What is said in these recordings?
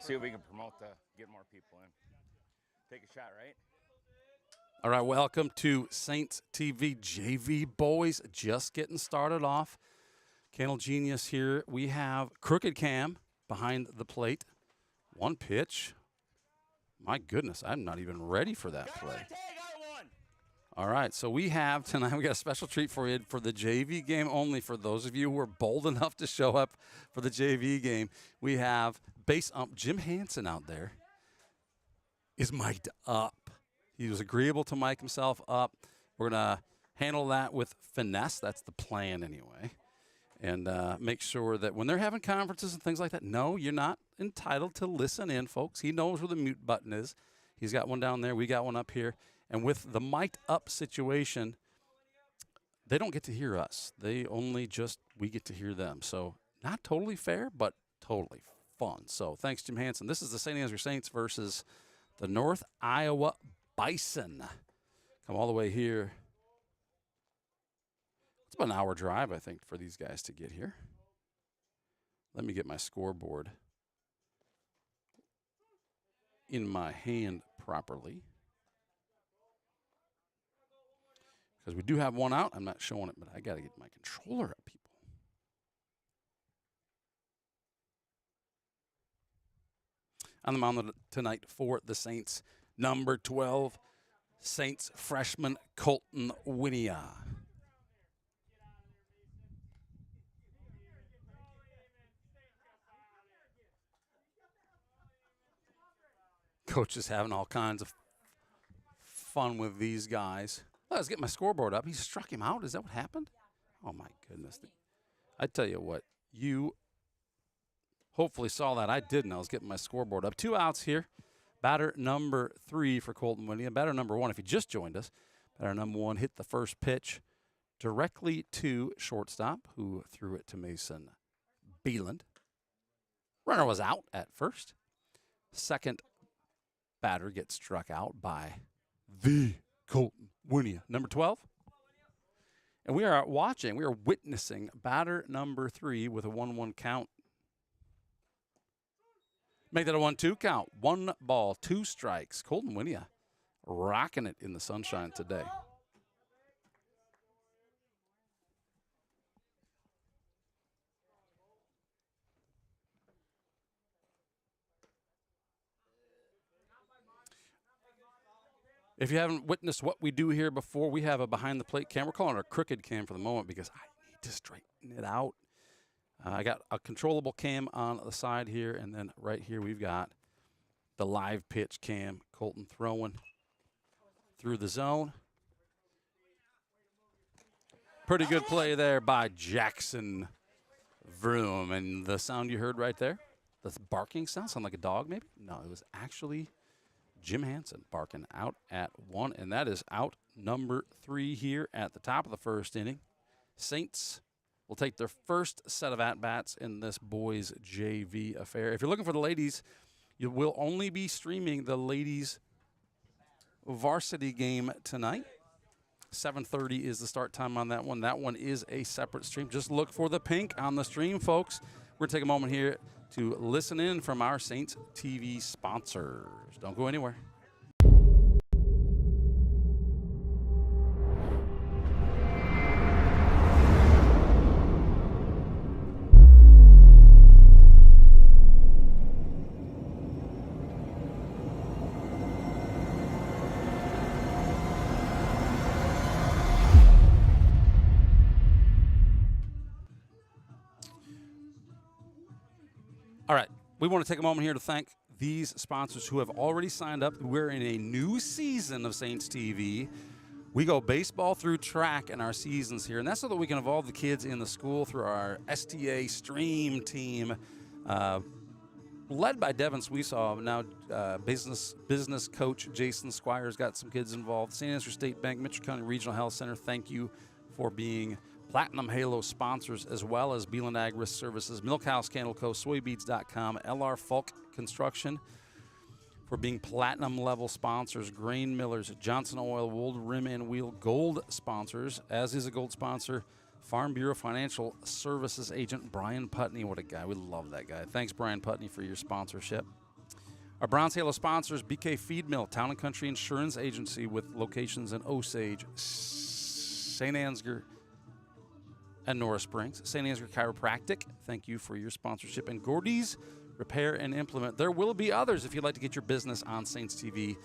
See if we can promote to get more people in. Take a shot, right? All right, welcome to Saints TV JV Boys. Just getting started off. Kennel Genius here. We have Crooked Cam behind the plate. One pitch. My goodness, I'm not even ready for that play. All right, so we have tonight, we got a special treat for you for the JV game only. For those of you who are bold enough to show up for the JV game, we have base ump Jim Hansen out there. Is mic'd up. He was agreeable to mic himself up. We're going to handle that with finesse. That's the plan anyway. And make sure that when they're having conferences and things like that, no, you're not entitled to listen in, folks. He knows where the mute button is. He's got one down there. We got one up here. And with the mic'd up situation, they don't get to hear us. We get to hear them. So not totally fair, but totally fun. So thanks, Jim Hansen. This is the Saint Ansgar Saints versus the North Iowa Bison. Come all the way here. It's about an hour drive, I think, for these guys to get here. Let me get my scoreboard in my hand properly. Because we do have one out. I'm not showing it, but I got to get my controller up, people. On the mound tonight for the Saints, number 12, Saints freshman Colton Winia. Coach is having all kinds of fun with these guys. Let's get my scoreboard up. He struck him out. Is that what happened? Oh, my goodness. I tell you what, you hopefully saw that. I didn't. I was getting my scoreboard up. 2 outs here. Batter number 3 for Colton Winia. Batter number 1, if you just joined us, batter number 1 hit the first pitch directly to shortstop, who threw it to Mason Beeland. Runner was out at first. Second batter gets struck out by the Colton Winia, number 12. And we are witnessing batter number 3 with a 1-1 count. Make that a 1-2 count. 1 ball, 2 strikes. Colton Winia rocking it in the sunshine today. If you haven't witnessed what we do here before, we have a behind-the-plate cam. We're calling it a crooked cam for the moment because I need to straighten it out. I got a controllable cam on the side here, and then right here we've got the live pitch cam. Colton throwing through the zone. Pretty good play there by Jackson Vroom. And the sound you heard right there, the barking sound like a dog maybe? No, it was actually Jim Hansen barking out at 1, and that is out number 3 here at the top of the first inning. Saints will take their first set of at-bats in this boys JV affair. If you're looking for the ladies, you will only be streaming the ladies varsity game tonight. 7:30 is the start time on that one. That one is a separate stream. Just look for the pink on the stream, folks. We're going to take a moment here to listen in from our Saints TV sponsors. Don't go anywhere. All right, we want to take a moment here to thank these sponsors who have already signed up. We're in a new season of Saints TV. We go baseball through track in our seasons here, and that's so that we can involve the kids in the school through our STA stream team, led by Devin Sweesaw. Now business coach Jason Squire's got some kids involved. St. Ansgar State Bank, Mitchell County Regional Health Center, thank you for being Platinum Halo sponsors, as well as Beeland Ag Risk Services, Milkhouse Candle Co., Soybeads.com, LR Falk Construction for being platinum level sponsors, Grain Millers, Johnson Oil, Wold Rim and Wheel gold sponsors, as is a gold sponsor, Farm Bureau Financial Services agent Brian Putney. What a guy. We love that guy. Thanks, Brian Putney, for your sponsorship. Our Bronze Halo sponsors, BK Feed Mill, Town & Country Insurance Agency with locations in Osage, Saint Ansgar, and Norris Springs. Saint Ansgar Chiropractic, thank you for your sponsorship. And Gordy's Repair and Implement. There will be others if you'd like to get your business on Saints TV.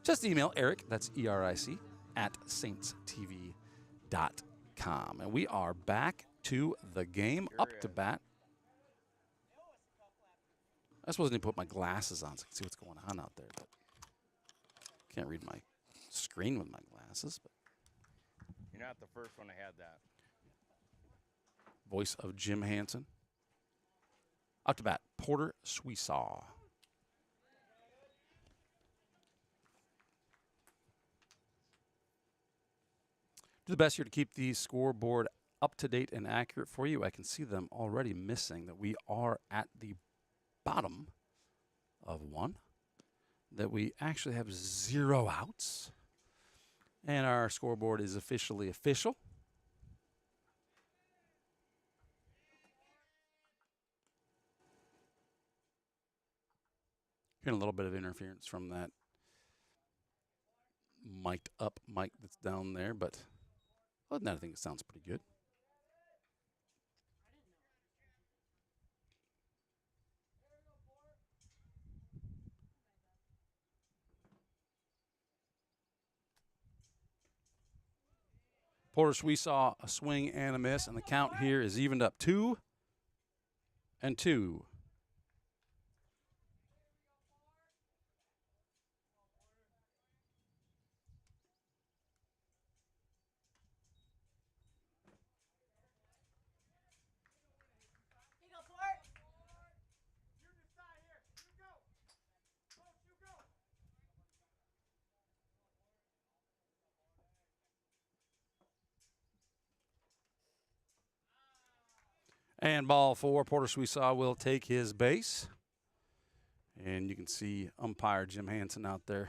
Just email Eric, that's ERIC, at saintstv.com. And we are back to the game. Up to bat. I suppose I need to put my glasses on so I can see what's going on out there. But can't read my screen with my glasses. But You're not the first one to have that. Voice of Jim Hansen. Up to bat, Porter Sweesaw. Do the best here to keep the scoreboard up to date and accurate for you. I can see them already missing that we are at the bottom of one, that we actually have 0 outs, and our scoreboard is officially official. Hearing a little bit of interference from that mic'd up mic that's down there, but other than that, I think it sounds pretty good. Porter Sweesaw, a swing and a miss, and the count here is evened up 2-2. And ball 4, Porter Sweesaw will take his base. And you can see umpire Jim Hansen out there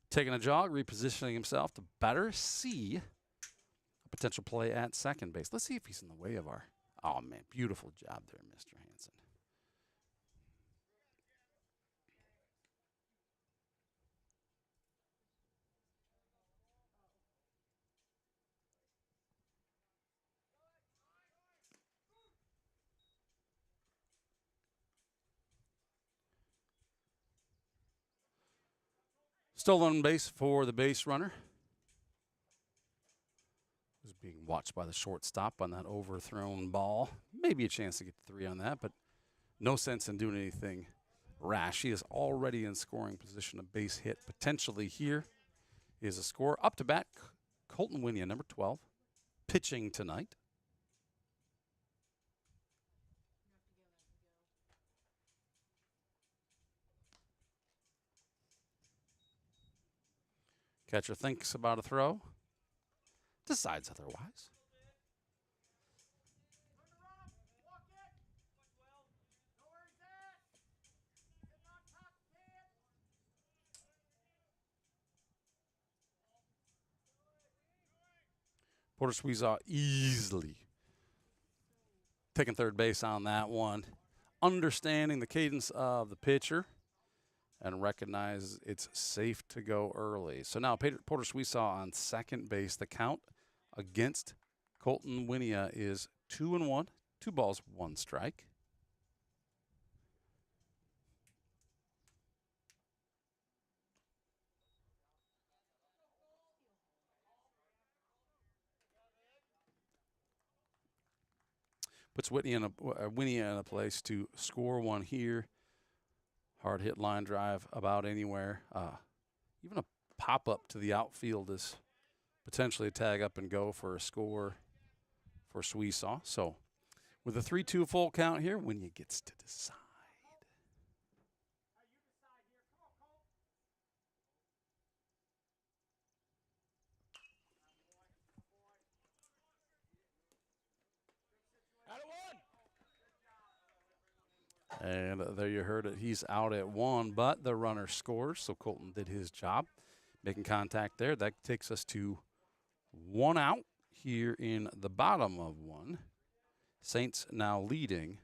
taking a jog, repositioning himself to better see a potential play at second base. Let's see if he's in the way of our... Oh, man, beautiful job there, Mr. Hansen. Stolen base for the base runner. Was being watched by the shortstop on that overthrown ball. Maybe a chance to get 3 on that, but no sense in doing anything rash. He is already in scoring position. A base hit potentially here is a score. Up to bat, Colton Winia, number 12, pitching tonight. Catcher thinks about a throw, decides otherwise. Porter Sweesaw easily taking third base on that one, understanding the cadence of the pitcher and recognize it's safe to go early. So now Porter Sweesaw on second base. The count against Colton Winia is 2-1, 2 balls, 1 strike. Puts Winia in a place to score one here. Hard hit line drive about anywhere. Even a pop up to the outfield is potentially a tag up and go for a score for Sweesaw. So with a 3-2 full count here, Winia gets to decide. And there you heard it. He's out at 1, but the runner scores, so Colton did his job, making contact there. That takes us to 1 out here in the bottom of 1. Saints now leading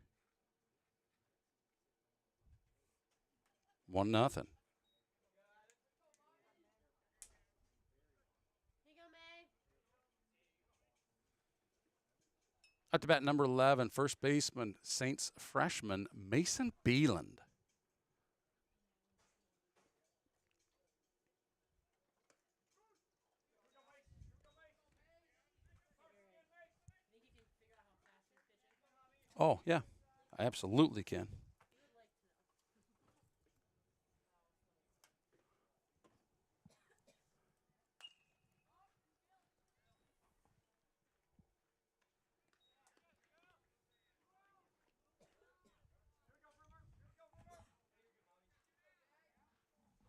1-0. Up to bat number 11, first baseman, Saints freshman Mason Beeland. Oh, yeah, I absolutely can.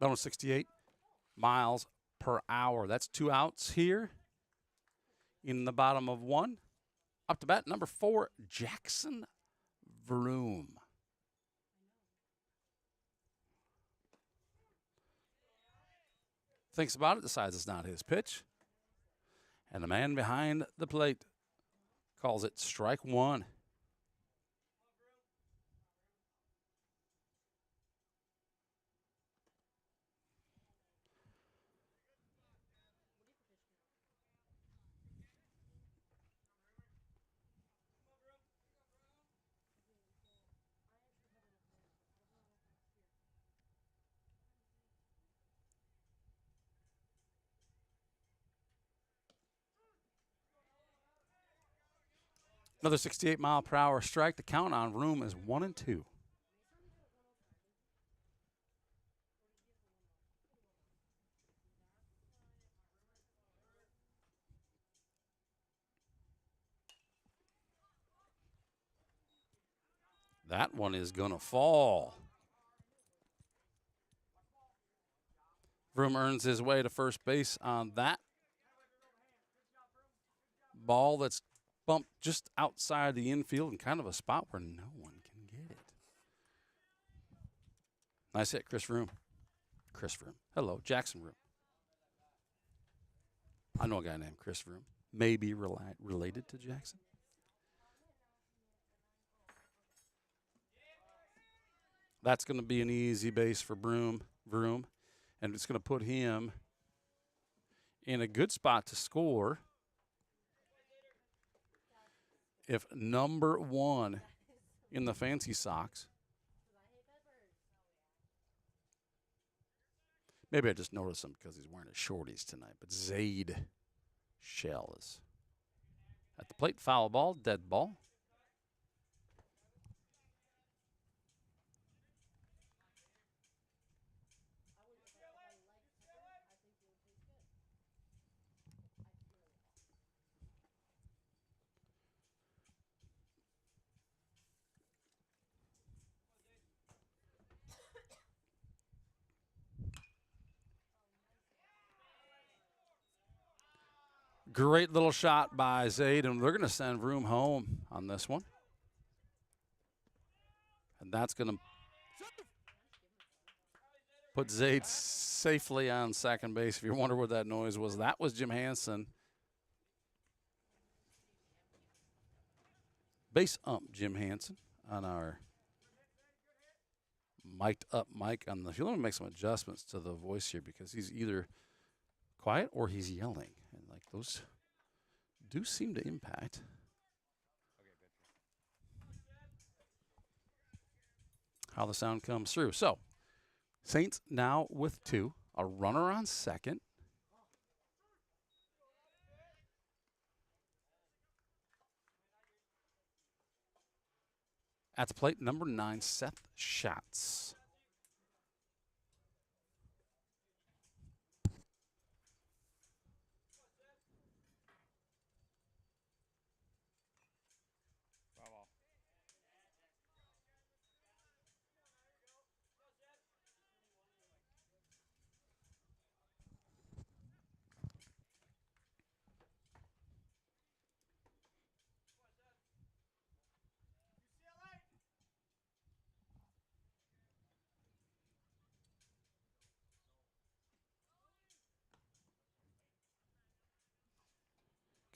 That was 68 miles per hour. That's 2 outs here in the bottom of 1. Up to bat number 4, Jackson Vroom. Thinks about it, decides it's not his pitch. And the man behind the plate calls it strike 1. Another 68-mile-per-hour strike. The count on Vroom is 1-2. That one is going to fall. Vroom earns his way to first base on that ball that's bumped just outside the infield in kind of a spot where no one can get it. Nice hit, Chris Vroom. Chris Vroom. Hello, Jackson Vroom. I know a guy named Chris Vroom. Maybe related to Jackson. That's going to be an easy base for Vroom, and it's going to put him in a good spot to score if number 1 in the Fancy Sox. Maybe I just noticed him because he's wearing his shorties tonight. But Zaid Shell is at the plate. Foul ball, dead ball. Great little shot by Zaid, and they're going to send Vroom home on this one. And that's going to put Zaid safely on second base. If you wonder what that noise was, that was Jim Hansen. Base ump Jim Hansen on our mic'd up mic on the field. Let me make some adjustments to the voice here because he's either quiet or he's yelling. And like those do seem to impact. How the sound comes through. So, Saints now with 2. A runner on second. At the plate, number 9, Seth Schatz.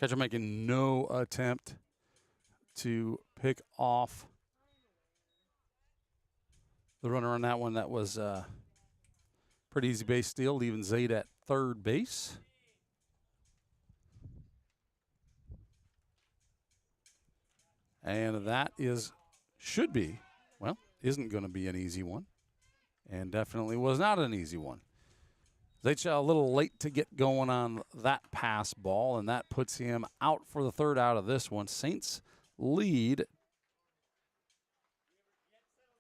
Catcher making no attempt to pick off The runner on that one, that was pretty easy base steal, leaving Zayd at third base. And that should be, well, isn't going to be an easy one. And definitely was not an easy one. Zayd a little late to get going on that pass ball, and that puts him out for the third out of this one. Saints lead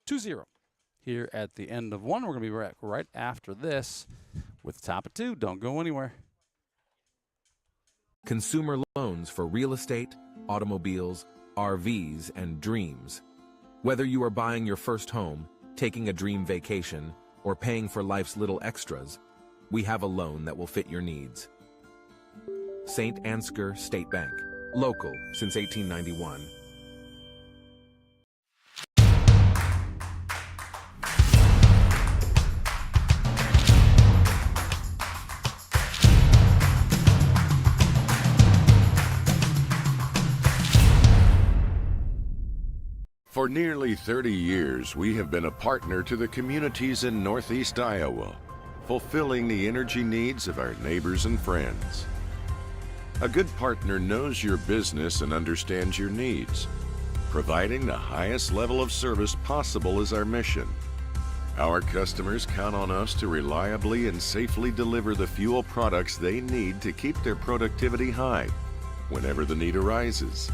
2-0 here at the end of one. We're going to be back right after this with the top of two. Don't go anywhere. Consumer loans for real estate, automobiles, RVs, and dreams. Whether you are buying your first home, taking a dream vacation, or paying for life's little extras, we have a loan that will fit your needs. Saint Ansgar State Bank, local since 1891. For nearly 30 years, we have been a partner to the communities in Northeast Iowa, fulfilling the energy needs of our neighbors and friends. A good partner knows your business and understands your needs. Providing the highest level of service possible is our mission. Our customers count on us to reliably and safely deliver the fuel products they need to keep their productivity high whenever the need arises.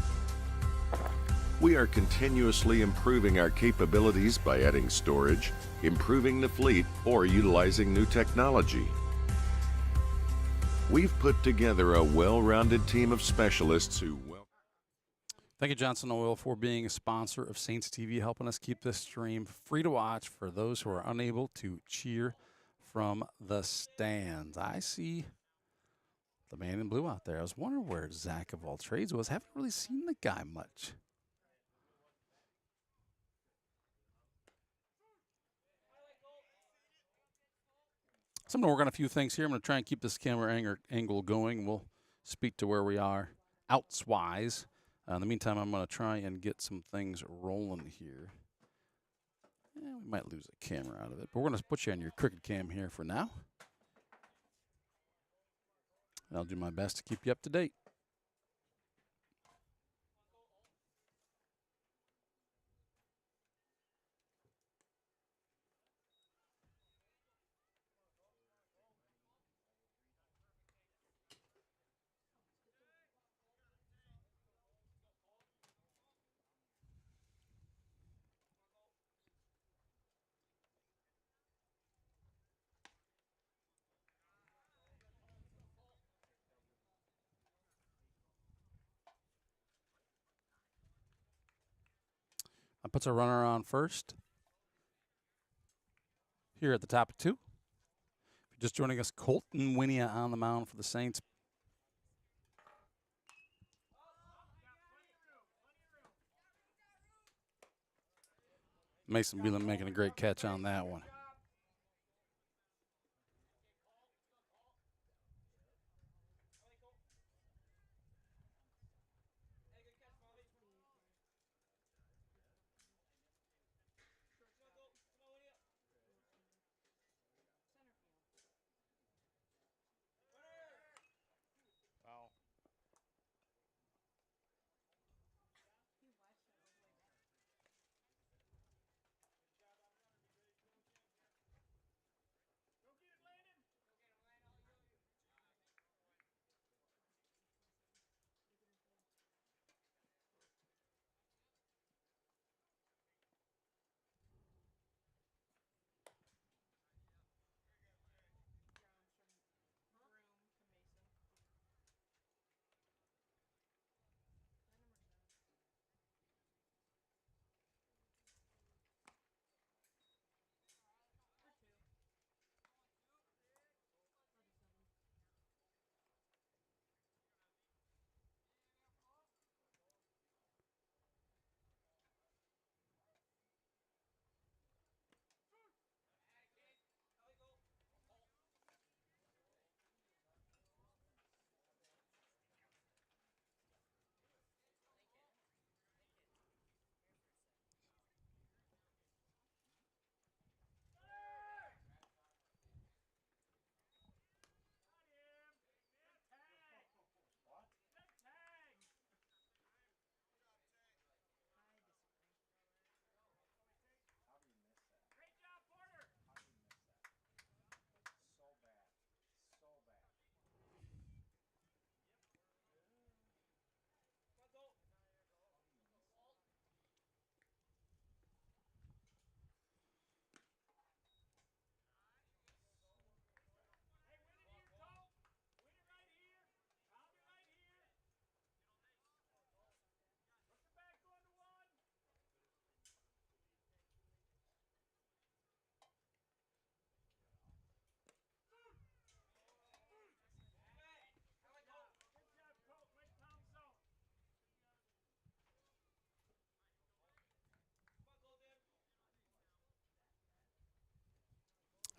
We are continuously improving our capabilities by adding storage, improving the fleet, or utilizing new technology. We've put together a well-rounded team of specialists who Thank you, Johnson Oil, for being a sponsor of Saints TV, helping us keep this stream free to watch for those who are unable to cheer from the stands. I see the man in blue out there. I was wondering where Zach of all trades was. Haven't really seen the guy much. So I'm going to work on a few things here. I'm going to try and keep this camera angle going. We'll speak to where we are outs-wise. In the meantime, I'm going to try and get some things rolling here. Yeah, we might lose a camera out of it, but we're going to put you on your Crooked Cam here for now. And I'll do my best to keep you up to date. That puts a runner on first here at the top of two. If you're just joining us, Colton Winia on the mound for the Saints. Mason Whelan making a great catch on that one.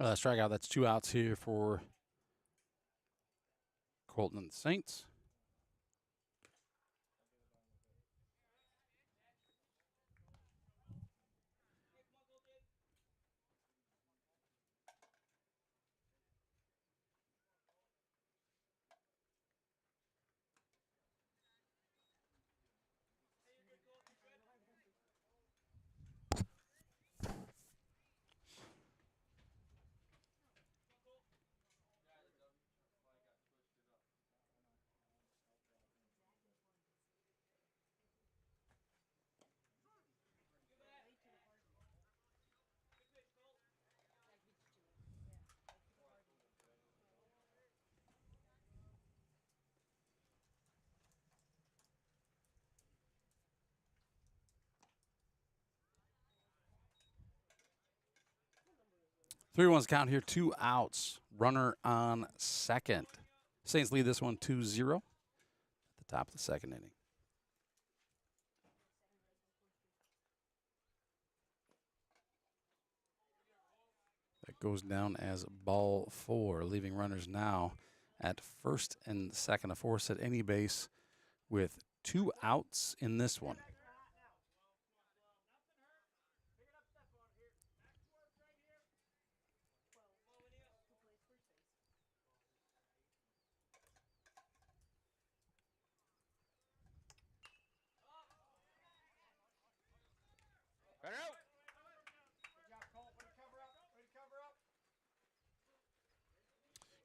Strikeout. That's 2 outs here for Colton and the Saints. Three ones count here, 2 outs. Runner on second. Saints lead this one 2-0 at the top of the second inning. That goes down as ball 4, leaving runners now at first and second. A force at any base with 2 outs in this one. Better out.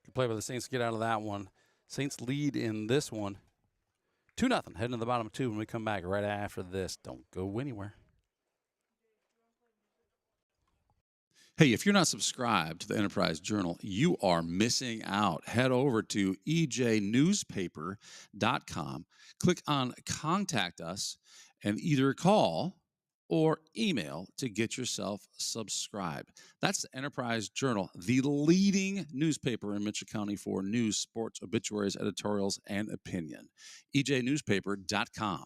Good play by the Saints to get out of that one. Saints lead in this one 2-0. Heading to the bottom of 2 when we come back right after this. Don't go anywhere. Hey, if you're not subscribed to the Enterprise Journal, you are missing out. Head over to ejnewspaper.com, click on Contact Us, and either call or email to get yourself subscribed. That's the Enterprise Journal, the leading newspaper in Mitchell County for news, sports, obituaries, editorials, and opinion. ejnewspaper.com.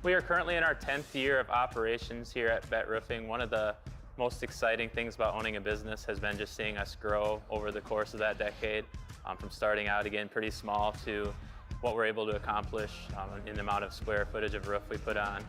We are currently in our 10th year of operations here at Bet Roofing. One of the most exciting things about owning a business has been just seeing us grow over the course of that decade, from starting out again pretty small to what we're able to accomplish in the amount of square footage of roof we put on.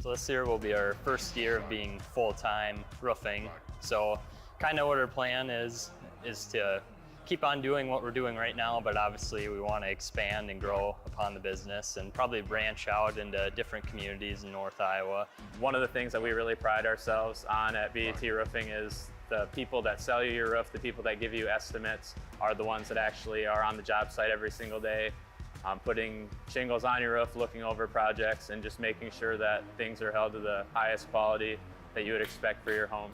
So this year will be our first year of being full-time roofing. So kind of what our plan is to keep on doing what we're doing right now, but obviously we want to expand and grow upon the business and probably branch out into different communities in North Iowa. One of the things that we really pride ourselves on at BET Roofing is the people that sell you your roof, the people that give you estimates are the ones that actually are on the job site every single day, putting shingles on your roof, looking over projects, and just making sure that things are held to the highest quality that you would expect for your home.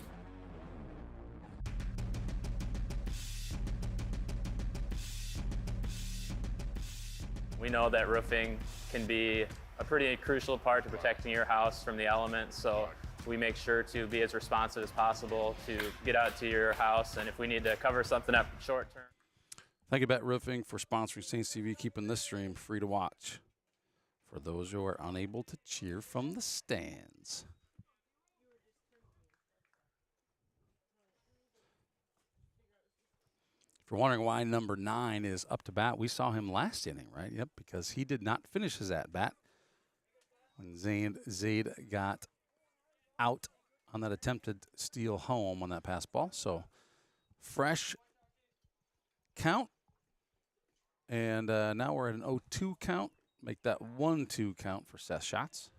We know that roofing can be a pretty crucial part to protecting your house from the elements, so we make sure to be as responsive as possible to get out to your house, and if we need to cover something up short term. Thank you, Bet Roofing, for sponsoring Saints TV, keeping this stream free to watch for those who are unable to cheer from the stands. If you're wondering why number 9 is up to bat, we saw him last inning, right? Yep, because he did not finish his at-bat when Zaid got out on that attempted steal home on that pass ball. So fresh count. And now we're at an 0-2 count. Make that 1-2 count for Seth Schatz.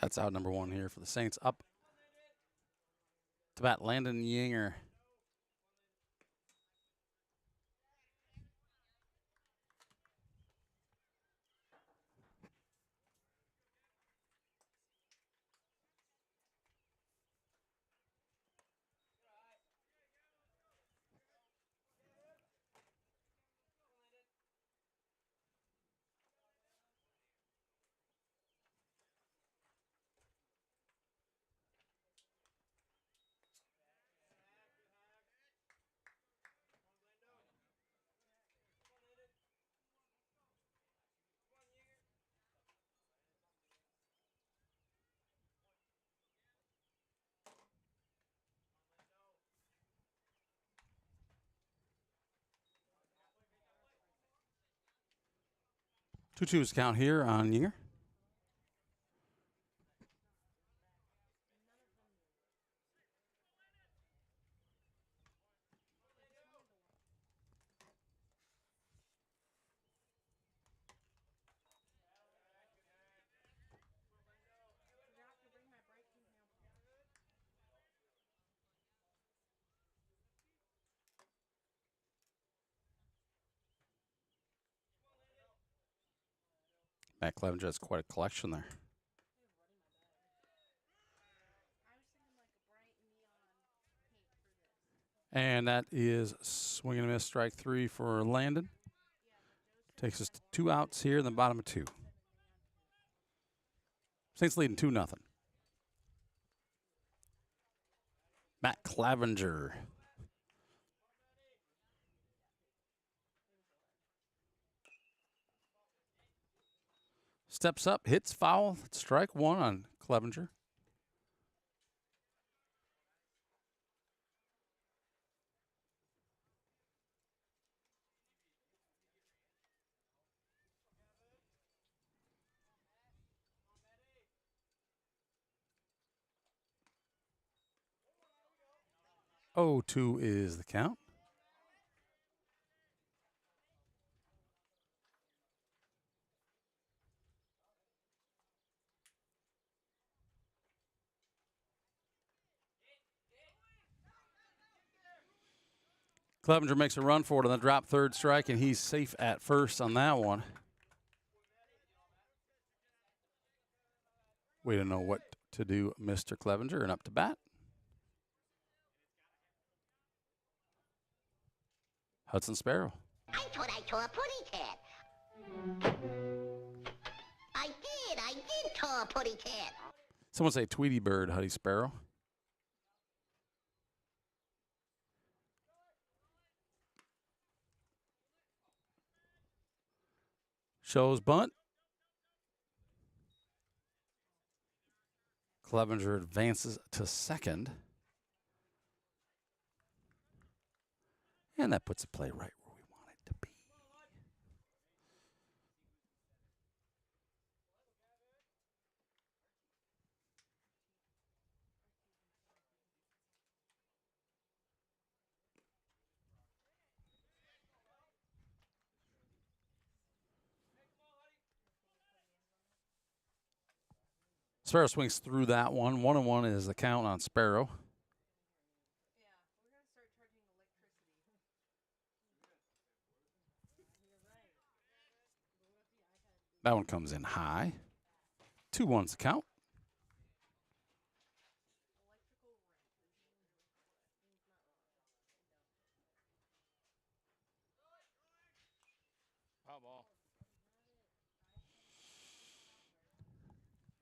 That's out number 1 here for the Saints. Up to bat, Landon Yinger. Two twos count here on Yinger. Matt Clevenger has quite a collection there. And that is swing and a miss, strike 3 for Landon. Takes us to 2 outs here in the bottom of 2. Saints leading 2-0. Matt Clevenger. Steps up, hits foul, strike 1 on Clevenger. Oh, 2 is the count. Clevenger makes a run for it on the drop third strike, and he's safe at first on that one. We don't know what to do, Mr. Clevenger, and up to bat. Hudson Sparrow. I thought I saw a putty cat. I did saw a putty cat. Someone say Tweety Bird, Huddy Sparrow. Shows bunt. Clevenger advances to second. And that puts the play right where we want it to be. Sparrow swings through that one. 1-1 is the count on Sparrow. That one comes in high. 2-1's the count. Foul ball.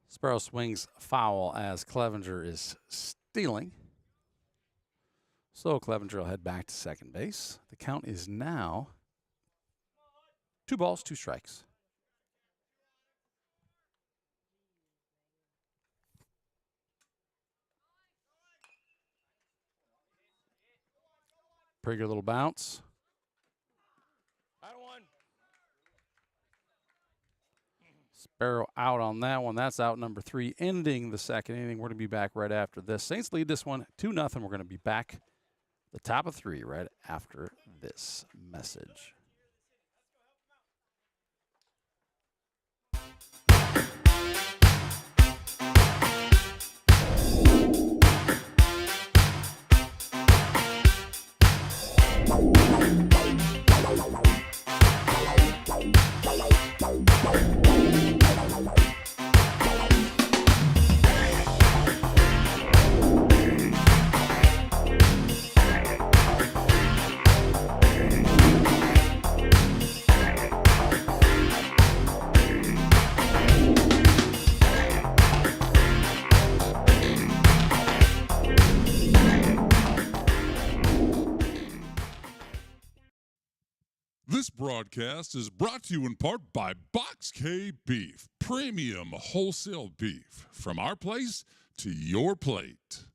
Sparrow swings foul as Clevenger is stealing. So Clevenger will head back to second base. The count is now 2 balls, 2 strikes. Pretty good little bounce. Out 1. Sparrow out on that one. That's out number 3, ending the second inning. We're going to be back right after this. Saints lead this one 2-0. We're going to be back The top of 3 right after this message. This broadcast is brought to you in part by Box K Beef, premium wholesale beef. From our place to your plate.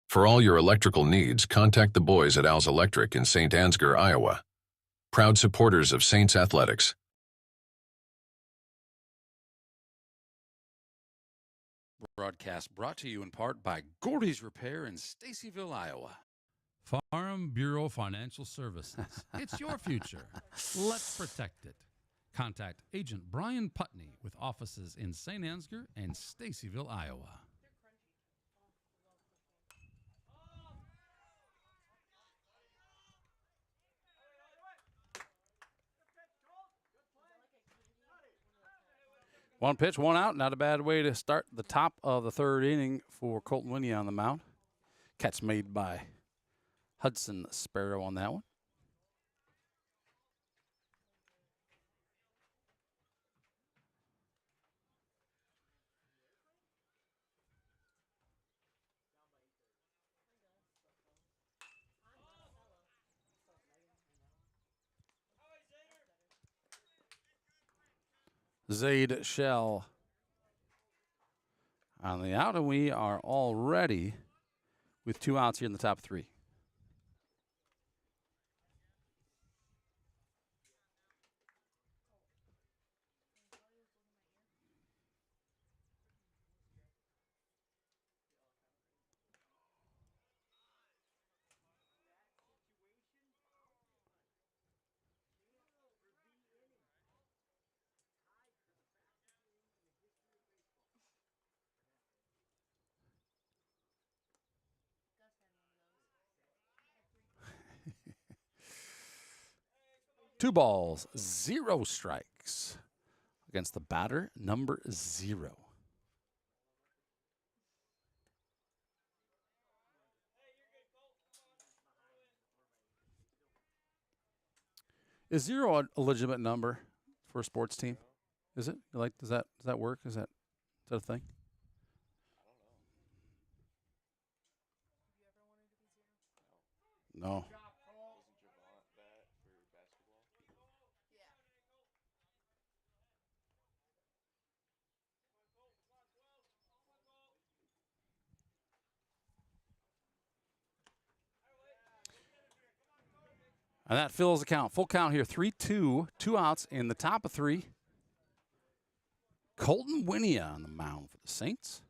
For all your electrical needs, contact the boys at Al's Electric in Saint Ansgar, Iowa. Proud supporters of Saints Athletics. Broadcast brought to you in part by Gordy's Repair in Stacyville, Iowa. Farm Bureau Financial Services. It's your future. Let's protect it. Contact Agent Brian Putney with offices in Saint Ansgar and Stacyville, Iowa. One pitch, one out. Not a bad way to start the top of the 3rd inning for Colton Winnie on the mound. Catch made by Hudson Sparrow on that one. Zaid Shell on the out, and we are all ready with 2 outs here in the top 3. Two balls, 0 strikes against the batter, number 0. Is 0 a legitimate number for a sports team? Is it? Like, does that work? Is that a thing? No. And that fills the count. Full count here, 3-2, 2 outs in the top of 3. Colton Winnie on the mound for the Saints.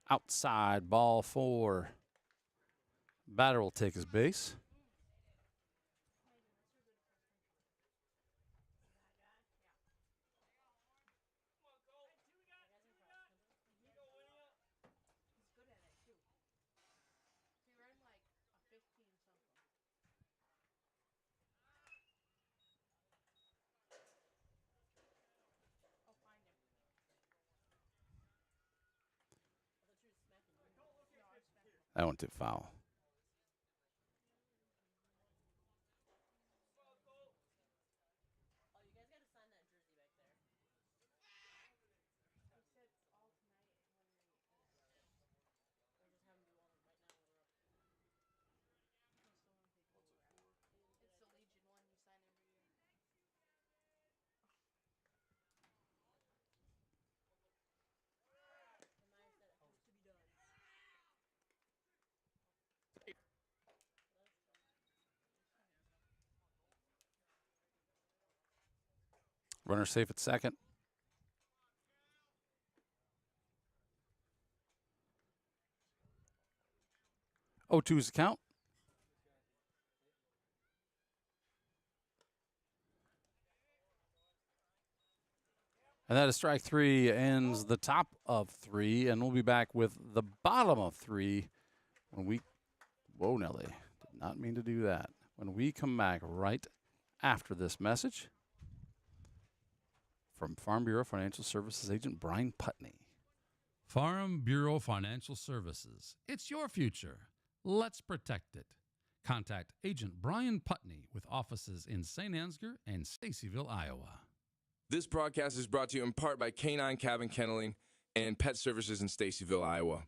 Outside ball 4. Batter will take his base. That went too foul. Runner safe at second. 0-2 is the count. And that is strike three, ends the top of three, and we'll be back with the bottom of three when we, whoa, Nelly, did not mean to do that. When we come back right after this message from Farm Bureau Financial Services agent Brian Putney. Farm Bureau Financial Services. It's your future. Let's protect it. Contact Agent Brian Putney with offices in Saint Ansgar and Stacyville, Iowa. This broadcast is brought to you in part by Canine Cabin Kenneling and Pet Services in Stacyville, Iowa.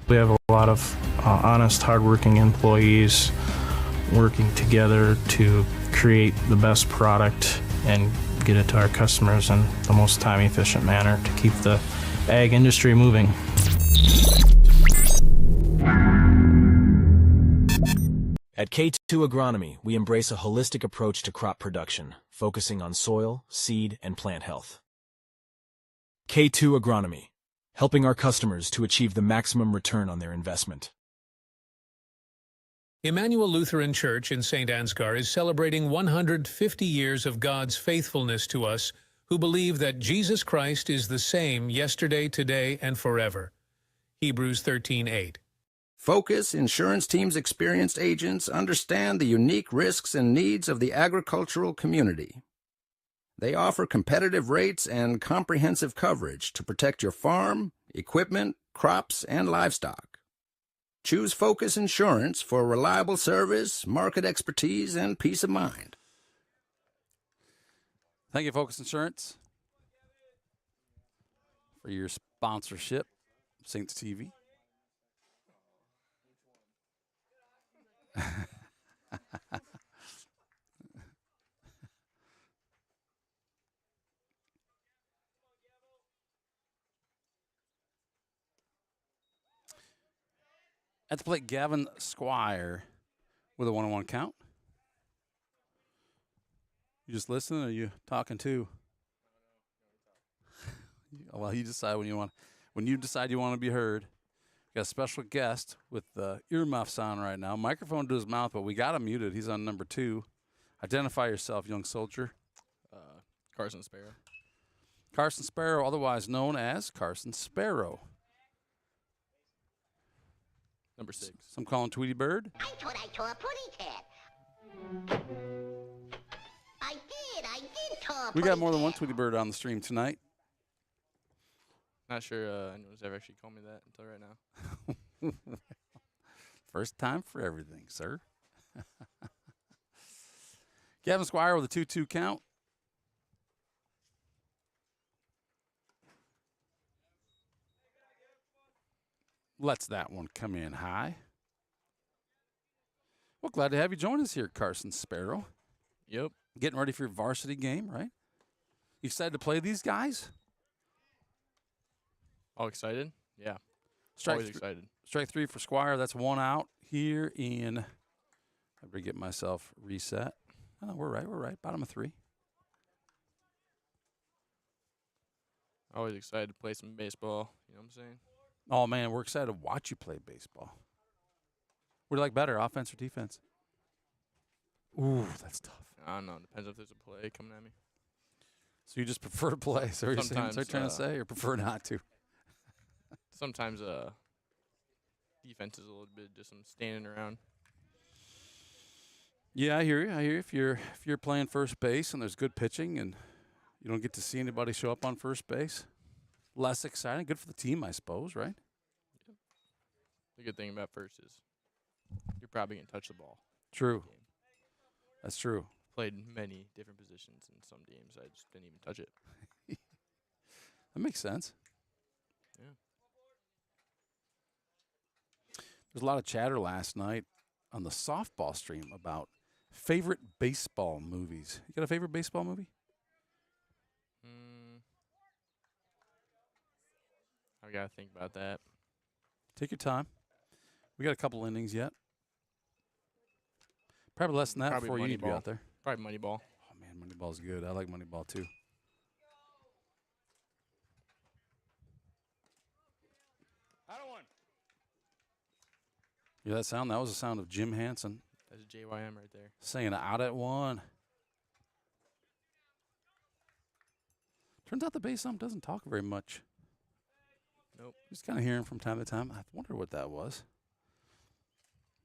We have a lot of honest, hardworking employees working together to create the best product and get it to our customers in the most time-efficient manner to keep the ag industry moving. At K2 Agronomy, we embrace a holistic approach to crop production, focusing on soil, seed, and plant health. K2 Agronomy, helping our customers to achieve the maximum return on their investment. Emmanuel Lutheran Church in Saint Ansgar is celebrating 150 years of God's faithfulness to us who believe that Jesus Christ is the same yesterday, today, and forever. Hebrews 13:8. Focus Insurance Team's experienced agents understand the unique risks and needs of the agricultural community. They offer competitive rates and comprehensive coverage to protect your farm, equipment, crops, and livestock. Choose Focus Insurance for reliable service, market expertise, and peace of mind. Thank you, Focus Insurance, for your sponsorship of Saints TV. At the plate, Gavin Squire with a 1-1 count. You just listening, or are you talking too? Well, you decide when you want. When you decide you want to be heard. Got a special guest with the earmuffs on right now. Microphone to his mouth, but we got him muted. He's on number 2. Identify yourself, young soldier. Carson Sparrow. Carson Sparrow, otherwise known as Carson Sparrow. Number 6. Some call him Tweety Bird. I thought I saw a pudding cat. I did saw a We got more than one Tweety Bird on the stream tonight. Not sure anyone's ever actually called me that until right now. First time for everything, sir. Gavin Squire with a 2-2 count. Lets that one come in high. Well, glad to have you join us here, Carson Sparrow. Yep. Getting ready for your varsity game, right? You excited to play these guys? All excited? Yeah. Always excited. Strike 3 for Squire. That's 1 out here in. I better get myself reset. Oh, we're right. Bottom of 3. Always excited to play some baseball. You know what I'm saying? Oh, man, we're excited to watch you play baseball. What do you like better, offense or defense? Ooh, that's tough. I don't know. Depends if there's a play coming at me. So you just prefer to play? So you're Sometimes, trying to say, or prefer not to? Sometimes defense is a little bit just some standing around. Yeah, I hear you. If you're playing first base and there's good pitching and you don't get to see anybody show up on first base, less exciting. Good for the team, I suppose, right? Yep. The good thing about first is you're probably going to touch the ball. True. That's true. Played many different positions in some games. I just didn't even touch it. That makes sense. Yeah. There's a lot of chatter last night on the softball stream about favorite baseball movies. You got a favorite baseball movie? I got to think about that. Take your time. We got a couple innings yet. Probably less than that before you need to be out there. Probably Moneyball. Oh, man, Moneyball's good. I like Moneyball, too. You hear that sound? That was the sound of Jim Hansen. That's JYM right there. Saying out at 1. Turns out the bass ump doesn't talk very much. Nope. Just kind of hear him from time to time. I wonder what that was.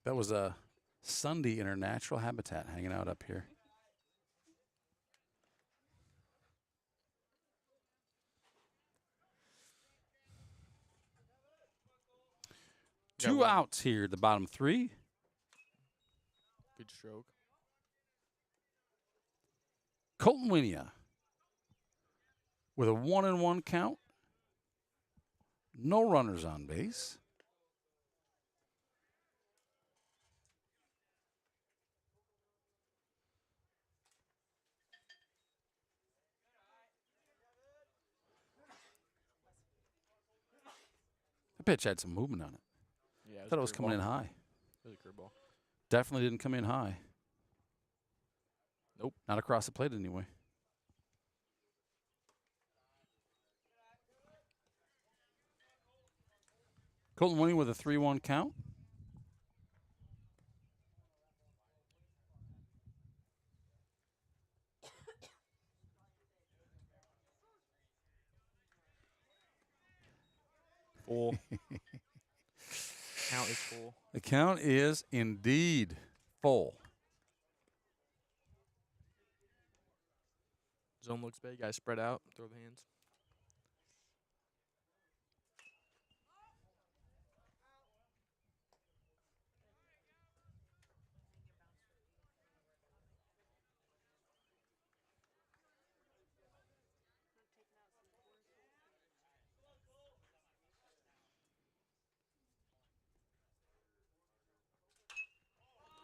That was a Sunday in her natural habitat hanging out up here. Two outs here at the bottom 3. Good stroke. Colton Winia with a 1-1 count. No runners on base. The pitch had some movement on it. Yeah, I thought it was coming in high. It was a curveball. Definitely didn't come in high. Nope. Not across the plate anyway. Colton Winia with a 3-1 count. Full. Count is full. The count is indeed full. Zone looks big. Guys spread out. Throw the hands.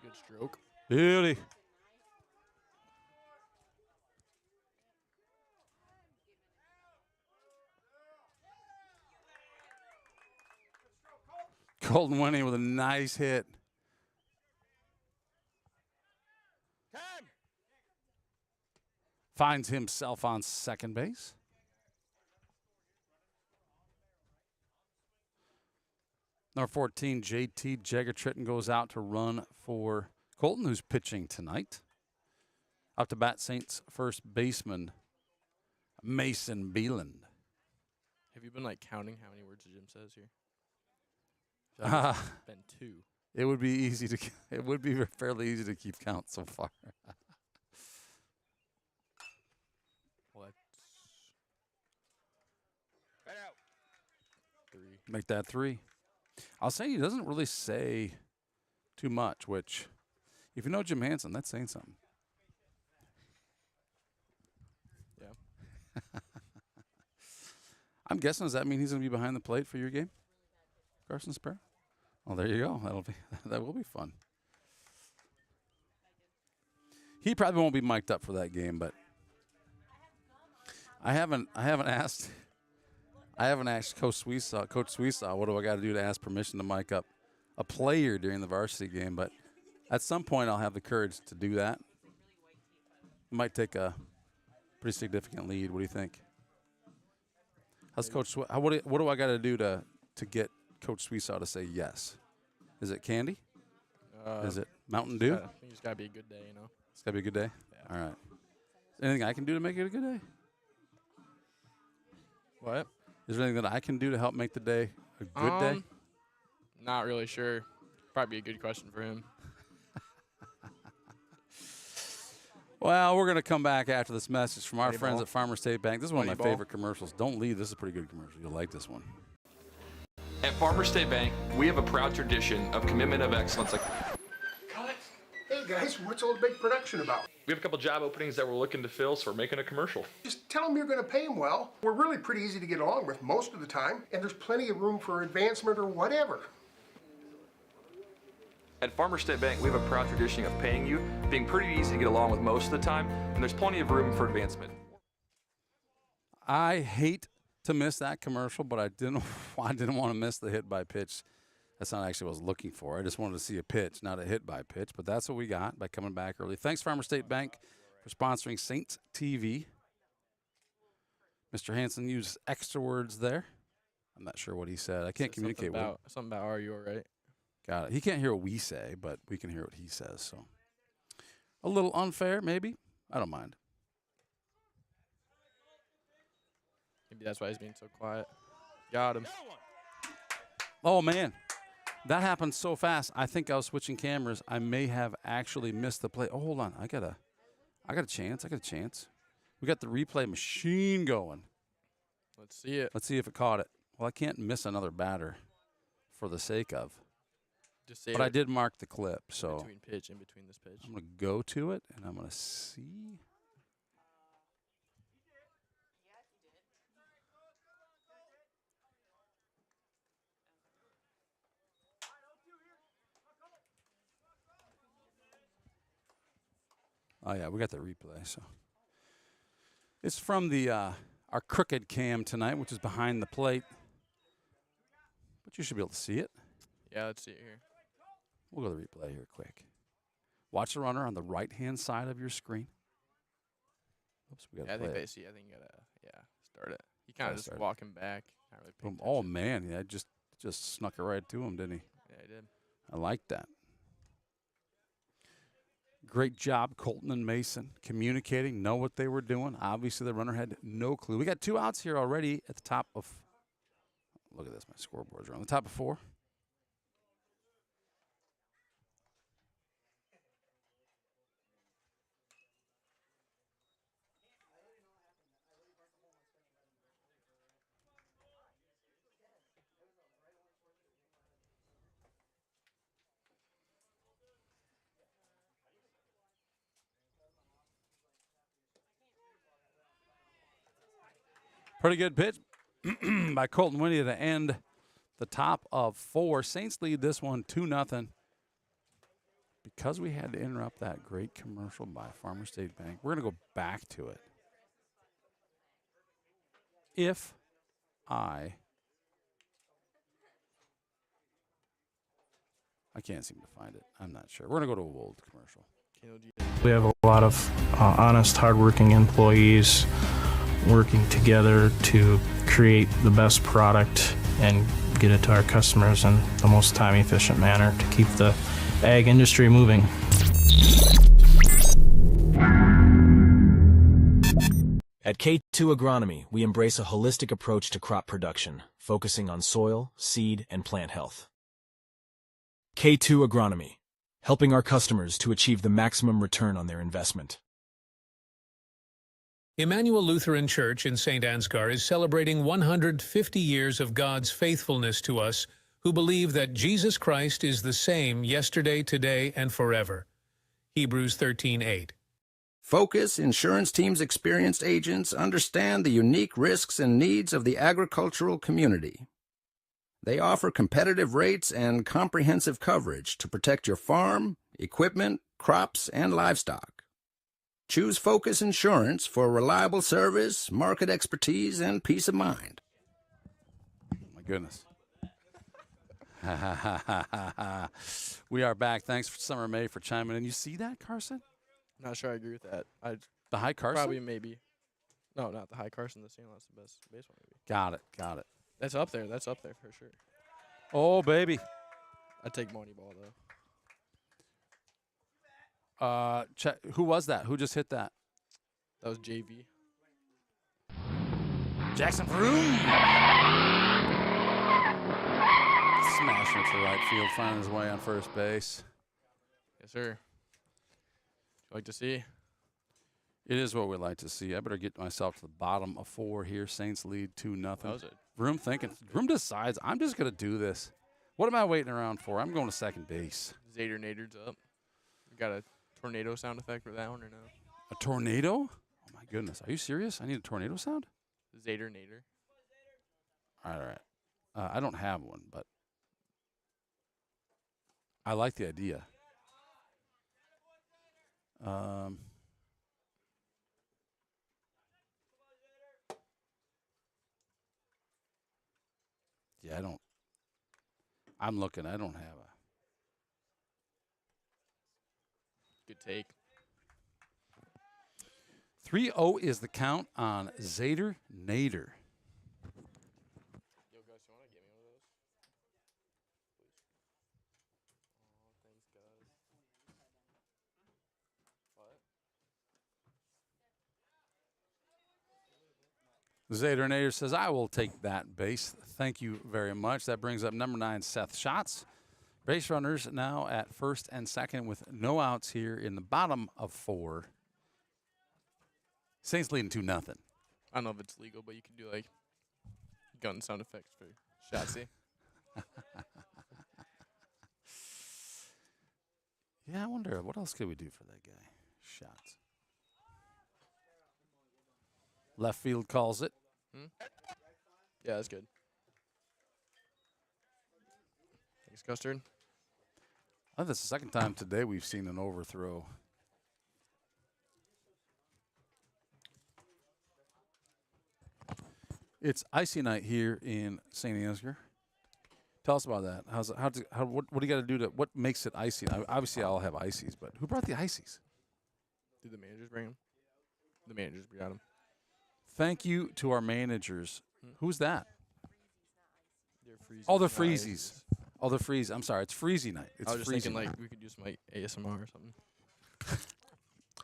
Good stroke. Beauty. Colton Winia with a nice hit. Finds himself on second base. Number 14, JT Jagger-Tritton goes out to run for Colton, who's pitching tonight. Up to bat, Saints first baseman, Mason Beeland. Have you been like counting how many words Jim says here? Been 2. It would be easy to. It would be fairly easy to keep count so far. Well, that's 3. Make that 3. I'll say he doesn't really say too much, which, if you know Jim Hansen, that's saying something. Yeah. I'm guessing, does that mean he's going to be behind the plate for your game, Carson Sparrow? Well, there you go. That will be fun. He probably won't be mic'd up for that game, but I haven't asked Coach Sweesaw, what do I got to do to ask permission to mic up a player during the varsity game, but at some point I'll have the courage to do that. It might take a pretty significant lead. What do you think? How's Coach? What do I got to do to get Coach Sweesaw to say yes? Is it candy? Is it Mountain Dew? I think it's got to be a good day, you know. It's got to be a good day? Yeah. All right. Anything I can do to make it a good day? What? Is there anything that I can do to help make the day a good day? Not really sure. Probably a good question for him. Well, we're going to come back after this message from our Hey, friends ball. at Farmer State Bank. This is one of my Hey, ball. favorite commercials. Don't leave. This is a pretty good commercial. You'll like this one. At Farmer State Bank, we have a proud tradition of commitment of excellence. Hey guys, what's all the big production about? We have a couple job openings that we're looking to fill, so we're making a commercial. Just tell them you're going to pay them well. We're really pretty easy to get along with most of the time, and there's plenty of room for advancement or whatever. At Farmer State Bank, we have a proud tradition of paying you, being pretty easy to get along with most of the time, and there's plenty of room for advancement. I hate to miss that commercial, but I didn't want to miss the hit by pitch. That's not actually what I was looking for. I just wanted to see a pitch, not a hit by pitch, but that's what we got by coming back early. Thanks, Farmer State Bank, for sponsoring Saints TV. Mr. Hansen used extra words there. I'm not sure what he said. I can't communicate with him. Something about, are you all right? Got it. He can't hear what we say, but we can hear what he says. So a little unfair, maybe. I don't mind. Maybe that's why he's being so quiet. Got him. Oh, man. That happened so fast. I think I was switching cameras. I may have actually missed the play. Oh, hold on. I got a chance. We got the replay machine going. Let's see it. Let's see if it caught it. Well, I can't miss another batter for the sake of. Just say but it. I did mark the clip, so In between this pitch. I'm going to go to it, and I'm going to see. Oh, yeah, we got the replay. So it's from the our crooked cam tonight, which is behind the plate. But you should be able to see it. Yeah, let's see it here. We'll go to the replay here quick. Watch the runner on the right-hand side of your screen. Oops, we got I think they see. I think you gotta, start it. He kind of just walking back. Not really paying Oh, man, yeah, just snuck it right to him, didn't he? Yeah, he did. I like that. Great job, Colton and Mason, communicating, know what they were doing. Obviously, the runner had no clue. We got 2 outs here already at the top of – look at this, my scoreboards are on the top of 4. Pretty good pitch by Colton Winnie to end the top of 4. Saints lead this one 2-0. Because we had to interrupt that great commercial by Farmer State Bank, we're going to go back to it. If I can't seem to find it. I'm not sure. We're going to go to a old commercial. We have a lot of honest, hardworking employees working together to create the best product and get it to our customers in the most time-efficient manner to keep the ag industry moving. At K2 Agronomy, we embrace a holistic approach to crop production, focusing on soil, seed, and plant health. K2 Agronomy, helping our customers to achieve the maximum return on their investment. Emmanuel Lutheran Church in Saint Ansgar is celebrating 150 years of God's faithfulness to us who believe that Jesus Christ is the same yesterday, today, and forever. Hebrews 13:8. Focus Insurance Team's experienced agents understand the unique risks and needs of the agricultural community. They offer competitive rates and comprehensive coverage to protect your farm, equipment, crops, and livestock. Choose Focus Insurance for reliable service, market expertise, and peace of mind. My goodness. We are back. Thanks for Summer May for chiming in. You see that, Carson? I'm not sure I agree with that. The high Carson? Probably maybe. No, not the high Carson. The Sandlot's the best baseball maybe. Got it. That's up there. That's up there for sure. Oh, baby. I'd take Moneyball, though. Who was that? Who just hit that? That was JV. Jackson Vroom. Smashing it to right field, finding his way on first base. Yes, sir. Like to see. It is what we like to see. I better get myself to the bottom of 4 here. Saints lead 2-0. Vroom thinking. Vroom decides, I'm just going to do this. What am I waiting around for? I'm going to second base. Zader Nader's up. You got a tornado sound effect for that one or no? A tornado? Oh, my goodness. Are you serious? I need a tornado sound? Zader Nader. All right. I don't have one, but I like the idea. Yeah, I'm looking. I don't have a. Good take. 3-0 is the count on Zader Nader. Yo, guys, you want to give me one of those? Zader Nader says, I will take that base. Thank you very much. That brings up number 9, Seth Schatz. Base runners now at first and second with no outs here in the bottom of 4. Saints leading 2-0. I don't know if it's legal, but you can do like gun sound effects for Shatsy. Yeah, I wonder what else could we do for that guy. Shots. Left field calls it. Yeah, that's good. Thanks, Custard. I think that's the second time today we've seen an overthrow. It's icy night here in Saint Ansgar. Tell us about that. What do you got to do to what makes it icy? Obviously, I'll have ices, but who brought the ices? Did the managers bring them? The managers got them. Thank you to our managers. Who's that? They're freezies. Oh, the freezies. Oh, the freeze. I'm sorry. It's freezy night. It's I was just freezing thinking night. we could do some like ASMR or something.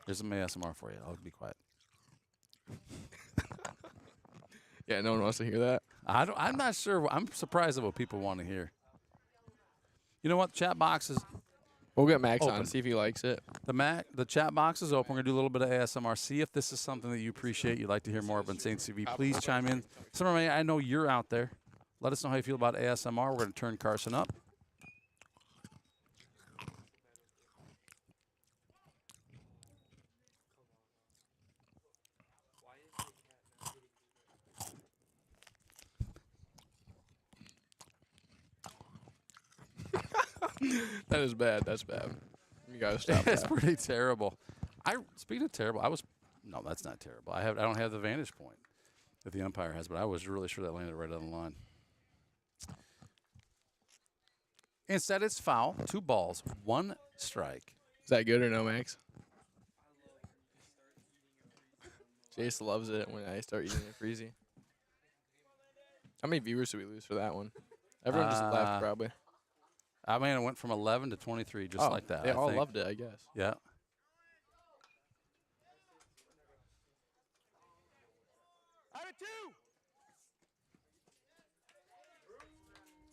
There's some ASMR for you. I'll be quiet. Yeah, no one wants to hear that. I'm not sure. I'm surprised at what people want to hear. You know what? Chat box is. We'll get Max open. on, see if he likes it. The chat box is open. We're going to do a little bit of ASMR. See if this is something that you appreciate. You'd like to hear more of on Saint TV. Please chime in. Somebody, I know you're out there. Let us know how you feel about ASMR. We're going to turn Carson up. That is bad. That's bad. You gotta stop It's that. pretty terrible. Speaking of terrible, no, that's not terrible. I don't have the vantage point that the umpire has, but I was really sure that landed right on the line. Instead, it's foul. 2 balls, 1 strike. Is that good or no, Max? Jace loves it when I start eating a freezy. How many viewers did we lose for that one? Everyone just left, probably. I mean, it went from 11 to 23, just like that. They I all think. loved it, I guess. Yeah.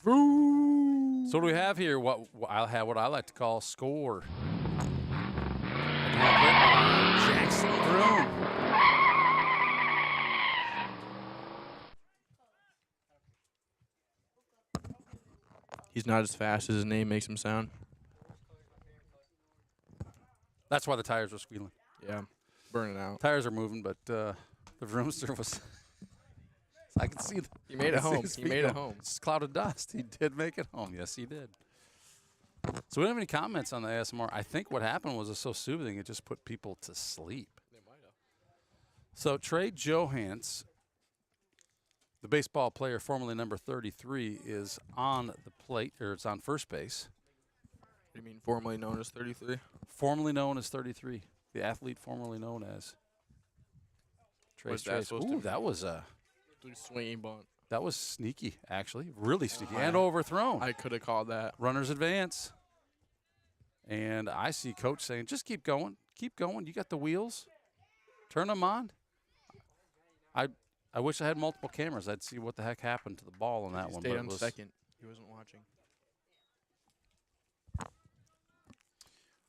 So what do we have here? What I'll have what I like to call score. Jackson Broom. He's not as fast as his name makes him sound. That's why the tires were squealing. Yeah, burning out. Tires are moving, but the Vroomster was. I could see. He made it home. He made it home. It's a cloud of dust. He did make it home. Yes, he did. So we don't have any comments on the ASMR. I think what happened was it's so soothing it just put people to sleep. They might have. So Trey Johans, the baseball player formerly number 33, is on the plate, or it's on first base. What do you mean formerly known as 33? Formerly known as 33. The athlete formerly known as Trey. What's that supposed to Ooh, be? that was a Swinging bunt. that was sneaky, actually, really sneaky, and overthrown. I could have called that. Runners advance, and I see coach saying, "Just keep going, keep going. You got the wheels. Turn them on." I wish I had multiple cameras. I'd see what the heck happened to the ball on that He one. stayed But on it was, second. He wasn't watching.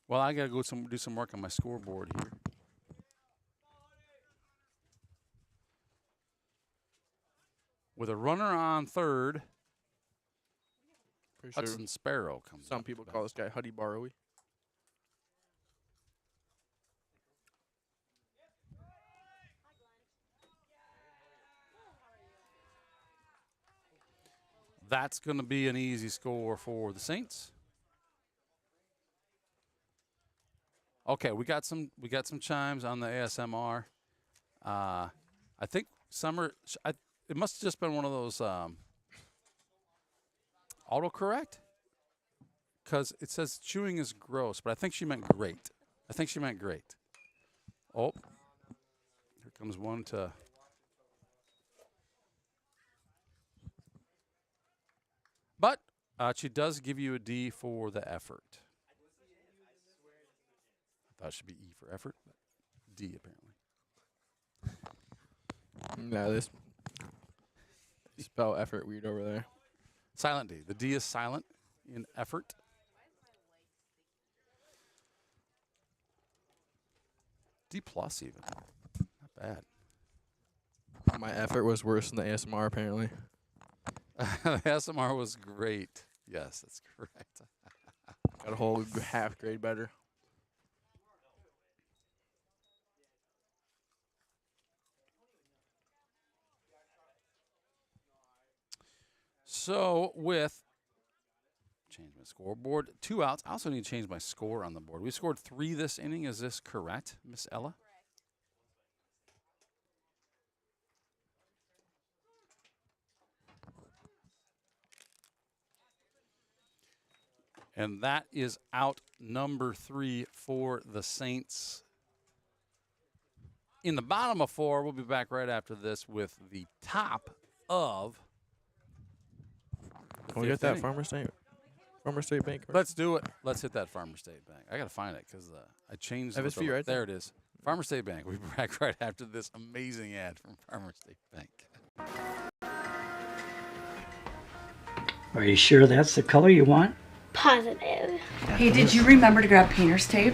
Well, I got to go do some work on my scoreboard here. With a runner on third, Pretty Hudson sure Sparrow comes some up. people call this guy Huddy Barrowy. That's going to be an easy score for the Saints. Okay, we got some chimes on the ASMR. I think it must have just been one of those autocorrect, because it says chewing is gross, but I think she meant great. Oh, here comes one to. But she does give you a D for the effort. I thought it should be E for effort, but D apparently. No, this Spell effort weird over there. Silent D. The D is silent in effort. D plus even. Not bad. My effort was worse than the ASMR, apparently. The ASMR was great. Yes, that's correct. Got a whole half grade better. So with change my scoreboard, 2 outs. I also need to change my score on the board. We scored 3 this inning. Is this correct, Miss Ella? And that is out number 3 for the Saints. In the bottom of 4, we'll be back right after this with the top of the Can we get that Farmer State Bank? Let's do it. Let's hit that Farmer State Bank. I got to find it because I changed it. FSB right there. It is. Farmer State Bank. We'll be back right after this amazing ad from Farmer State Bank. Are you sure that's the color you want? Positive. Hey, did you remember to grab painter's tape?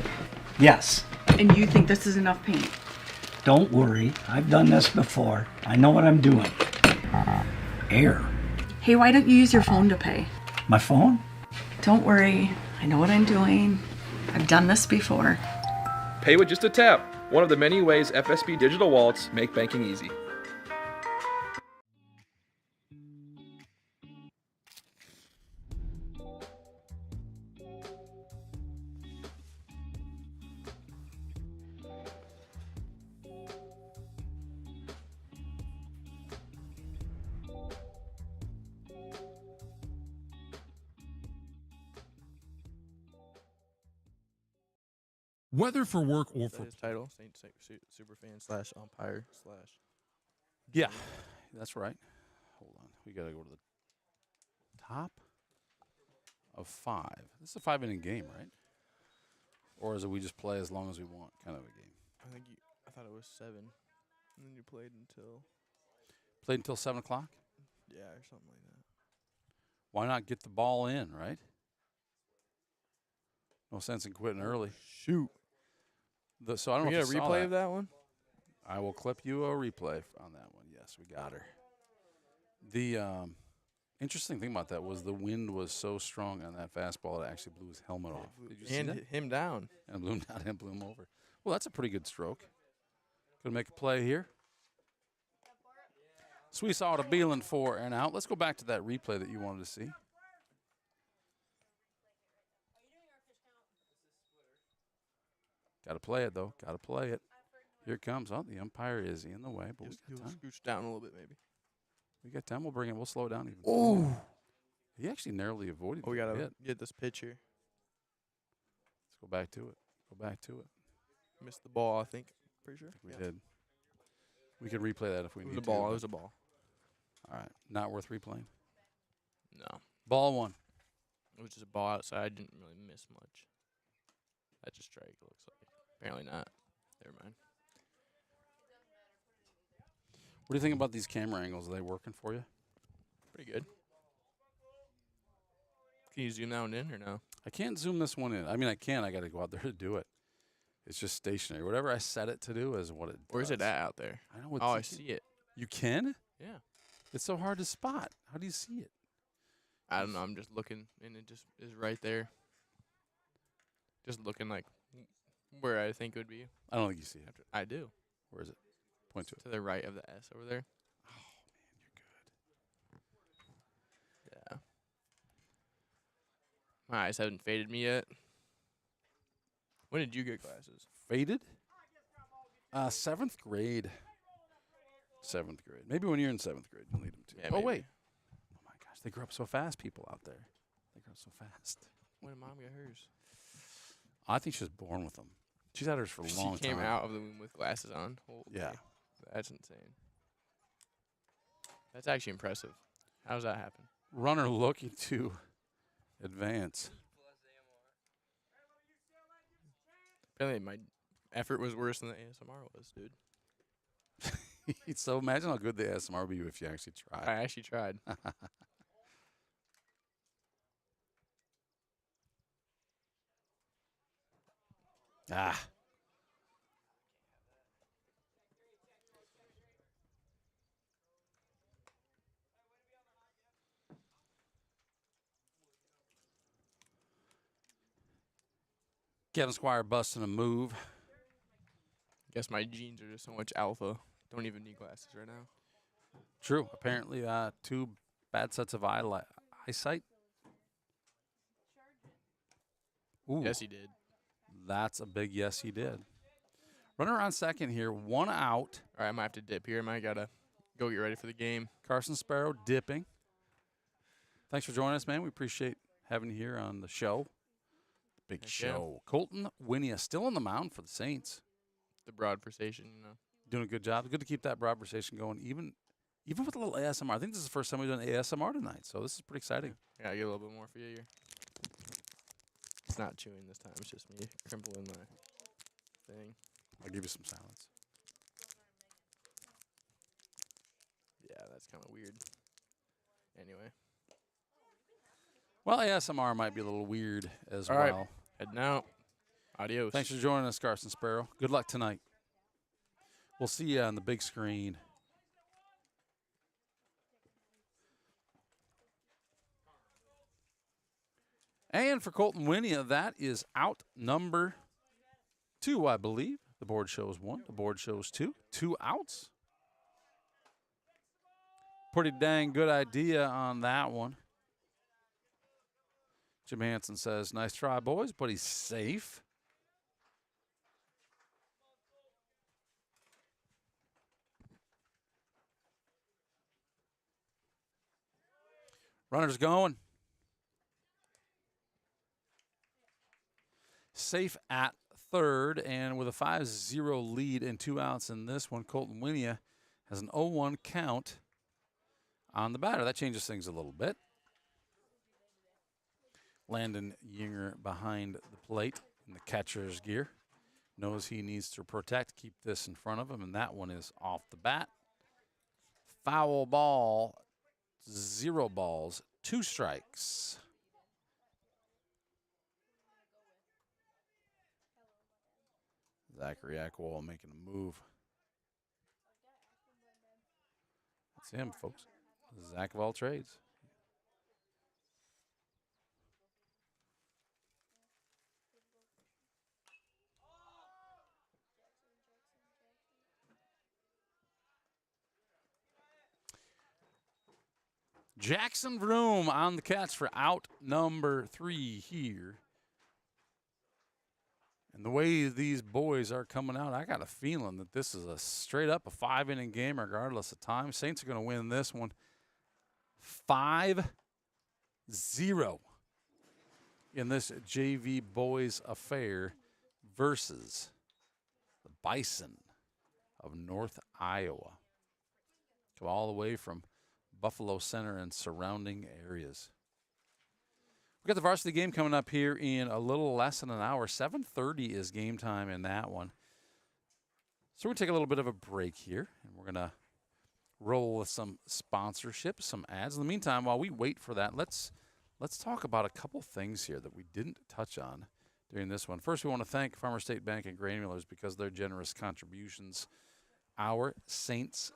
Yes. And you think this is enough paint? Don't worry. I've done this before. I know what I'm doing. Air. Hey, why don't you use your phone to pay? My phone? Don't worry. I know what I'm doing. I've done this before. Pay with just a tap. One of the many ways FSB digital wallets make banking easy. Whether for work or for his title, Saint Superfan / umpire / Yeah, that's right. Hold on. We got to go to the top of 5. This is a 5-inning game, right? Or is it we just play as long as we want kind of a game? I thought it was 7. And then you played until... Played until 7 o'clock? Yeah, or something like that. Why not get the ball in, right? No sense in quitting early. Shoot. So I don't know We if get you a saw replay that. of that one? I will clip you a replay on that one. Yes, we got her. The interesting thing about that was the wind was so strong on that fastball it actually blew his helmet off. Did you see that? Hit him down. And blew him down and blew him over. Well, that's a pretty good stroke. Gonna make a play here. So we saw it a Beelan for and out. Let's go back to that replay that you wanted to see. Got to play it, though. Got to play it. Here it comes. Oh, the umpire is in the way, but we got time. Scooch down a little bit, maybe. We got time. We'll bring it. We'll slow it down even. Oh. He actually narrowly avoided We got to hit. get this pitcher. Let's go back to it. Go back to it. Missed the ball, I think. Pretty sure. We did. We could replay that if we need to. It was a ball. It was a ball. All right. Not worth replaying. No. Ball 1. It was just a ball outside. I didn't really miss much. That's a strike, it looks like. Apparently not. Never mind. What do you think about these camera angles? Are they working for you? Pretty good. Can you zoom that one in or no? I can't zoom this one in. I mean, I can. I got to go out there to do it. It's just stationary. Whatever I set it to do is what it does. Where's it at out there? I know. I see it. You can? Yeah. It's so hard to spot. How do you see it? I don't know. I'm just looking, and it just is right there. Just looking like where I think it would be. I don't think you see it. I do. Where is it? Point to it. To the right of the S over there. Oh, man, you're good. Yeah. My eyes haven't faded me yet. When did you get glasses? Faded? 7th grade. 7th grade. Maybe when you're in 7th grade, you'll need them too. Yeah, oh, maybe. wait. Oh, my gosh. They grow up so fast, people out there. They grow up so fast. When did Mom get hers? I think she was born with them. She's had hers for a long time. She came out of the womb with glasses on. Holy. Yeah. That's insane. That's actually impressive. How does that happen? Runner looking to advance. Apparently my effort was worse than the ASMR was, dude. So imagine how good the ASMR would be if you actually tried. I actually tried. Ah. Kevin Squire busting a move. Guess my genes are just so much alpha. Don't even need glasses right now. True. Apparently, 2 bad sets of eyesight. Ooh. Yes, he did. That's a big yes, he did. Runner on second here, 1 out. All right, I might have to dip here. I might gotta go get ready for the game. Carson Sparrow dipping. Thanks for joining us, man. We appreciate having you here on the show. The big Heck show. yeah. Colton Winia still on the mound for the Saints. The broadversation, you know. Doing a good job. Good to keep that broadversation going, even with a little ASMR. I think this is the first time we've done ASMR tonight, so this is pretty exciting. Yeah, I get a little bit more for you here. It's not chewing this time. It's just me crimpling my thing. I'll give you some silence. Yeah, that's kind of weird. Anyway. Well, ASMR might be a little weird as All well. right, heading out. Adios. Thanks for joining us, Carson Sparrow. Good luck tonight. We'll see you on the big screen. And for Colton Winia, that is out number 2, I believe. The board shows 1. The board shows 2. 2 outs. Pretty dang good idea on that one. Jim Hansen says, nice try, boys, but he's safe. Runners going. Safe at third, and with a 5-0 lead and 2 outs in this one, Colton Winia has an 0-1 count on the batter. That changes things a little bit. Landon Yinger behind the plate in the catcher's gear. Knows he needs to protect, keep this in front of him, and that one is off the bat. Foul ball, 0 balls, 2 strikes. Zachary Ackwell making a move. That's him, folks. Zach of all trades. Jackson Vroom on the catch for out number 3 here. And the way these boys are coming out, I got a feeling that this is a straight up a 5-inning game regardless of time. Saints are going to win this one 5-0 in this JV boys affair versus the Bison of North Iowa. Come all the way from Buffalo Center and surrounding areas. We got the varsity game coming up here in a little less than an hour. 7:30 is game time in that one. So we're going to take a little bit of a break here, and we're going to roll with some sponsorship, some ads. In the meantime, while we wait for that, let's talk about a couple things here that we didn't touch on during this one. First, we want to thank Farmer State Bank and Granulars because of their generous contributions. Our Saints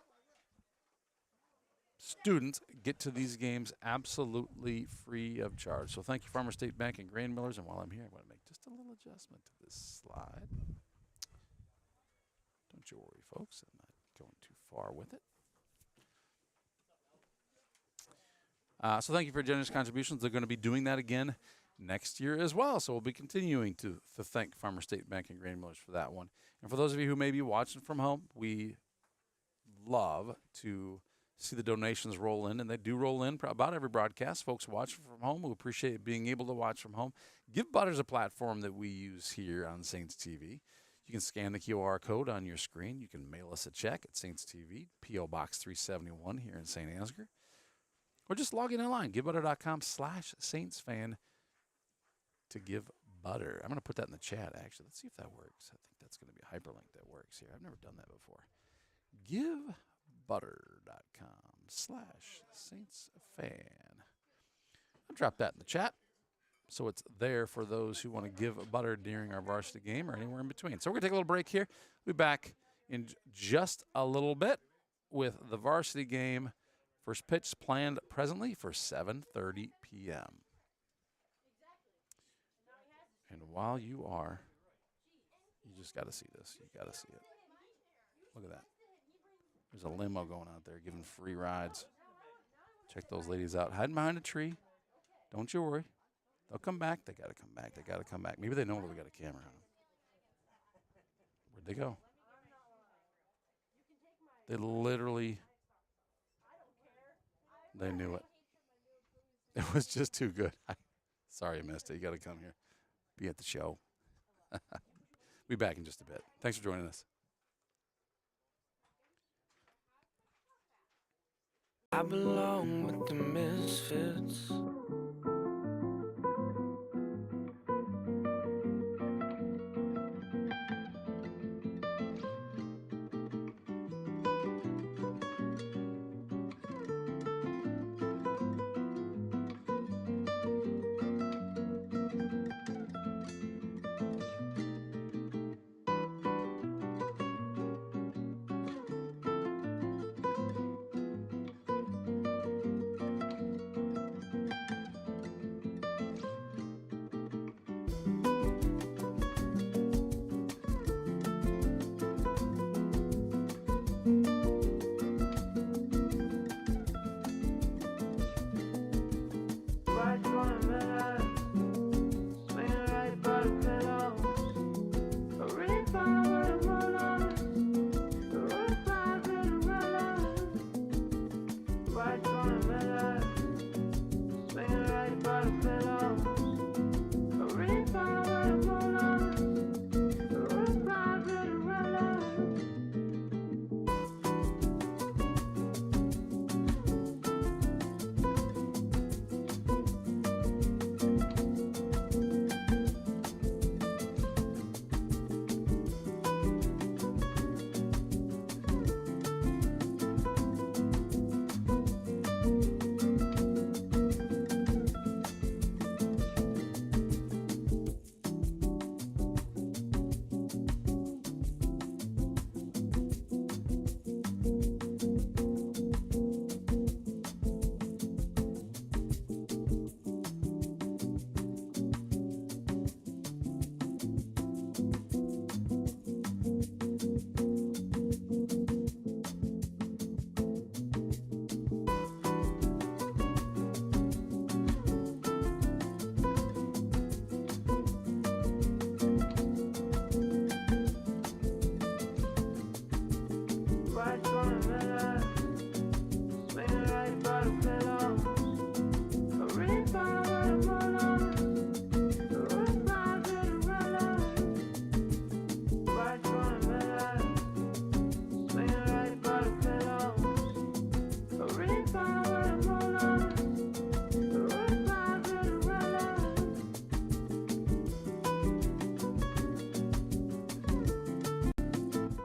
students get to these games absolutely free of charge. So thank you, Farmer State Bank and Grain Millers. And while I'm here, I'm going to make just a little adjustment to this slide. Don't you worry, folks. I'm not going too far with it. So thank you for your generous contributions. They're going to be doing that again next year as well. So we'll be continuing to thank Farmer State Bank and Grain Millers for that one. And for those of you who may be watching from home, we love to see the donations roll in, and they do roll in about every broadcast. Folks watching from home, we appreciate being able to watch from home. Give Butters a platform that we use here on Saints TV. You can scan the QR code on your screen. You can mail us a check at Saints TV, P.O. Box 371 here in Saint Ansgar. Or just log in online, givebutter.com/SaintsFan to give butter. I'm going to put that in the chat, actually. Let's see if that works. I think that's going to be a hyperlink that works here. I've never done that before. givebutter.com/SaintsFan. I'll drop that in the chat so it's there for those who want to give butter during our varsity game or anywhere in between. So we're going to take a little break here. We'll be back in just a little bit with the varsity game. First pitch planned presently for 7:30 p.m. And while you are, you just got to see this. You got to see it. Look at that. There's a limo going out there giving free rides. Check those ladies out. Hiding behind a tree. Don't you worry. They'll come back. They got to come back. They got to come back. Maybe they know that we got a camera on them. Where'd they go? They literally, they knew it. It was just too good. Sorry I missed it. You got to come here. Be at the show. Be back in just a bit. Thanks for joining us. I belong with the misfits.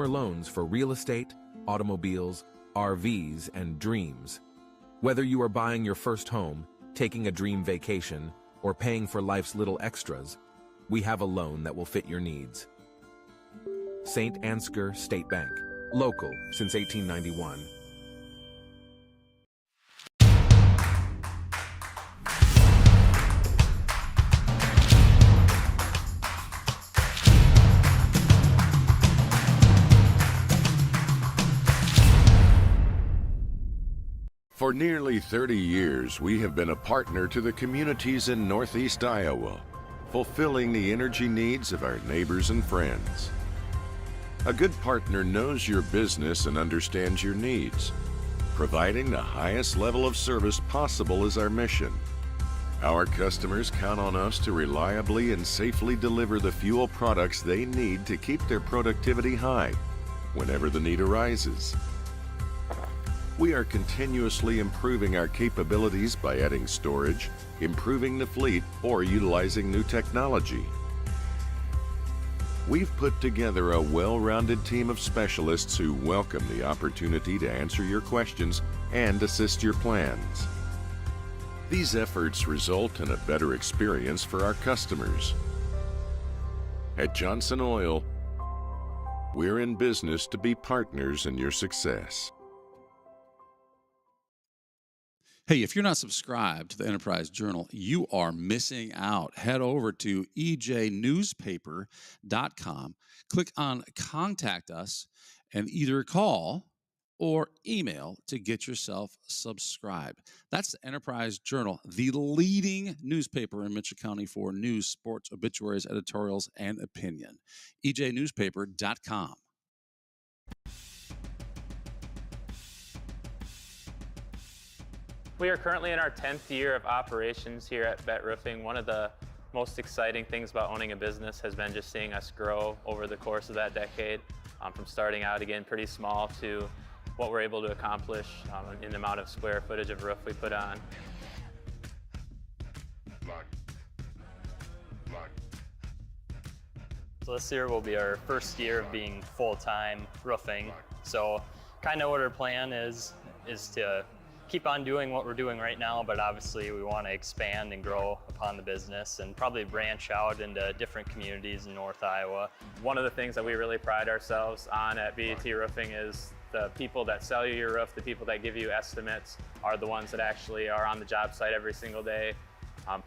Loans for real estate, automobiles, RVs, and dreams. Whether you are buying your first home, taking a dream vacation, or paying for life's little extras, we have a loan that will fit your needs. Saint Ansgar State Bank, local since 1891. For nearly 30 years, we have been a partner to the communities in Northeast Iowa, fulfilling the energy needs of our neighbors and friends. A good partner knows your business and understands your needs. Providing the highest level of service possible is our mission. Our customers count on us to reliably and safely deliver the fuel products they need to keep their productivity high whenever the need arises. We are continuously improving our capabilities by adding storage, improving the fleet, or utilizing new technology. we've put together a well-rounded team of specialists who welcome the opportunity to answer your questions and assist your plans. These efforts result in a better experience for our customers. At Johnson Oil, we're in business to be partners in your success. Hey, if you're not subscribed to the Enterprise Journal, you are missing out. Head over to ejnewspaper.com, click on Contact Us, and either call or email to get yourself subscribed. That's the Enterprise Journal, the leading newspaper in Mitchell County for news, sports, obituaries, editorials, and opinion. ejnewspaper.com. We are currently in our 10th year of operations here at Bet Roofing. One of the most exciting things about owning a business has been just seeing us grow over the course of that decade, from starting out again pretty small to what we're able to accomplish in the amount of square footage of roof we put on. So this year will be our first year of being full-time roofing. So kind of what our plan is to keep on doing what we're doing right now, but obviously we want to expand and grow upon the business and probably branch out into different communities in North Iowa. One of the things that we really pride ourselves on at BET Roofing is the people that sell you your roof, the people that give you estimates, are the ones that actually are on the job site every single day,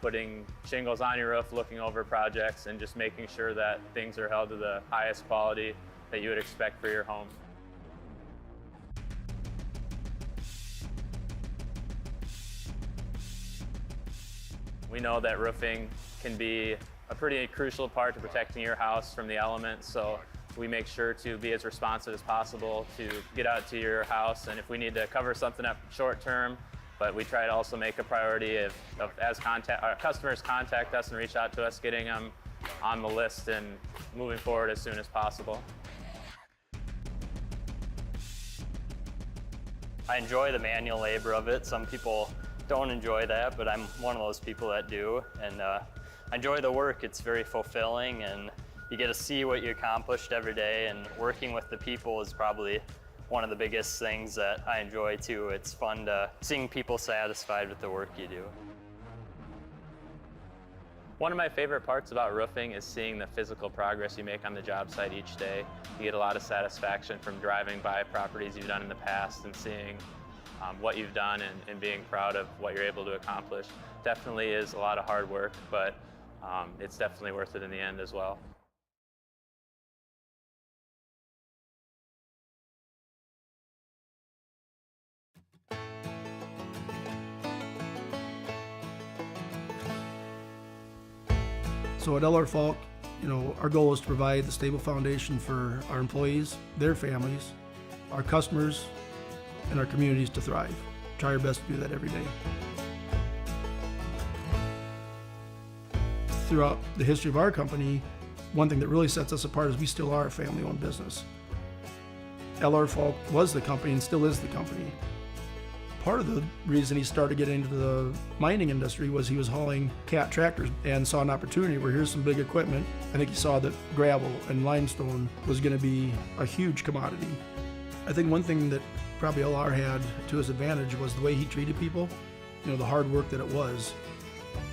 putting shingles on your roof, looking over projects, and just making sure that things are held to the highest quality that you would expect for your home. We know that roofing can be a pretty crucial part to protecting your house from the elements, so we make sure to be as responsive as possible to get out to your house, and if we need to cover something up short term, but we try to also make a priority as our customers contact us and reach out to us, getting them on the list and moving forward as soon as possible. I enjoy the manual labor of it. Some people don't enjoy that, but I'm one of those people that do, and I enjoy the work. It's very fulfilling, and you get to see what you accomplished every day, and working with the people is probably one of the biggest things that I enjoy too. It's fun to seeing people satisfied with the work you do. One of my favorite parts about roofing is seeing the physical progress you make on the job site each day. You get a lot of satisfaction from driving by properties you've done in the past and seeing what you've done and being proud of what you're able to accomplish. Definitely is a lot of hard work, but it's definitely worth it in the end as well. So at L.R. Falk, our goal is to provide the stable foundation for our employees, their families, our customers, and our communities to thrive. Try our best to do that every day. Throughout the history of our company, one thing that really sets us apart is we still are a family-owned business. L.R. Falk was the company and still is the company. Part of the reason he started getting into the mining industry was he was hauling cat tractors and saw an opportunity where here's some big equipment. I think he saw that gravel and limestone was going to be a huge commodity. I think one thing that probably LR had to his advantage was the way he treated people, the hard work that it was.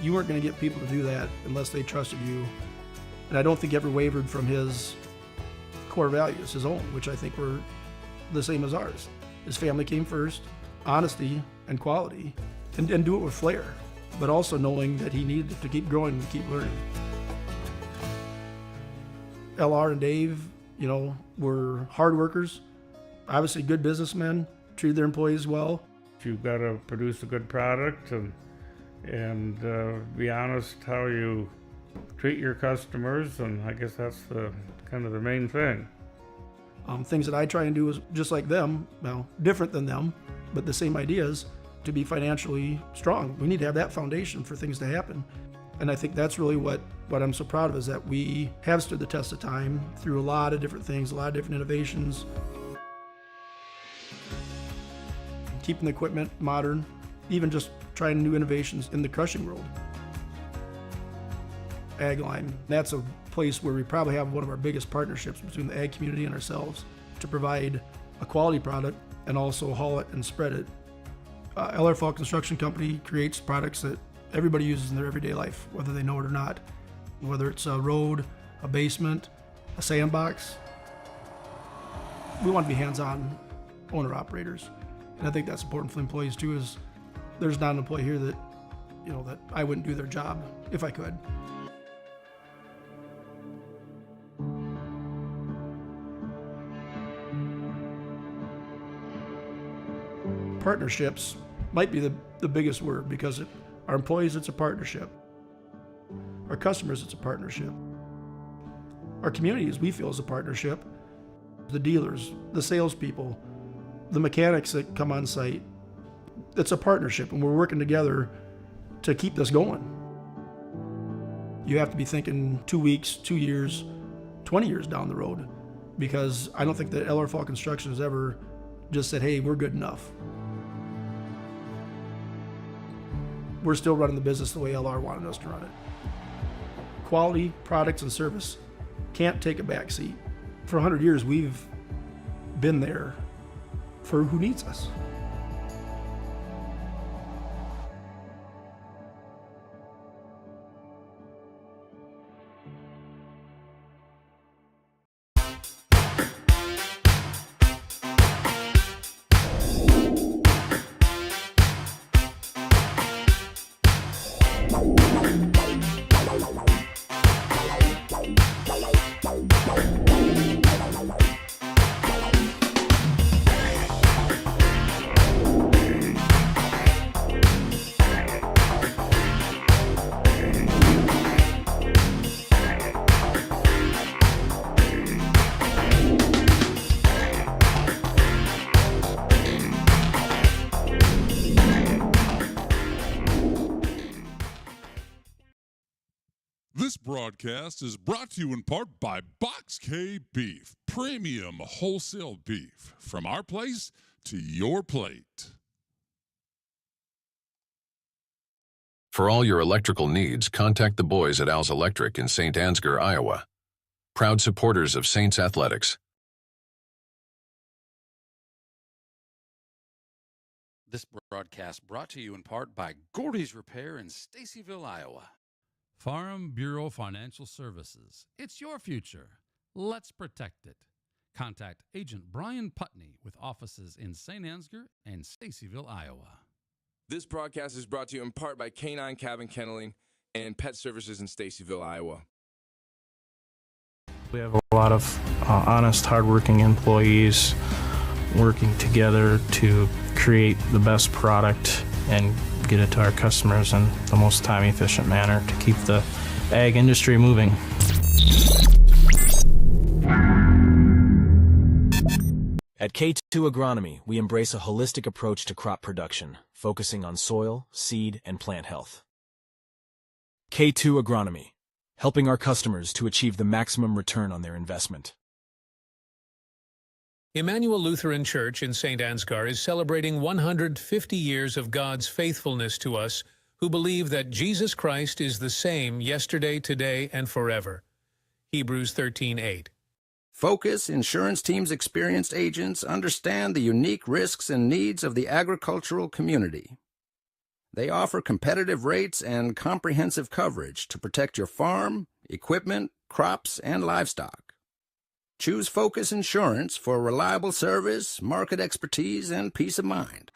You weren't going to get people to do that unless they trusted you. And I don't think he ever wavered from his core values, his own, which I think were the same as ours. His family came first, honesty and quality, and do it with flair, but also knowing that he needed to keep growing and keep learning. LR and Dave, were hard workers, obviously good businessmen, treated their employees well. You've got to produce a good product and be honest how you treat your customers, and I guess that's kind of the main thing. Things that I try and do is just like them, different than them, but the same ideas, to be financially strong. We need to have that foundation for things to happen. And I think that's really what I'm so proud of, is that we have stood the test of time through a lot of different things, a lot of different innovations. Keeping the equipment modern, even just trying new innovations in the crushing world. Ag Line. That's a place where we probably have one of our biggest partnerships between the ag community and ourselves to provide a quality product and also haul it and spread it. LR Fall Construction Company creates products that everybody uses in their everyday life, whether they know it or not. Whether it's a road, a basement, a sandbox. We want to be hands-on owner-operators. And I think that's important for the employees too, is there's not an employee here that, that I wouldn't do their job if I could. Partnerships might be the biggest word, because our employees, it's a partnership. Our customers, it's a partnership. Our communities, we feel, is a partnership. The dealers, the salespeople, the mechanics that come on site, it's a partnership, and we're working together to keep this going. You have to be thinking 2 weeks, 2 years, 20 years down the road, because I don't think that LR Fall Construction has ever just said, hey, we're good enough. We're still running the business the way LR wanted us to run it. Quality products and service can't take a back seat. For 100 years, we've been there for who needs us. This broadcast is brought to you in part by Box K Beef, premium wholesale beef. From our place to your plate. For all your electrical needs, contact the boys at Al's Electric in Saint Ansgar, Iowa. Proud supporters of Saints Athletics. This broadcast brought to you in part by Gordy's Repair in Stacyville, Iowa. Farm Bureau Financial Services. It's your future. Let's protect it. Contact Agent Brian Putney with offices in Saint Ansgar and Stacyville, Iowa. This broadcast is brought to you in part by Canine Cabin Kenneling and Pet Services in Stacyville, Iowa. We have a lot of honest, hardworking employees working together to create the best product and get it to our customers in the most time-efficient manner to keep the ag industry moving. At K2 Agronomy, we embrace a holistic approach to crop production, focusing on soil, seed, and plant health. K2 Agronomy, helping our customers to achieve the maximum return on their investment. Emmanuel Lutheran Church in Saint Ansgar is celebrating 150 years of God's faithfulness to us who believe that Jesus Christ is the same yesterday, today, and forever. Hebrews 13:8. Focus Insurance Team's experienced agents understand the unique risks and needs of the agricultural community. They offer competitive rates and comprehensive coverage to protect your farm, equipment, crops, and livestock. Choose Focus Insurance for reliable service, market expertise, and peace of mind.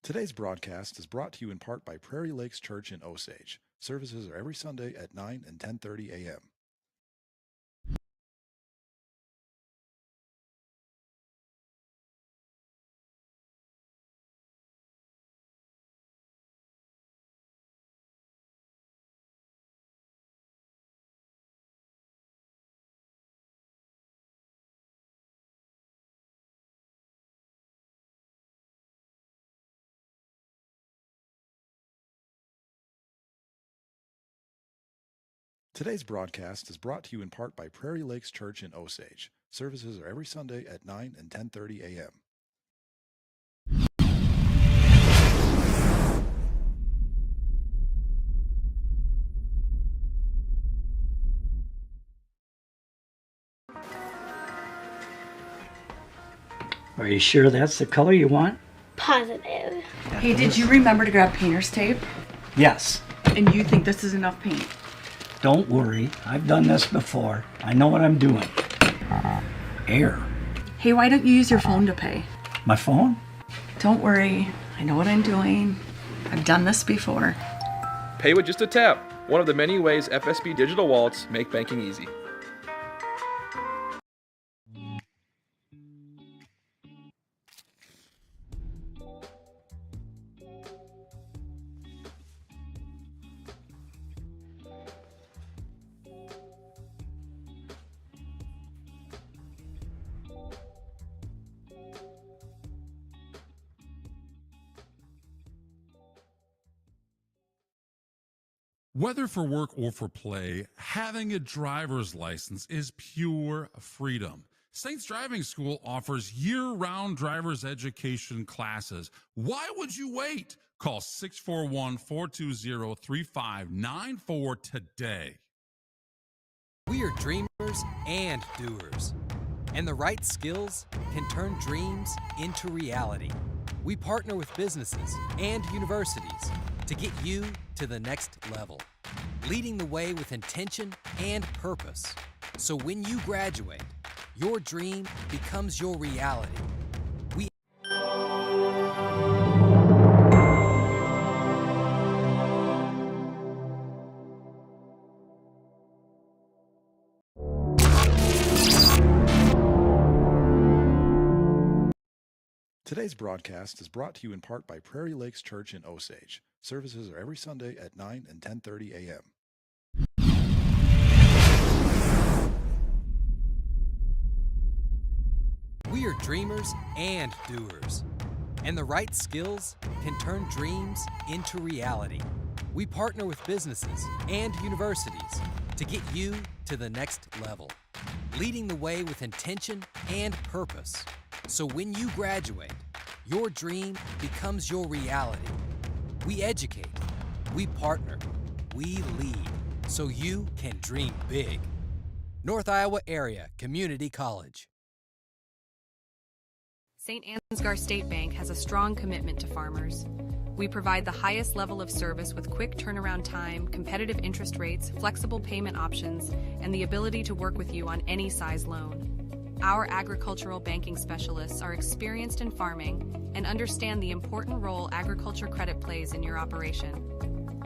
Today's broadcast is brought to you in part by Prairie Lakes Church in Osage. Services are every Sunday at 9 and 10:30 a.m. Today's broadcast is brought to you in part by Prairie Lakes Church in Osage. Services are every Sunday at 9 and 10:30 a.m. Are you sure that's the color you want? Positive. Hey, did you remember to grab painter's tape? Yes. And you think this is enough paint? Don't worry, I've done this before. I know what I'm doing. Air. Hey, why don't you use your phone to pay? My phone? Don't worry, I know what I'm doing. I've done this before. Pay with just a tap. One of the many ways FSB digital wallets make banking easy. Whether for work or for play, having a driver's license is pure freedom. Saints Driving School offers year-round driver's education classes. Why would you wait? Call 641-420-3594 today. We are dreamers and doers, and the right skills can turn dreams into reality. We partner with businesses and universities to get you to the next level, leading the way with intention and purpose. So when you graduate, your dream becomes your reality. Today's broadcast is brought to you in part by Prairie Lakes Church in Osage. Services are every Sunday at 9 and 10:30 a.m. We are dreamers and doers, and the right skills can turn dreams into reality. We partner with businesses and universities to get you to the next level, leading the way with intention and purpose. So when you graduate, your dream becomes your reality. We educate, we partner, we lead, so you can dream big. North Iowa Area Community College. Saint Ansgar State Bank has a strong commitment to farmers. We provide the highest level of service with quick turnaround time, competitive interest rates, flexible payment options, and the ability to work with you on any size loan. Our agricultural banking specialists are experienced in farming and understand the important role agriculture credit plays in your operation.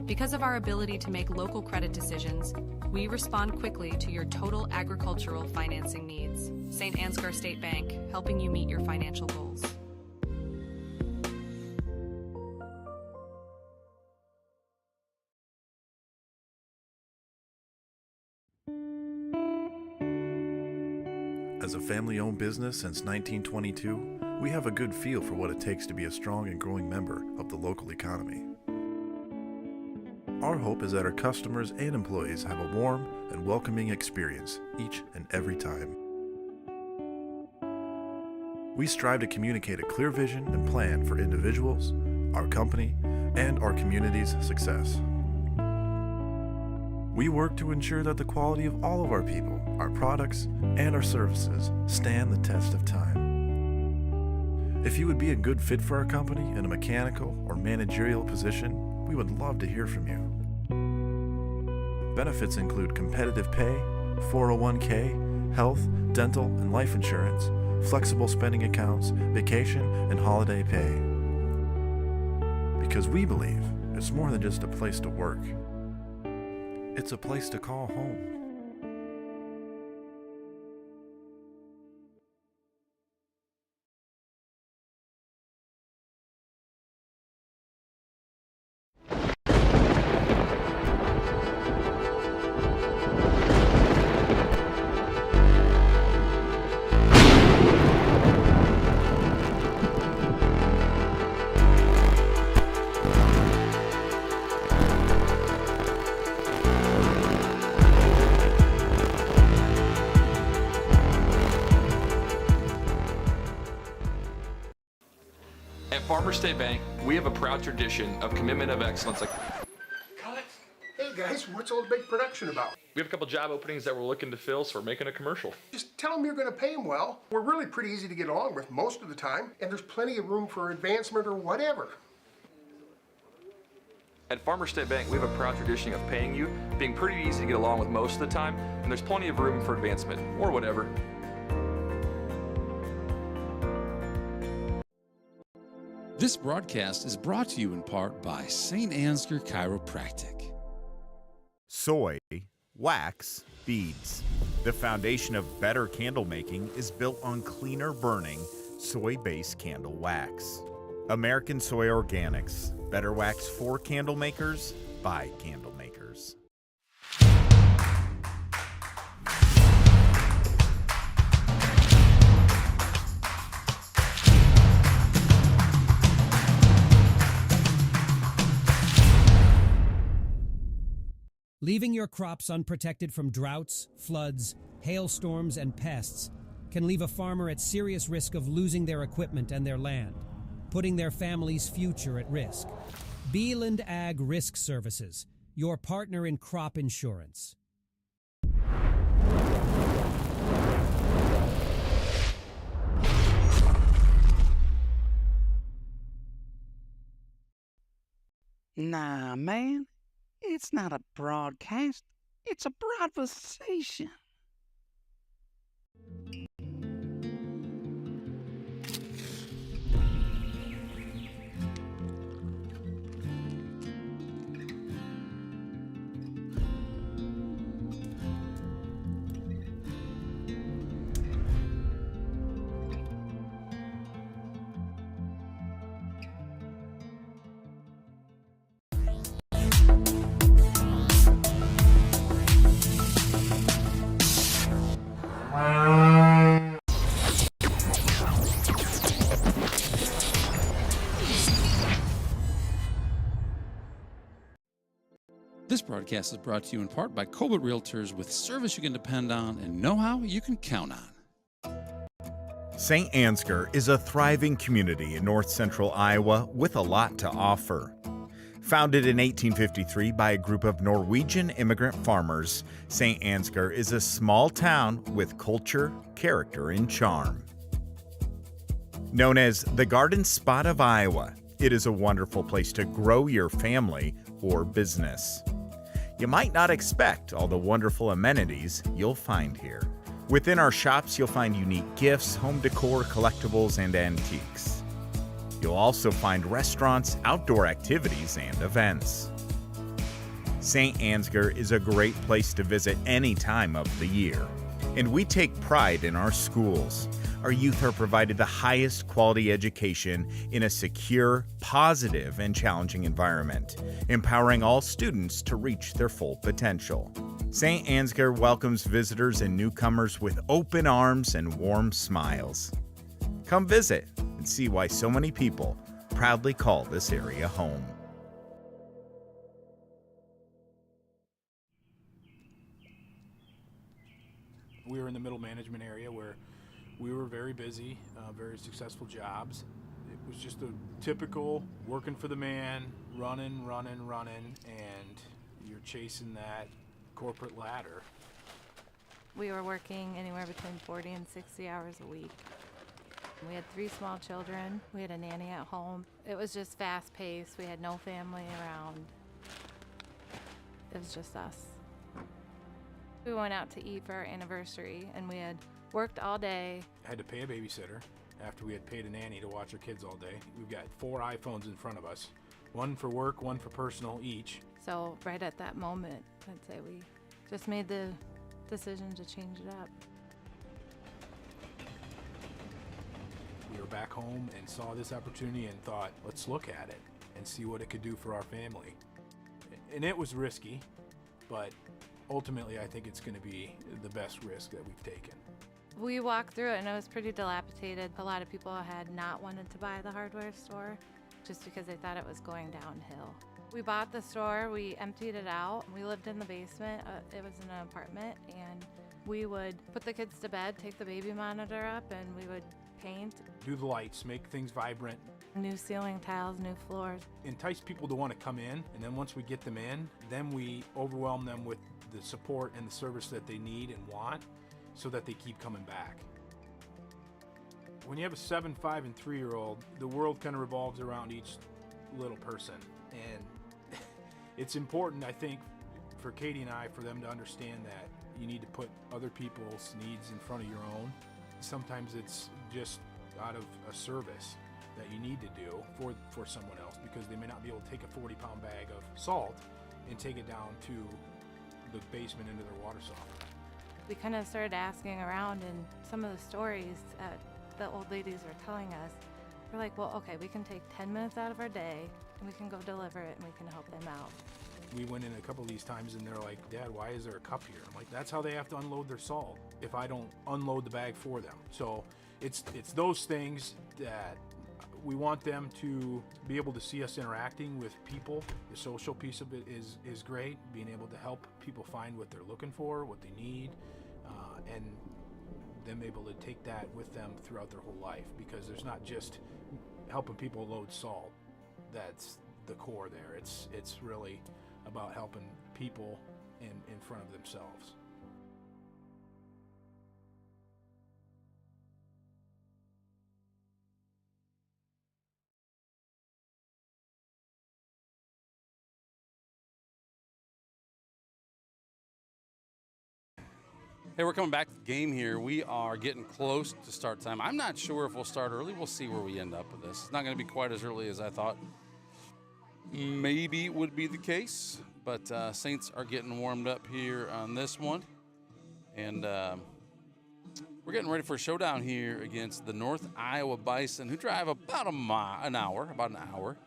Because of our ability to make local credit decisions, we respond quickly to your total agricultural financing needs. Saint Ansgar State Bank, helping you meet your financial goals. As a family-owned business since 1922, we have a good feel for what it takes to be a strong and growing member of the local economy. Our hope is that our customers and employees have a warm and welcoming experience each and every time. We strive to communicate a clear vision and plan for individuals, our company, and our community's success. We work to ensure that the quality of all of our people, our products, and our services stand the test of time. If you would be a good fit for our company in a mechanical or managerial position, we would love to hear from you. Benefits include competitive pay, 401k, health, dental, and life insurance, flexible spending accounts, vacation, and holiday pay. Because we believe it's more than just a place to work. It's a place to call home. At Farmer State Bank, we have a proud tradition of commitment of excellence. Cut! Hey guys, what's all the big production about? We have a couple job openings that we're looking to fill, so we're making a commercial. Just tell them you're going to pay them well. We're really pretty easy to get along with most of the time, and there's plenty of room for advancement or whatever. At Farmer State Bank, we have a proud tradition of paying you, being pretty easy to get along with most of the time, and there's plenty of room for advancement or whatever. This broadcast is brought to you in part by Saint Ansgar Chiropractic. Soy, wax, beads. The foundation of better candle making is built on cleaner burning, soy-based candle wax. American Soy Organics. Better wax for candle makers, by candle makers. Leaving your crops unprotected from droughts, floods, hailstorms, and pests can leave a farmer at serious risk of losing their equipment and their land, putting their family's future at risk. Beeland Ag Risk Services, your partner in crop insurance. Nah, man. It's not a broadcast. It's a broadcastation. This broadcast is brought to you in part by Colbert Realtors, with service you can depend on and know-how you can count on. Saint Ansgar is a thriving community in north central Iowa with a lot to offer. Founded in 1853 by a group of Norwegian immigrant farmers, Saint Ansgar is a small town with culture, character, and charm. Known as the Garden Spot of Iowa, it is a wonderful place to grow your family or business. You might not expect all the wonderful amenities you'll find here. Within our shops, you'll find unique gifts, home decor, collectibles, and antiques. You'll also find restaurants, outdoor activities, and events. Saint Ansgar is a great place to visit any time of the year, and we take pride in our schools. Our youth are provided the highest quality education in a secure, positive, and challenging environment, empowering all students to reach their full potential. Saint Ansgar welcomes visitors and newcomers with open arms and warm smiles. Come visit and see why so many people proudly call this area home. We were in the middle management area where we were very busy, very successful jobs. It was just a typical working for the man, running, and you're chasing that corporate ladder. We were working anywhere between 40 and 60 hours a week. We had 3 small children. We had a nanny at home. It was just fast-paced. We had no family around. It was just us. We went out to eat for our anniversary, and we had worked all day. Had to pay a babysitter after we had paid a nanny to watch our kids all day. We've got 4 iPhones in front of us. One for work, one for personal each. So right at that moment, I'd say we just made the decision to change it up. We were back home and saw this opportunity and thought, let's look at it and see what it could do for our family. And it was risky, but ultimately I think it's going to be the best risk that we've taken. We walked through it and it was pretty dilapidated. A lot of people had not wanted to buy the hardware store just because they thought it was going downhill. We bought the store, we emptied it out. We lived in the basement. It was in an apartment, and we would put the kids to bed, take the baby monitor up, and we would paint. Do the lights, make things vibrant. New ceiling tiles, new floors. Entice people to want to come in, and then once we get them in, then we overwhelm them with the support and the service that they need and want so that they keep coming back. When you have a 7, 5, and 3-year-old, the world kind of revolves around each little person. And it's important, I think, for Katie and I, for them to understand that you need to put other people's needs in front of your own. Sometimes it's just out of a service that you need to do for someone else, because they may not be able to take a 40-pound bag of salt and take it down to the basement into their water softener. We kind of started asking around, and some of the stories that the old ladies were telling us, we're like, well, okay, we can take 10 minutes out of our day and we can go deliver it and we can help them out. We went in a couple of these times and they're like, Dad, why is there a cup here? I'm like, that's how they have to unload their salt if I don't unload the bag for them. So it's those things that we want them to be able to see us interacting with people. The social piece of it is great, being able to help people find what they're looking for, what they need, and them able to take that with them throughout their whole life, because there's not just helping people load salt that's the core there. It's really about helping people in front of themselves. Hey, we're coming back to the game here. We are getting close to start time. I'm not sure if we'll start early. We'll see where we end up with this. It's not going to be quite as early as I thought maybe would be the case, but Saints are getting warmed up here on this one. And we're getting ready for a showdown here against the North Iowa Bison, who drive about an hour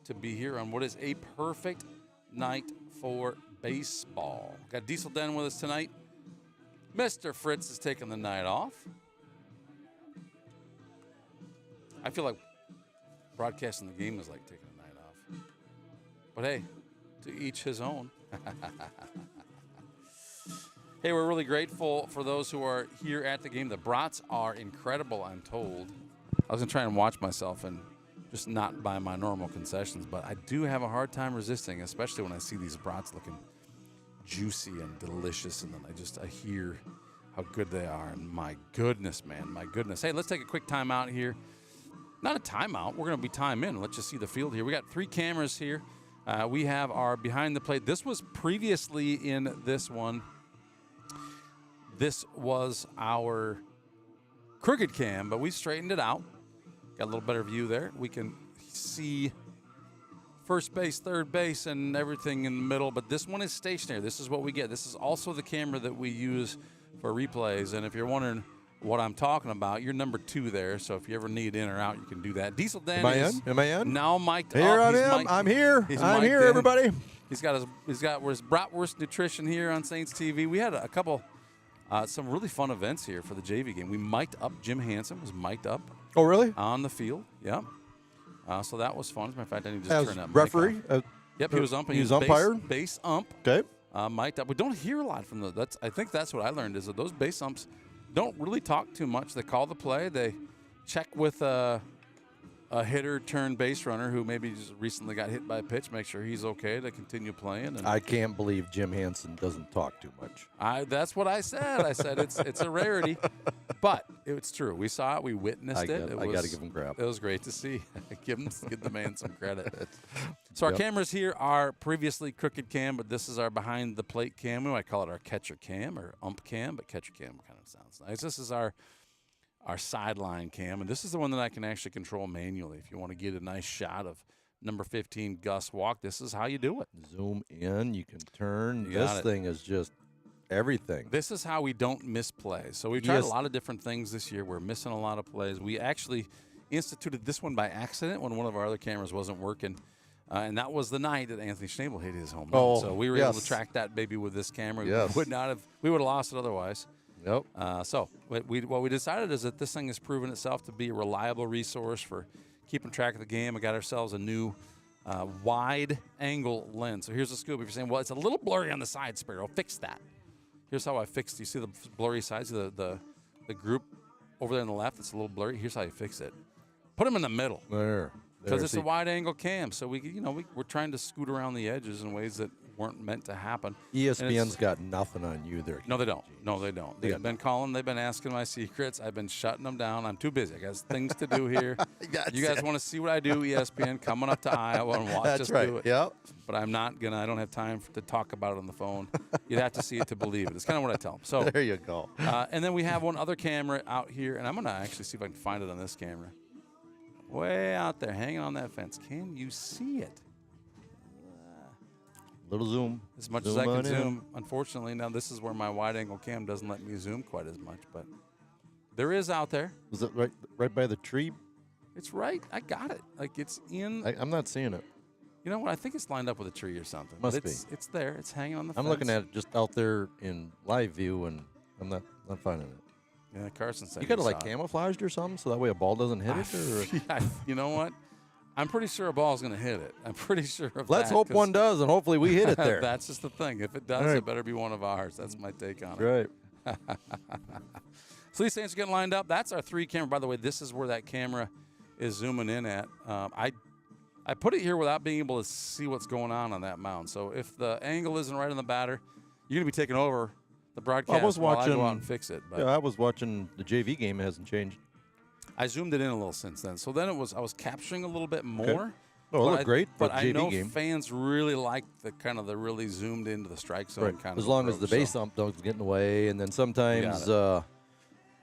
to be here on what is a perfect night for baseball. Got Diesel Den with us tonight. Mr. Fritz is taking the night off. I feel like broadcasting the game is like taking a night off. But hey, to each his own. Hey, we're really grateful for those who are here at the game. The brats are incredible, I'm told. I was going to try and watch myself and just not buy my normal concessions, but I do have a hard time resisting, especially when I see these brats looking juicy and delicious, and then I hear how good they are, and my goodness, man, my goodness. Hey, let's take a quick timeout here. Not a timeout. We're going to be time in. Let's just see the field here. We got 3 cameras here. We have our behind the plate. This was previously in this one. This was our crooked cam, but we straightened it out. Got a little better view there. We can see first base, third base, and everything in the middle, but this one is stationary. This is what we get. This is also the camera that we use for replays, and if you're wondering what I'm talking about, you're number 2 there, so if you ever need in or out, you can do that. Diesel Dan Am I in? Now mic'd up. Here I am. I'm here. I'm here, everybody. He's got his bratwurst nutrition here on Saints TV. We had a couple, some really fun events here for the JV game. We mic'd up. Jim Hansen was mic'd up. Oh, really? On the field, yeah. So that was fun. As a matter of fact, I need to As just turn that referee? mic off. Yep, he was umping. He was umpire? Base ump. Okay. Mic'd up. We don't hear a lot from those. I think that's what I learned, is that those base umps don't really talk too much. They call the play. They check with a hitter turned base runner who maybe just recently got hit by a pitch, make sure he's okay to continue playing. And I can't believe Jim Hansen doesn't talk too much. That's what I said. I said it's a rarity, but it's true. We saw it. We witnessed it. I got to give him crap. It was great to see. Give the man some credit. So our cameras here are previously crooked cam, but this is our behind the plate cam. We might call it our catcher cam or ump cam, but catcher cam kind of sounds nice. This is our sideline cam, and this is the one that I can actually control manually. If you want to get a nice shot of number 15, Gus Walk. This is how you do it. Zoom in, you can turn. You got This it. thing is just everything. This is how we don't miss plays. So we've tried a lot of different things this year. We're missing a lot of plays. We actually instituted this one by accident when one of our other cameras wasn't working. And that was the night that Anthony Schnabel hit his home run. Oh, So we were able to track that baby with this camera. Yes. We would have lost it otherwise. Yep. So what we decided is that this thing has proven itself to be a reliable resource for keeping track of the game. We got ourselves a new wide angle lens. So here's the scoop. If you're saying, well, it's a little blurry on the side, Sparrow, fix that. Here's how I fixed. You see the blurry sides of the group over there on the left? It's a little blurry. Here's how you fix it. Put them in the middle. There. Because it's a wide angle cam, so we're trying to scoot around the edges in ways that weren't meant to happen. ESPN's got nothing on you there. No, they don't. No, they don't. They've been calling. They've been asking my secrets. I've been shutting them down. I'm too busy. I got things to do here. You guys want to see what I do, ESPN, coming up to Iowa and watch us do it. Yep. But I'm not going to. I don't have time to talk about it on the phone. You'd have to see it to believe it. It's kind of what I tell them. So there you go. And then we have one other camera out here, and I'm going to actually see if I can find it on this camera. Way out there, hanging on that fence. Can you see it? Little zoom. As much as I can zoom. Unfortunately, now this is where my wide-angle cam doesn't let me zoom quite as much, but there is out there. Was it right by the tree? It's right. I got it. Like, it's in. I'm not seeing it. You know what? I think it's lined up with a tree or something. Must be. It's there. It's hanging on the fence. I'm looking at it just out there in live view, and I'm not finding it. Yeah, Carson said you got it like camouflaged or something, so that way a ball doesn't hit it? Or? Yeah, you know what? I'm pretty sure a ball's going to hit it. I'm pretty sure of Let's that, hope one does, and hopefully we hit it there. That's just the thing. If it does, right. It better be one of ours. That's my take on it. Right. So these things are getting lined up. That's our 3 camera. By the way, this is where that camera is zooming in at. I put it here without being able to see what's going on that mound. So if the angle isn't right on the batter, you're going to be taking over the broadcast. I was watching. I go out and fix it. But yeah, I was watching the JV game. It hasn't changed. I zoomed it in a little since then. So then I was capturing a little bit more. Okay. Oh, it looked great. But for I JV know game. fans really like the really zoomed into the strike zone Right. kind of. As long as the approach, base ump doesn't get in the way, and then sometimes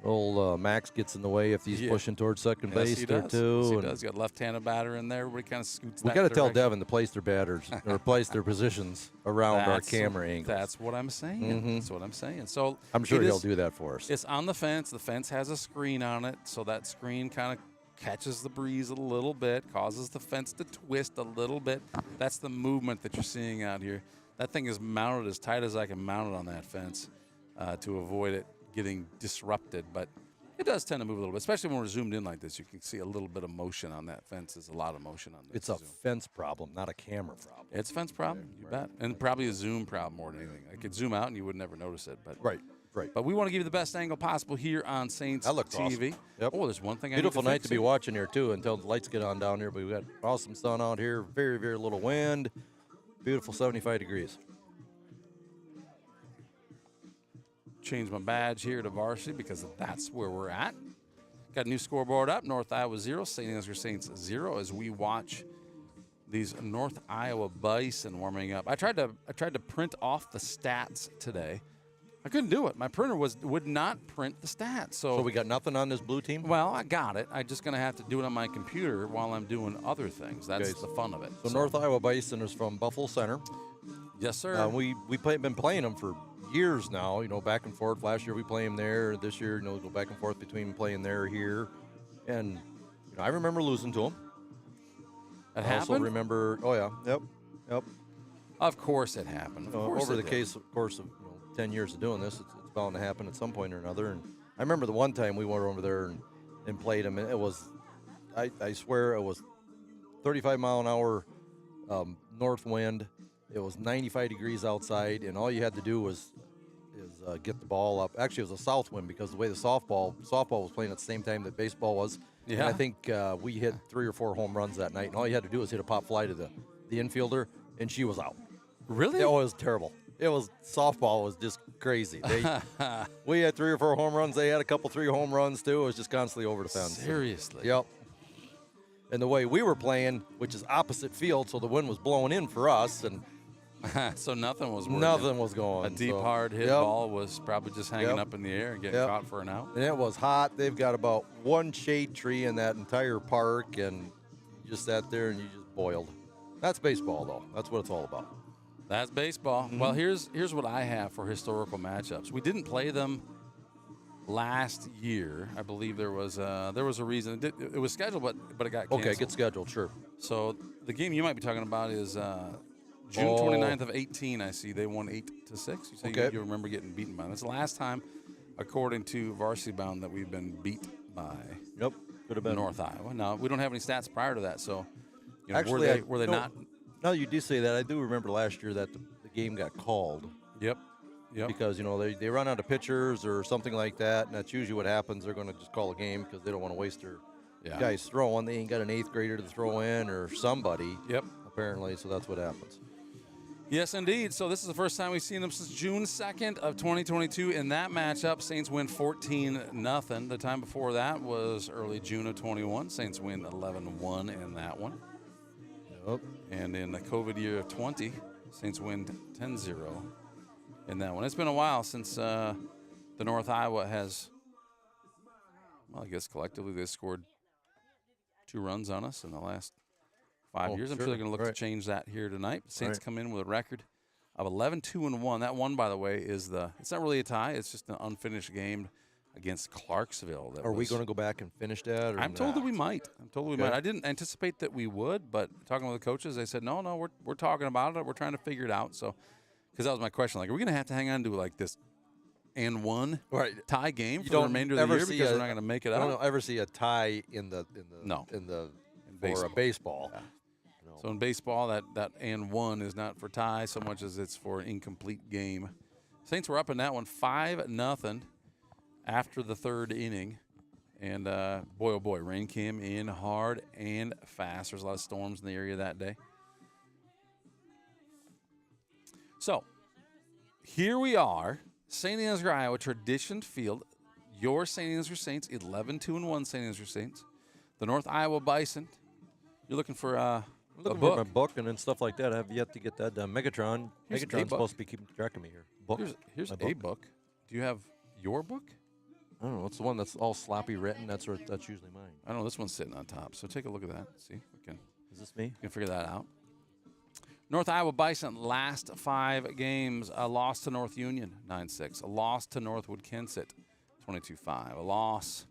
old Max gets in the way if he's pushing towards second base he there does. too. Yes, he and does. You got left-handed batter in there. Everybody kind of scoots. we got got to to tell Devin to place their batters or place their positions around our camera angles. That's what I'm saying. Mhm. That's what I'm saying. So I'm sure it he'll is- do that for us. It's on the fence. The fence has a screen on it, so that screen kind of catches the breeze a little bit, causes the fence to twist a little bit. That's the movement that you're seeing out here. That thing is mounted as tight as I can mount it on that fence to avoid it getting disrupted. But it does tend to move a little bit, especially when we're zoomed in like this. You can see a little bit of motion on that fence. There's a lot of motion on this. It's a fence problem, not a camera problem. It's a fence problem, you bet. And probably a zoom problem more than anything. I could zoom out and you would never notice it. But Right. But we want to give you the best angle possible here on Saints That looks TV. awesome. Yep. Oh, there's one thing Beautiful I need to night fix to be here. watching here too until the lights get on down here. But we've got awesome sun out here. Very, very little wind. Beautiful 75 degrees. Change my badge here to Varsity because that's where we're at. Got a new scoreboard up. North Iowa 0, St. Ansgar Saints 0 as we watch these North Iowa Bison warming up. I tried to print off the stats today. I couldn't do it. My printer would not print the stats. So we got nothing on this blue team? Well, I got it. I'm just going to have to do it on my computer while I'm doing other things. That's Okay, the fun of it. So North Iowa Bison is from Buffalo Center. Yes, sir. We've been playing them for years now, back and forth. Last year we play them there. This year, go back and forth between playing there or here. And I remember losing to them. It I also happened? remember, yep. Of course it happened. Of course Over it the did. course of 10 years of doing this, it's bound to happen at some point or another. And I remember the one time we went over there and played them, and it was, I swear, it was 35 mile an hour north wind. It was 95 degrees outside, and all you had to do was get the ball up. Actually, it was a south wind because the way the softball was playing at the same time that baseball was. Yeah. And I think we hit 3 or 4 home runs that night, and all you had to do was hit a pop fly to the infielder, and she was out. Really? It was terrible. Softball was just crazy. We had 3 or 4 home runs. They had a couple 3 home runs too. It was just constantly over the fence. Seriously? Yep. And the way we were playing, which is opposite field, so the wind was blowing in for us, and so nothing was working. Nothing was going. A deep, so, hard hit yep. ball was probably just hanging Yep. up in the air and getting Yep. caught for an out. And it was hot. They've got about 1 shade tree in that entire park, and you just sat there and you just boiled. That's baseball, though. That's what it's all about. That's baseball. Well, here's what I have for historical matchups. We didn't play them last year. I believe there was a reason. It was scheduled, but it got canceled. Okay, get scheduled, sure. So the game you might be talking about is June 29th of 18. I see they won 8-6. You say Okay. you remember getting beaten by them. It's the last time, according to Varsity Bound, that we've been beat by. Yep, could have been North Iowa. Now we don't have any stats prior to that, so Actually, were they not? Now that you do say that, I do remember last year that the game got called. Yep. Because, they run out of pitchers or something like that, and that's usually what happens. They're going to just call a game because they don't want to waste their guys throwing. They ain't got an 8th grader to throw in or somebody. Yep. Apparently, so that's what happens. Yes, indeed. So this is the first time we've seen them since June 2nd of 2022. In that matchup, Saints win 14-0. The time before that was early June of 21. Saints win 11-1 in that one. Yep. And in the COVID year of 20, Saints win 10-0 in that one. It's been a while since the North Iowa has, well, I guess collectively they scored 2 runs on us in the last 5 years. I'm sure they're going to look to change that here tonight. Saints come in with a record of 11-2-1. That one, by the way, it's not really a tie. It's just an unfinished game against Clarksville. Are we going to go back and finish that? Or I'm told that we might. I didn't anticipate that we would, but talking with the coaches, they said, no, we're talking about it. We're trying to figure it out. So, because that was my question, like, are we going to have to hang on to like this and one tie game for the remainder of the year because we're not going to make it out? I don't ever see a tie in baseball. Yeah. So in baseball, that and one is not for tie so much as it's for an incomplete game. Saints were up in that one 5-0 after the 3rd inning. And boy, oh boy, rain came in hard and fast. There's a lot of storms in the area that day. So here we are, Saint Ansgar, Iowa, Tradition Field. Your Saint Ansgar Saints, 11-2-1 Saint Ansgar Saints. The North Iowa Bison. You're looking for a book. For my book and then stuff like that. I have yet to get that done. Megatron's Here's a book. supposed to be keeping track of me here. Book. Here's My a book. Do you have your book? I don't know. It's the one that's all sloppy written. That's usually mine. I don't know. This one's sitting on top. So take a look at that. See if we can. Is this me? You can figure that out. North Iowa Bison, last 5 games, a loss to North Union, 9-6. A loss to Northwood Kensett, 22-5. A loss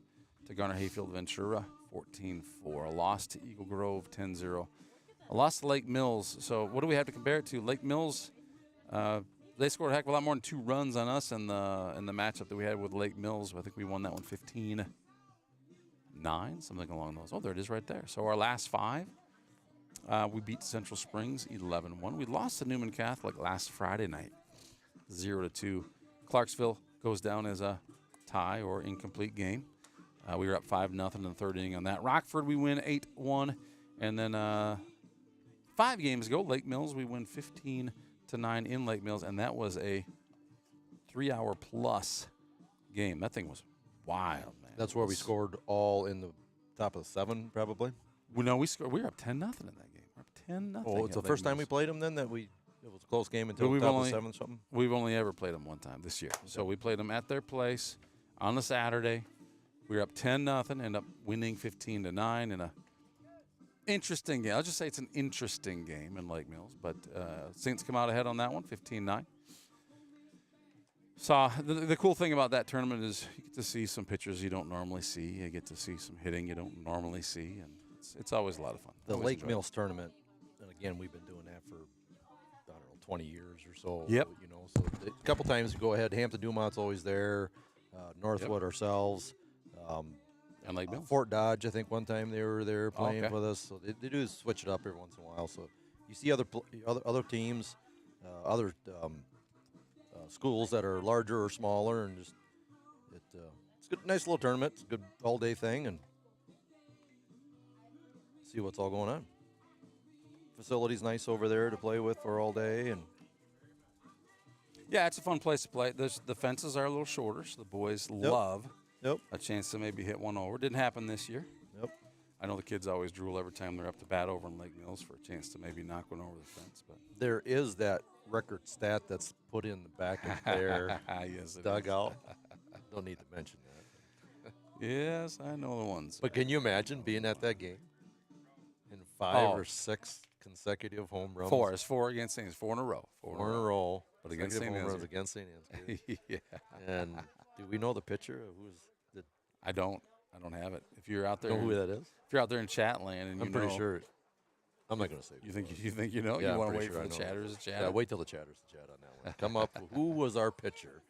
to Garner Hayfield Ventura, 14-4. A loss to Eagle Grove, 10-0. A loss to Lake Mills. So what do we have to compare it to? Lake Mills, they scored a heck of a lot more than 2 runs on us in the matchup that we had with Lake Mills. I think we won that one 15-9, something along those. Oh, there it is right there. So our last 5. We beat Central Springs 11-1. We lost to Newman Catholic last Friday night, 0-2. Clarksville goes down as a tie or incomplete game. We were up 5-0 in the 3rd inning on that. Rockford, we win 8-1. And then 5 games ago, Lake Mills, we win 15-9 in Lake Mills, and that was a 3-hour plus game. That thing was wild, man. That's where we scored all in the top of the 7, probably. Well, no, we were up 10-0 in that game. We're up 10-0. Oh, it's the first time we played them then it was a close game until the top of the 7 something? We've only ever played them one time this year. Okay. So we played them at their place on the Saturday. We were up 10-0, ended up winning 15-9 in a interesting game. I'll just say it's an interesting game in Lake Mills, but Saints come out ahead on that one, 15-9. So the cool thing about that tournament is you get to see some pitchers you don't normally see. You get to see some hitting you don't normally see, and it's always a lot of fun. The Lake Mills tournament, and again, we've been doing that for, 20 years or so. Yep. So a couple times you go ahead. Hampton Dumont's always there. Northwood ourselves. And Lake Mills. Fort Dodge, I think one time they were there playing with us. So they do switch it up every once in a while. So you see other teams, other schools that are larger or smaller, and just it's a good, nice little tournament. It's a good all-day thing, and see what's all going on. Facility's nice over there to play with for all day, and yeah, it's a fun place to play. The fences are a little shorter, so the boys love a chance to maybe hit one over. Didn't happen this year. Yep. I know the kids always drool every time they're up to bat over in Lake Mills for a chance to maybe knock one over the fence. But there is that record stat that's put in the back of their dugout. Don't need to mention that. Yes, I know the ones. But can you imagine being at that game? in 5 or 6 consecutive home runs. 4. It's 4 against St. Ansgar. 4 in a row. 4 in a row. But against St. Home runs Ansgar. against St. Ansgar. Yeah. And do we know the pitcher? I don't have it. If you're out there, know who that is? If you're out there in chat land, and I'm pretty sure. I'm not going to say. You think you know? Yeah, you want to pretty wait sure for the chatters to chat? Yeah, wait till the chatters to chat on that one. Come up. Who was our pitcher?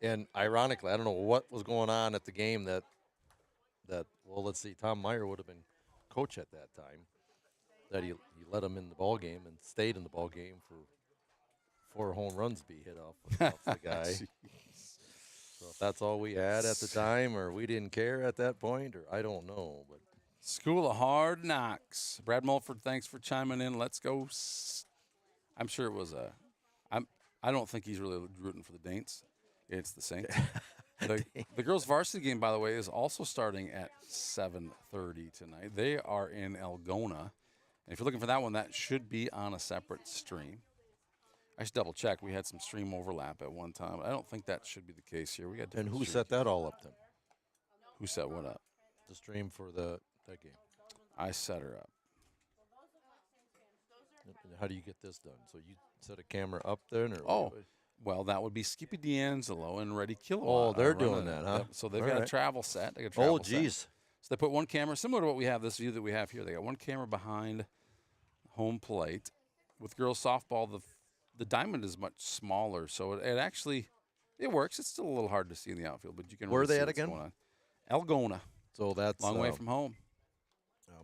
And ironically, I don't know what was going on at the game that well, let's see, Tom Meyer would have been coach at that time. That he let him in the ball game and stayed in the ball game for 4 home runs to be hit off the guy. So if that's all we had at the time, or we didn't care at that point, or I don't know. But School of Hard Knocks. Brad Mulford, thanks for chiming in. Let's go. I'm sure it was I don't think he's really rooting for the Daints. It's the Saints. The girls' varsity game, by the way, is also starting at 7:30 tonight. They are in Algona. And if you're looking for that one, that should be on a separate stream. I should double check. We had some stream overlap at one time. I don't think that should be the case here. We got and different who streams. set that all up then? Who set what up? The stream for that game. I set her up. And how do you get this done? So you set a camera up there? Well, that would be Skippy D'Angelo and Reddy Kilowatt. Oh, they're running doing that, huh? Yep. So they've All got a right. travel set. They got a Oh, travel geez. set. So they put one camera, similar to what we have, this view that we have here. They got one camera behind home plate. With girls softball, the diamond is much smaller, so it actually works. It's still a little hard to see in the outfield, but you can. Where really are they see at what's again? going on. Algona. So that's long way from home.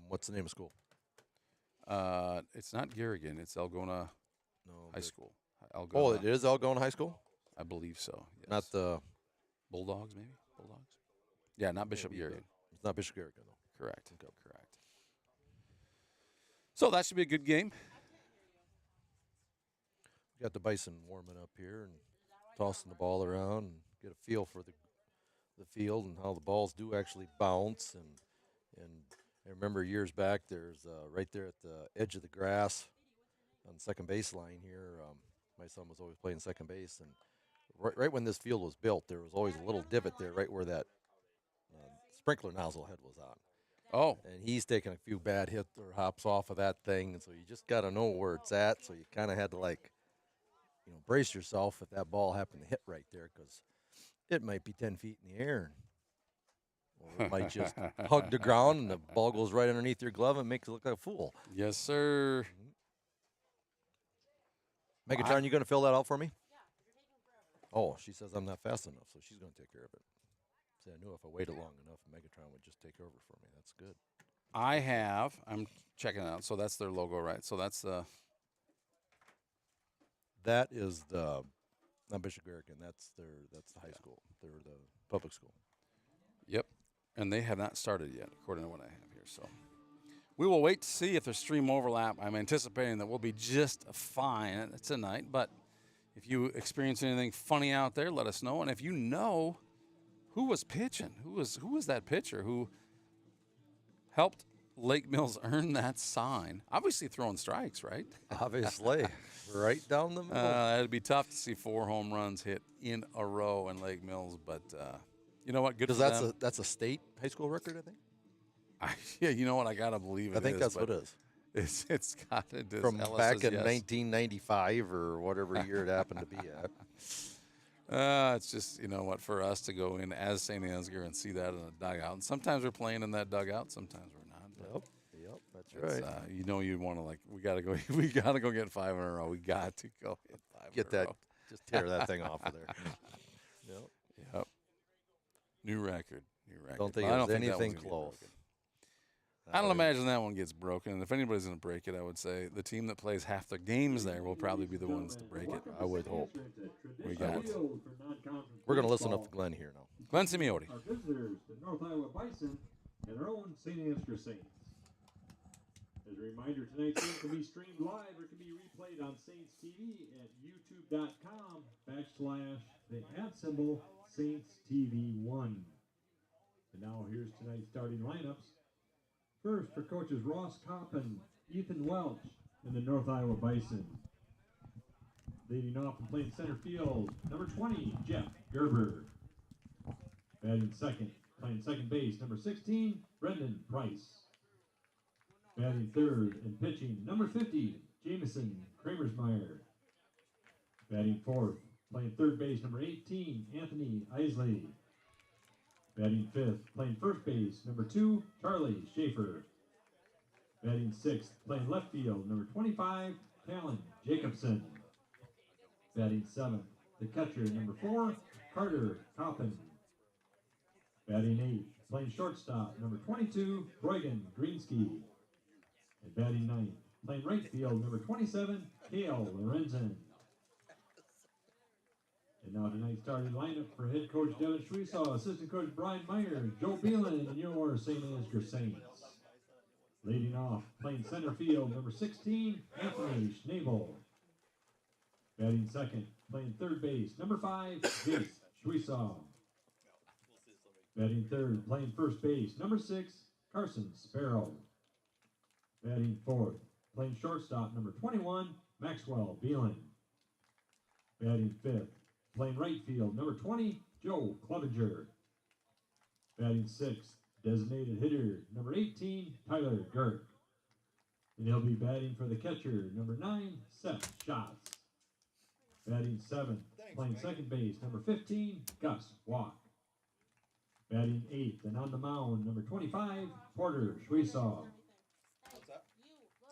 What's the name of school? It's not Garrigan. It's Algona High School. Algona. Oh, it is Algona High School? I believe so. Yes. Not the Bulldogs, maybe? Bulldogs? Yeah, not Bishop Garrigan. It's not Bishop Garrigan, though. Correct. Okay. Correct. So that should be a good game. We got the Bison warming up here and tossing the ball around and get a feel for the field and how the balls do actually bounce. And I remember years back, there's right there at the edge of the grass on the second base line here, my son was always playing second base. And right when this field was built, there was always a little divot there right where that sprinkler nozzle head was on. Oh. And he's taking a few bad hits or hops off of that thing, and so you just got to know where it's at. So you kind of had to, brace yourself if that ball happened to hit right there, because it might be 10 feet in the air. Or it might just hug the ground, and the ball goes right underneath your glove and makes you look like a fool. Yes, sir. Megatron, you going to fill that out for me? Oh, she says I'm not fast enough, so she's going to take care of it. See, I knew if I waited long enough, Megatron would just take over for me. That's good. I'm checking it out. So that's their logo, right? So that's the. That is the, not Bishop Garrigan. That's the high school. They're the public school. Yep. And they have not started yet, according to what I have here. So we will wait to see if there's stream overlap. I'm anticipating that we'll be just fine tonight. But if you experience anything funny out there, let us know. And if you know who was pitching, who was that pitcher who helped Lake Mills earn that sign? Obviously throwing strikes, right? Obviously. Right down the middle. It'd be tough to see 4 home runs hit in a row in Lake Mills, but you know what? Good for them. That's a state high school record, I think. Yeah, you know what? I gotta believe it. I think that's what it is. It's got it. From back in 1995 or whatever year it happened to be at. It's just, you know what, for us to go in as Saint Ansgar and see that in a dugout. And sometimes we're playing in that dugout, sometimes we're not. Yep, that's right. You know, you want to we gotta go get 5 in a row. We got to go hit 5 Get in a that, row. just tear that thing off of there. Yep. New record. Don't think I it was that one's anything gonna get close. broken. I don't imagine that one gets broken. And if anybody's going to break it, I would say the team that plays half their games there will probably be the ones to break it. I would hope. We got it. We're going to listen up to Glenn here now. Glenn Simeote. Our visitors, the North Iowa Bison, and our own Saint Ansgar Saints. As a reminder, tonight's game can be streamed live or can be replayed on Saints TV at youtube.com/the @SaintsTV1. And now here's tonight's starting lineups. First, for coaches Ross Kopp and Ethan Welch in the North Iowa Bison. Leading off and playing center field, number 20, Jeff Gerber. Batting second, playing second base, number 16, Brendan Price. Batting third and pitching, number 50, Jameson Kramersmeyer. Batting fourth, playing third base, number 18, Anthony Isley. Batting fifth, playing first base, number 2, Charlie Schaefer. Batting sixth, playing left field, number 25, Callan Jacobson. Batting seventh, the catcher, number 4, Carter Coppin. Batting eighth, playing shortstop, number 22, Roygan Greensky. And batting ninth, playing right field, number 27, Cale Lorenzen. And now tonight's starting lineup for head coach Devin Schwesaw, assistant coach Brian Myers, Joe Beelan, and your St. Ansgar Saints. Leading off, playing center field, number 16, Anthony Schnabel. Batting second, playing third base, number 5, Jace Schwesaw. Batting third, playing first base, number 6, Carson Sparrow. Batting fourth, playing shortstop, number 21, Maxwell Beelan. Batting fifth, playing right field, number 20, Joe Clevenger. Batting sixth, designated hitter, number 18, Tyler Girk. And he'll be batting for the catcher, number 9, Seth Schatz. Batting seventh, playing second base, number 15, Gus Walk. Batting eighth, and on the mound, number 25, Porter Schwesaw.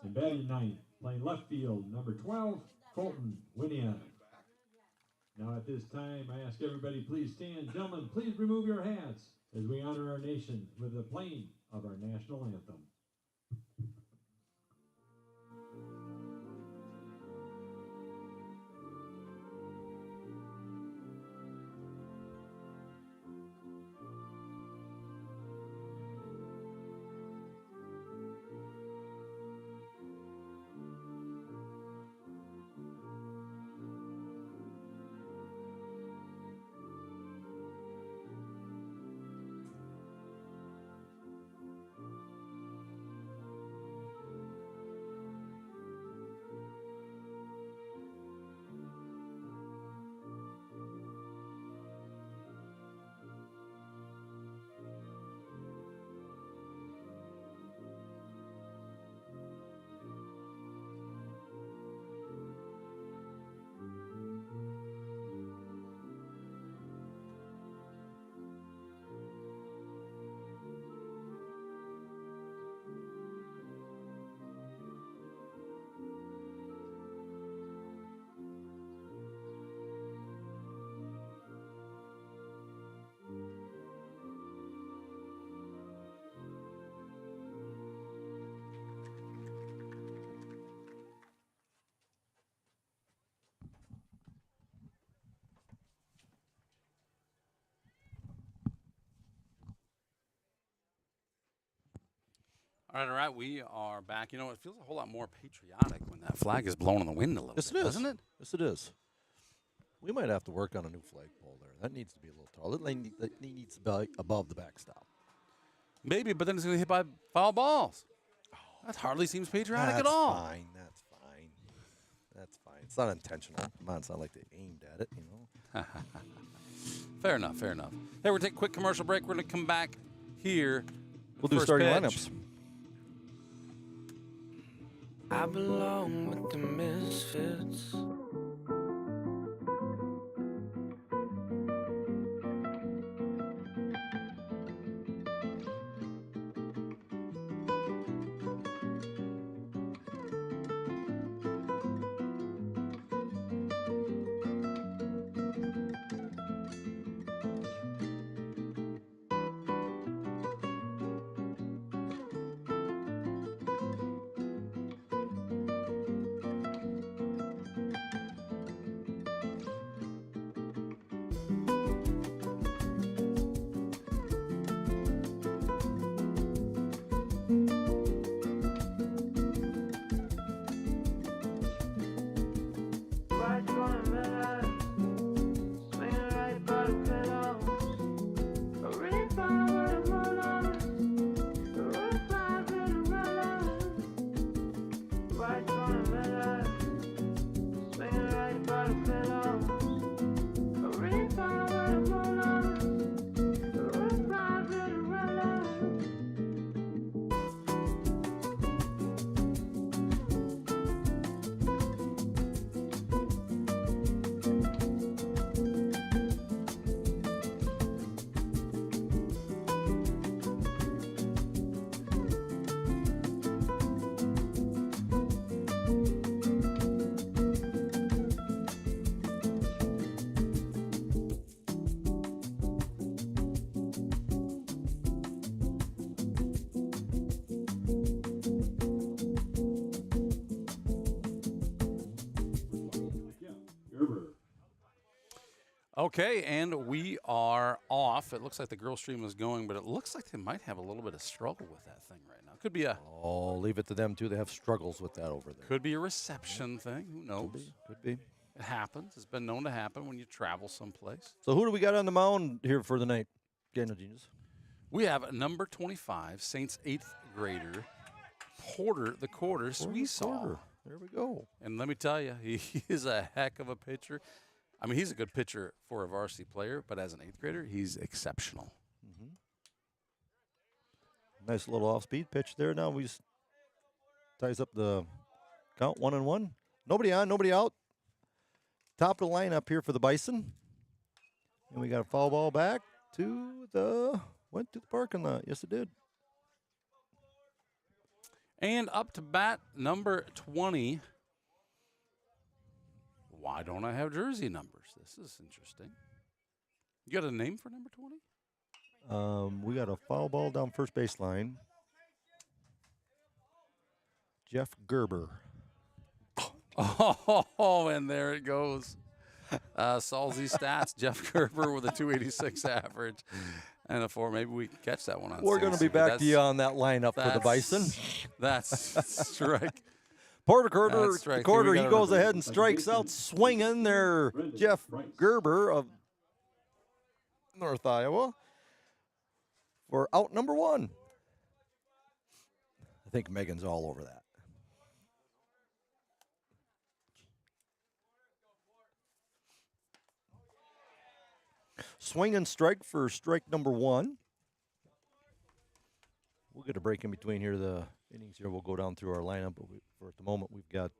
And batting ninth, playing left field, number 12, Colton Winia. Now at this time, I ask everybody please stand. Gentlemen, please remove your hats as we honor our nation with the playing of our national anthem. All right. We are back. You know, it feels a whole lot more patriotic when that flag is blown in the wind a little Yes, bit, it is. doesn't it? Yes, it is. We might have to work on a new flagpole there. That needs to be a little taller. It needs to be above the backstop. Maybe, but then it's going to hit by foul balls. That hardly seems patriotic at all. That's fine. That's fine. That's fine. It's not intentional. Come on, it's not like they aimed at it, you know. Fair enough. Hey, we're going to take a quick commercial break. We're going to come back here. We'll do starting lineups. I belong with the misfits. Okay, and we are off. It looks like the girl stream is going, but it looks like they might have a little bit of struggle with that thing right now. Could be a... Oh, leave it to them, too. They have struggles with that over there. Could be a reception thing. Who knows? Could be. It happens. It's been known to happen when you travel someplace. So who do we got on the mound here for the night, Candle Genius? We have number 25, Saints 8th grader, Porter the Quarter Sweesaw. There we go. And let me tell you, he is a heck of a pitcher. I mean, he's a good pitcher for a varsity player, but as an 8th grader, he's exceptional. Nice little off-speed pitch there. Now we just ties up the count 1-1. Nobody on, nobody out. Top of the lineup here for the Bison. And we got a foul ball back went to the parking lot. Yes, it did. And up to bat, number 20. Why don't I have jersey numbers? This is interesting. You got a name for number 20? We got a foul ball down first baseline. Jeff Gerber. Oh, and there it goes. Salzy stats. Jeff Gerber with a 286 average and a 4. Maybe we can catch that one on We're going to be back to you on that lineup for the Bison. That's strike. Porter Quarter, he goes ahead and strikes out swinging there. Jeff Gerber of North Iowa for out number 1. I think Megan's all over that. Swing and strike for strike number 1. We'll get a break in between here. The innings here. We'll go down through our lineup. But for at the moment, we've got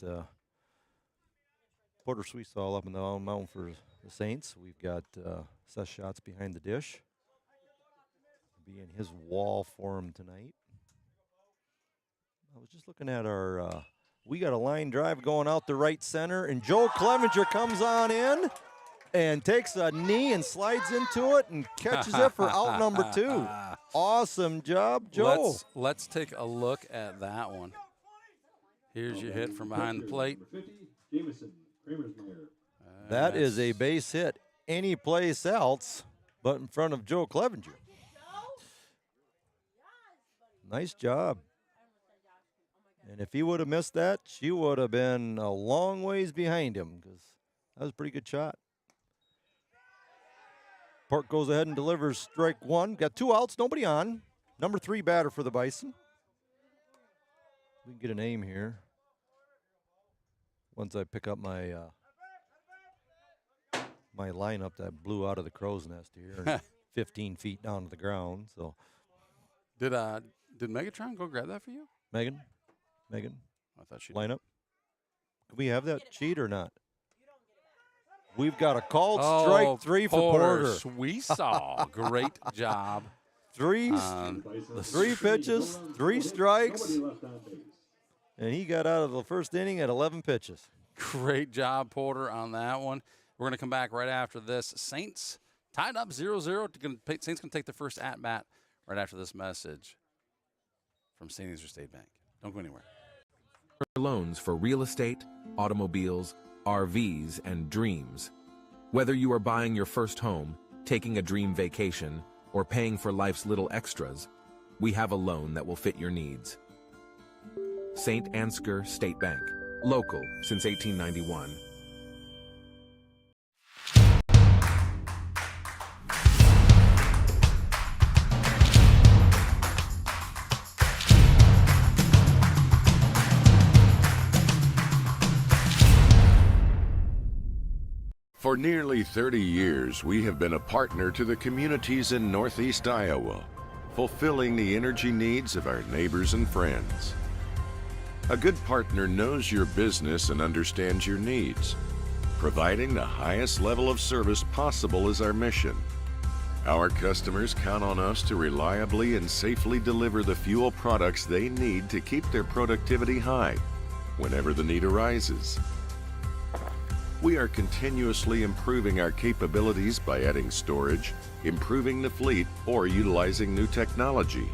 Porter Sweesaw up in the mound for the Saints. We've got Seth Schatz behind the dish. Be in his wall for him tonight. I was just looking at our. We got a line drive going out the right center, and Joe Clevenger comes on in. And takes a knee and slides into it and catches it for out number 2. Awesome job, Joe. Let's take a look at that one. Here's your hit from behind the plate. That is a base hit any place else but in front of Joe Clevenger. Nice job. And if he would have missed that, she would have been a long ways behind him because that was a pretty good shot. Park goes ahead and delivers strike 1. Got 2 outs, nobody on. Number 3 batter for the Bison. We can get a name here. Once I pick up my my lineup that blew out of the crow's nest here, and 15 feet down to the ground. So, did Megatron go grab that for you? Megan, I thought she lineup. Can we have that sheet or not? We've got a called strike 3 for Porter. Sweesaw. Great job. 3 pitches, 3 strikes. And he got out of the first inning at 11 pitches. Great job, Porter, on that one. We're going to come back right after this. Saints tied up 0-0. Saints going to take the first at-bat right after this message from Saint Ansgar State Bank. Don't go anywhere. Loans for real estate, automobiles, RVs, and dreams. Whether you are buying your first home, taking a dream vacation, or paying for life's little extras, we have a loan that will fit your needs. Saint Ansgar State Bank. Local since 1891. For nearly 30 years, we have been a partner to the communities in Northeast Iowa, fulfilling the energy needs of our neighbors and friends. A good partner knows your business and understands your needs. Providing the highest level of service possible is our mission. Our customers count on us to reliably and safely deliver the fuel products they need to keep their productivity high whenever the need arises. We are continuously improving our capabilities by adding storage, improving the fleet, or utilizing new technology.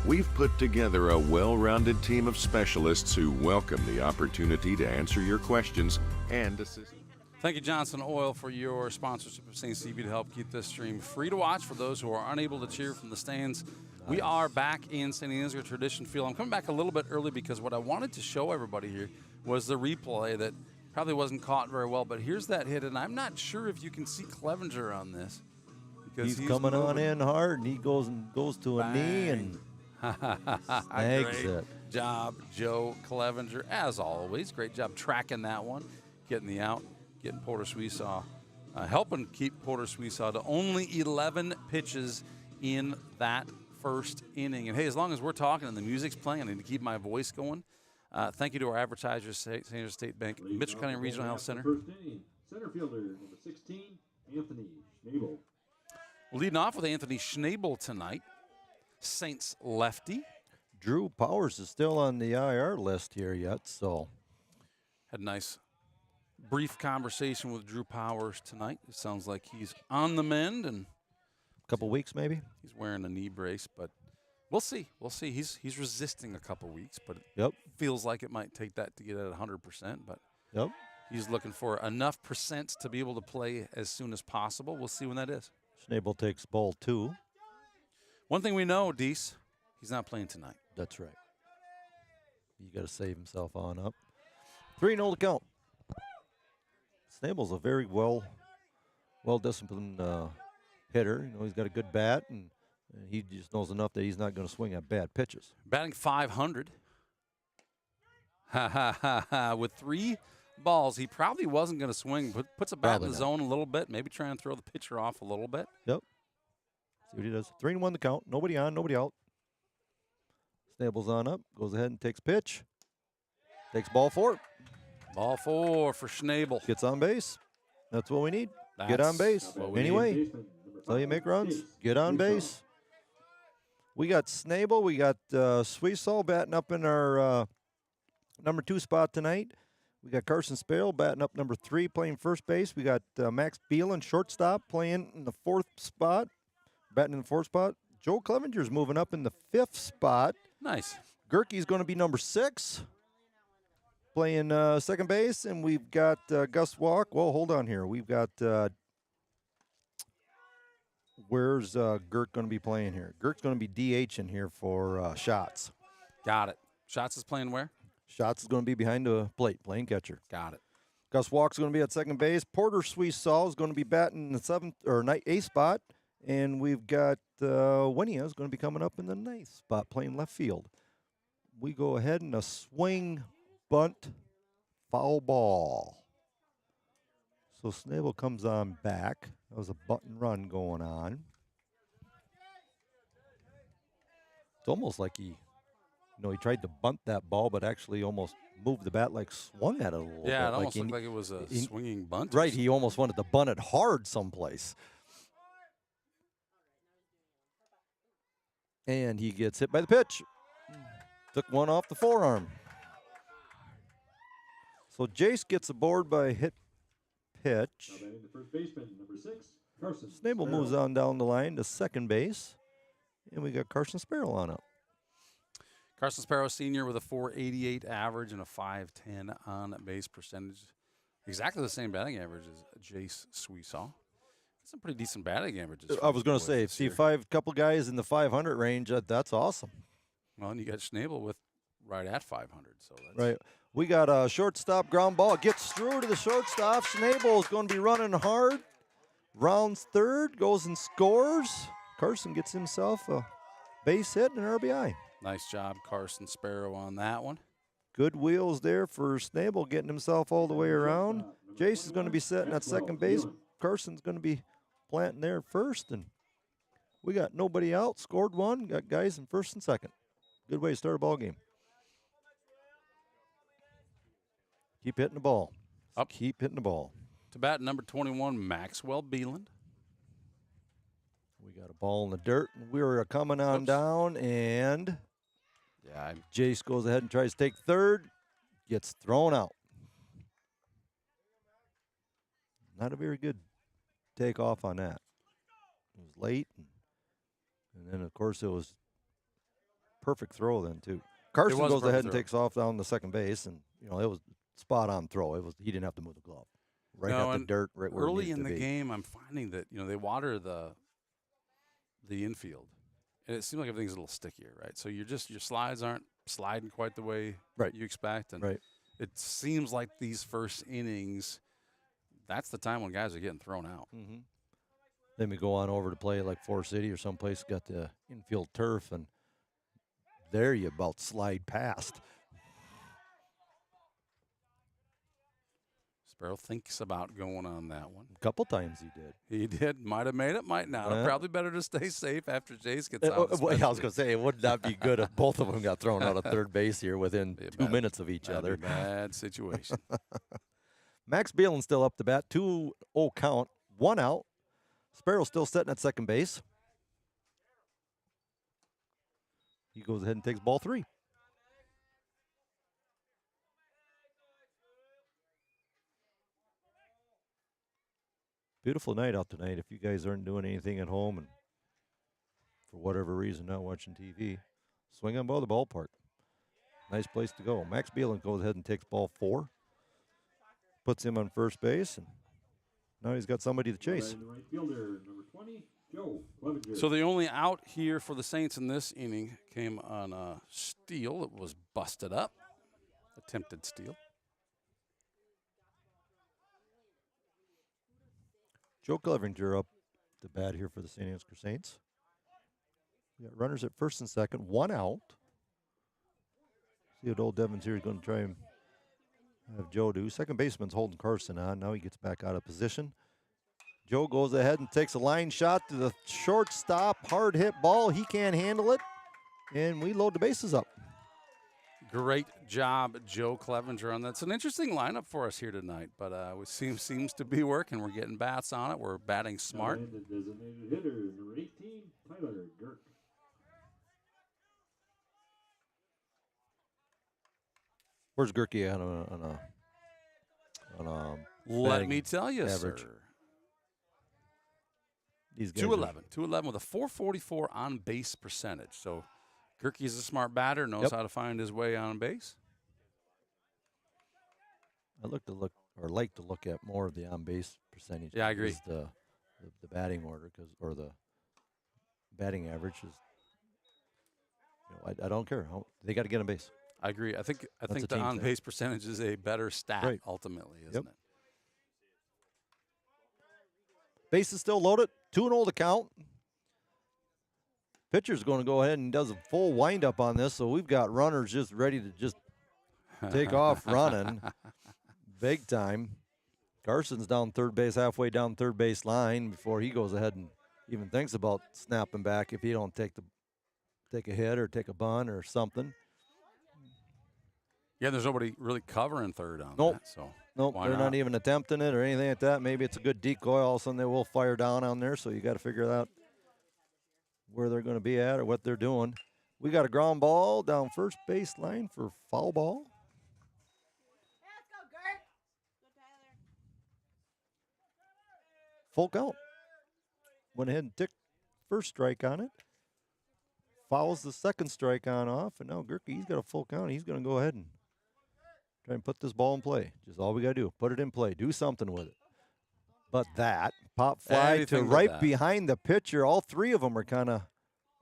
We've put together a well-rounded team of specialists who welcome the opportunity to answer your questions and assist. Thank you, Johnson Oil, for your sponsorship of St. TV to help keep this stream free to watch for those who are unable to cheer from the stands. We are back in Saint Ansgar Tradition Field. I'm coming back a little bit early because what I wanted to show everybody here was the replay that probably wasn't caught very well. But here's that hit, and I'm not sure if you can see Clevenger on this. Because he's coming on in hard, and he goes to a knee and snags it. Job, Joe Clevenger, as always. Great job tracking that one, getting the out, getting Porter Sweesaw, helping keep Porter Sweesaw to only 11 pitches in that first inning. And, hey, as long as we're talking and the music's playing, I need to keep my voice going. Thank you to our advertisers, St. Andrew State Bank, Mitchell County Regional Health Center. First inning, center fielder, number 16, Anthony Schnabel. Leading off with Anthony Schnabel tonight, Saints lefty. Drew Powers is still on the IR list here yet, so. Had a nice brief conversation with Drew Powers tonight. It sounds like he's on the mend and a couple weeks maybe. He's wearing a knee brace, but we'll see. We'll see. He's resisting a couple weeks, but it feels like it might take that to get at 100%. But he's looking for enough percent to be able to play as soon as possible. We'll see when that is. Schnabel takes ball 2. One thing we know, Deese, he's not playing tonight. That's right. You got to save himself on up. 3-0 to count. Schnabel's a very well-disciplined hitter. You know, he's got a good bat, and he just knows enough that he's not going to swing at bad pitches. Batting .500. With 3 balls, he probably wasn't going to swing, but puts a bat in the zone a little bit, maybe try and throw the pitcher off a little bit. Yep. See what he does. 3-1 the count. Nobody on, nobody out. Schnabel's on up, goes ahead and takes pitch. Takes ball 4. Ball 4 for Schnabel. Gets on base. That's what we need. Get on base. Anyway, that's how you make runs. Get on base. We got Schnabel. We got Sweesaw batting up in our number 2 spot tonight. We got Carson Sparrow batting up number 3, playing first base. We got Max Beelan, shortstop, playing in the 4th spot, batting in the 4th spot. Joe Clevenger's moving up in the 5th spot. Nice. Gerke's going to be number 6, playing second base. And we've got Gus Walk. Well, hold on here. We've got, where's Gerk going to be playing here? Gerk's going to be DH in here for Shots. Got it. Shots is playing where? Shots is going to be behind the plate, playing catcher. Got it. Gus Walk's going to be at second base. Porter Sweesaw is going to be batting in the 7th or 8th spot. And we've got Winia is going to be coming up in the 9th spot, playing left field. We go ahead and a swing, bunt, foul ball. So Schnabel comes on back. That was a bunt and run going on. It's almost like he tried to bunt that ball, but actually almost moved the bat, like swung at it a little bit. Yeah, it almost looked like it was a swinging bunt. Right, he almost wanted to bunt it hard someplace. And he gets hit by the pitch. Took one off the forearm. So Jace gets aboard by hit pitch. The first baseman, number 6, Carson Schnabel moves on down the line to second base. And we got Carson Sparrow on up. Carson Sparrow Sr. with a .488 average and a .510 on-base percentage. Exactly the same batting average as Jace Sweesaw. That's a pretty decent batting averages. I was going to say, see, couple guys in the 500 range, that's awesome. Well, and you got Schnabel with right at 500. So that's right. We got a shortstop ground ball. Gets through to the shortstop. Schnabel is going to be running hard. Rounds third, goes and scores. Carson gets himself a base hit and an RBI. Nice job, Carson Sparrow, on that one. Good wheels there for Schnabel, getting himself all the way around. Jace is going to be sitting at second base. Carson's going to be planting there first. And we got nobody out. Scored one. Got guys in first and second. Good way to start a ball game. Keep hitting the ball. Up. Keep hitting the ball. To bat number 21, Maxwell Beeland. We got a ball in the dirt. We were coming on down, and Jace goes ahead and tries to take third. Gets thrown out. Not a very good takeoff on that. It was late, and then, of course, it was perfect throw then, too. Carson goes ahead and takes off down the second base, and, it was spot-on throw. He didn't have to move the glove. right at the dirt, right where it early needs in to the be. game, I'm finding that they water the infield, and it seems like everything's a little stickier, right? So your slides aren't sliding quite the way you expect, and it seems like these first innings, that's the time when guys are getting thrown out. Mm-hmm. Then we go on over to play like Forest City or someplace, got the infield turf, and there you about slide past. Sparrow thinks about going on that one. A couple times he did. He did. Might have made it, might not. Yeah. Probably better to stay safe after Jace gets out. Well, I was going to say, it would not be good if both of them got thrown out of third base here within 2 minutes of each other. Be a bad situation. Max Beelan still up to bat. 2-0 count. 1 out. Sparrow still sitting at second base. He goes ahead and takes ball 3. Beautiful night out tonight. If you guys aren't doing anything at home and for whatever reason not watching TV, swing on by the ballpark. Nice place to go. Max Beelan goes ahead and takes ball 4. Puts him on first base, and now he's got somebody to chase. Right fielder, number 20, Joe Clevenger. So the only out here for the Saints in this inning came on a steal. It was busted up. Attempted steal. Joe Clevenger up to bat here for the Saint Ansgar Saints. We got runners at first and second, 1 out. See what old Devon's here is going to try and have Joe do. Second baseman's holding Carson on. Now he gets back out of position. Joe goes ahead and takes a line shot to the shortstop. Hard hit ball. He can't handle it. And we load the bases up. Great job, Joe Clevenger, on that. It's an interesting lineup for us here tonight, but it seems to be working. We're getting bats on it. We're batting smart. And the designated hitter, number 18, Tyler Girk. Where's Gerke on a Let me tell you, average? sir. These guys 211 with a 444 on base percentage. So Gerke's a smart batter, knows how to find his way on base. I like to look at more of the on base percentage. Yeah, I agree. because The batting order, or the batting average is. I don't care. They got to get on base. I agree. I think That's a the team on thing. base percentage is a better stat Right. ultimately, isn't it? Base is still loaded. 2-0 to count. Pitcher's going to go ahead and does a full windup on this, so we've got runners just ready to just take off running big time. Carson's down third base, halfway down third base line before he goes ahead and even thinks about snapping back if he don't take a hit or take a bunt or something. Yeah, there's nobody really covering third on Nope. that. So Nope, why they're not even attempting it or anything like that. Maybe it's a good decoy. All of a sudden they will fire down on there, so you got to figure out where they're going to be at or what they're doing. We got a ground ball down first base line for foul ball. Full count. Went ahead and took first strike on it. Fouls the second strike on off, and now Gerke, he's got a full count. He's going to go ahead and try and put this ball in play. Just all we got to do, put it in play, do something with it. But that pop fly Anything to but right that. behind the pitcher. All three of them are kind of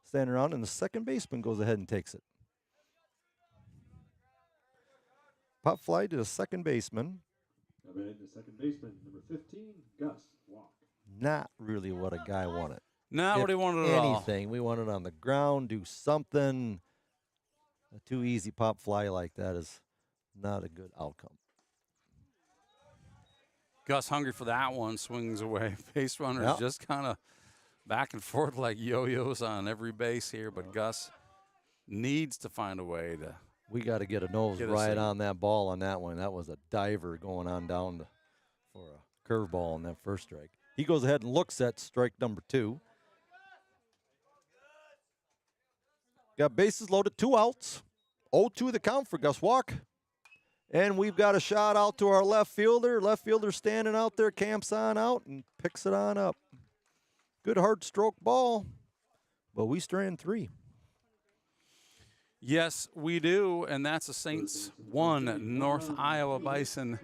standing around, and the second baseman goes ahead and takes it. Pop fly to the second baseman. Now batting the second baseman, number 15, Gus Walk. Not really what a guy wanted. Not If what he wanted at all. anything, we want it on the ground, do something. A too easy pop fly like that is not a good outcome. Gus hungry for that one, swings away. Base runners Yeah. just kind of back and forth like yo-yos on every base here, but Gus needs to find a way to. We got to get a nose Get a right save. on that ball on that one. That was a diver going on down for a curveball on that first strike. He goes ahead and looks at strike number 2. Got bases loaded, 2 outs. 0-2 the count for Gus Walk. And we've got a shot out to our left fielder. Left fielder standing out there, camps on out and picks it on up. Good hard stroke ball, but we strand 3. Yes, we do, and that's a Saints 1, North Iowa Bison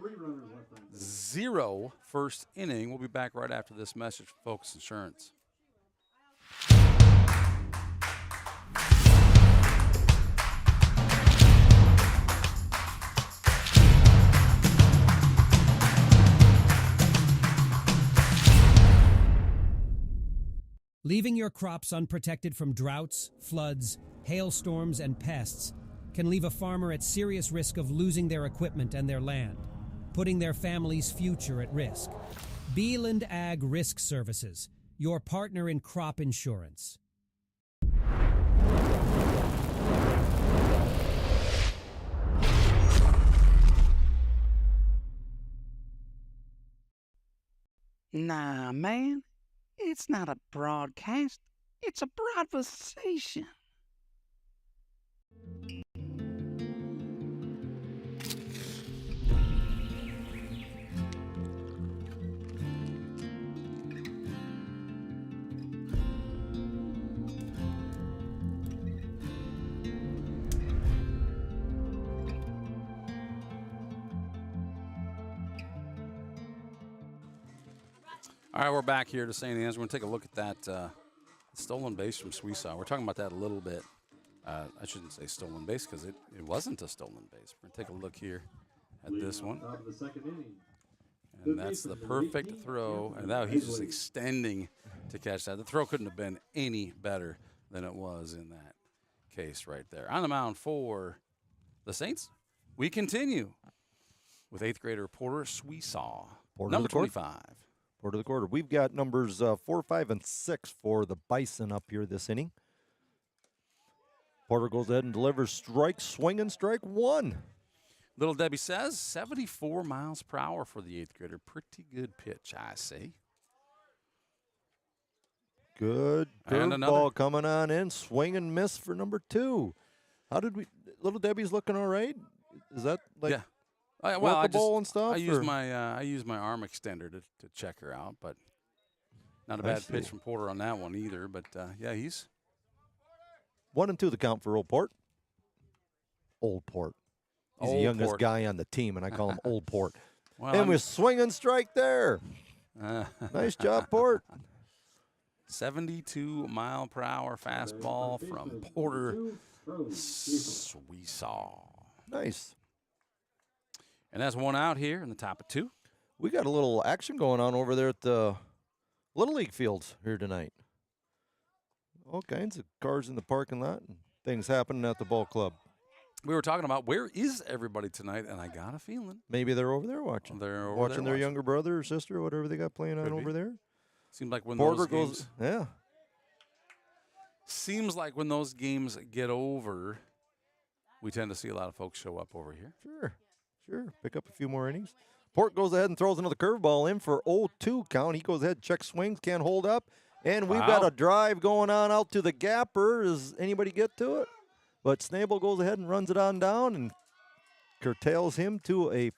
0 first inning. We'll be back right after this message from Focus Insurance. Leaving your crops unprotected from droughts, floods, hailstorms, and pests can leave a farmer at serious risk of losing their equipment and their land, putting their family's future at risk. Beeland Ag Risk Services, your partner in crop insurance. Nah, man, it's not a broadcast. It's a broadversation. All right, we're back here to St. Ansgar. We're going to take a look at that stolen base from Suisaw. We're talking about that a little bit. I shouldn't say stolen base because it wasn't a stolen base. We're going to take a look here at this one. And that's the perfect throw. And now he's just extending to catch that. The throw couldn't have been any better than it was in that case right there. On the mound for the Saints, we continue with 8th grader Porter Suisaw, number 25. Quarter of the quarter. We've got numbers 4, 5, and 6 for the Bison up here this inning. Porter goes ahead and delivers strike, swing, and strike 1. Little Debbie says 74 miles per hour for the 8th grader. Pretty good pitch, I say. Good curveball coming on in. Swing and miss for number 2. How did we? Little Debbie's looking all right. Is that like? Yeah. And stuff. I use my arm extender to check her out, but not a bad pitch from Porter on that one either. But yeah, he's 1-2 the count for Old Port. Old Port. He's the youngest guy on the team, and I call him Old Port. Well, and we're swinging strike there. Nice job, Port. 72 mile per hour fastball from Porter Suisaw. Nice. And that's one out here in the top of 2. We got a little action going on over there at the Little League fields here tonight. All kinds of cars in the parking lot and things happening at the ball club. We were talking about where is everybody tonight, and I got a feeling. Maybe they're over there watching. They're over watching there their younger brother or sister or whatever they got playing on over there. Seems like when Porter those games, goes, yeah. Seems like when those games get over, we tend to see a lot of folks show up over here. Sure. Pick up a few more innings. Port goes ahead and throws another curveball in for 0-2 count. He goes ahead, checks swings, can't hold up. And we've got a drive going on out to the gapper. Does anybody get to it? But Snable goes ahead and runs it on down and curtails him to a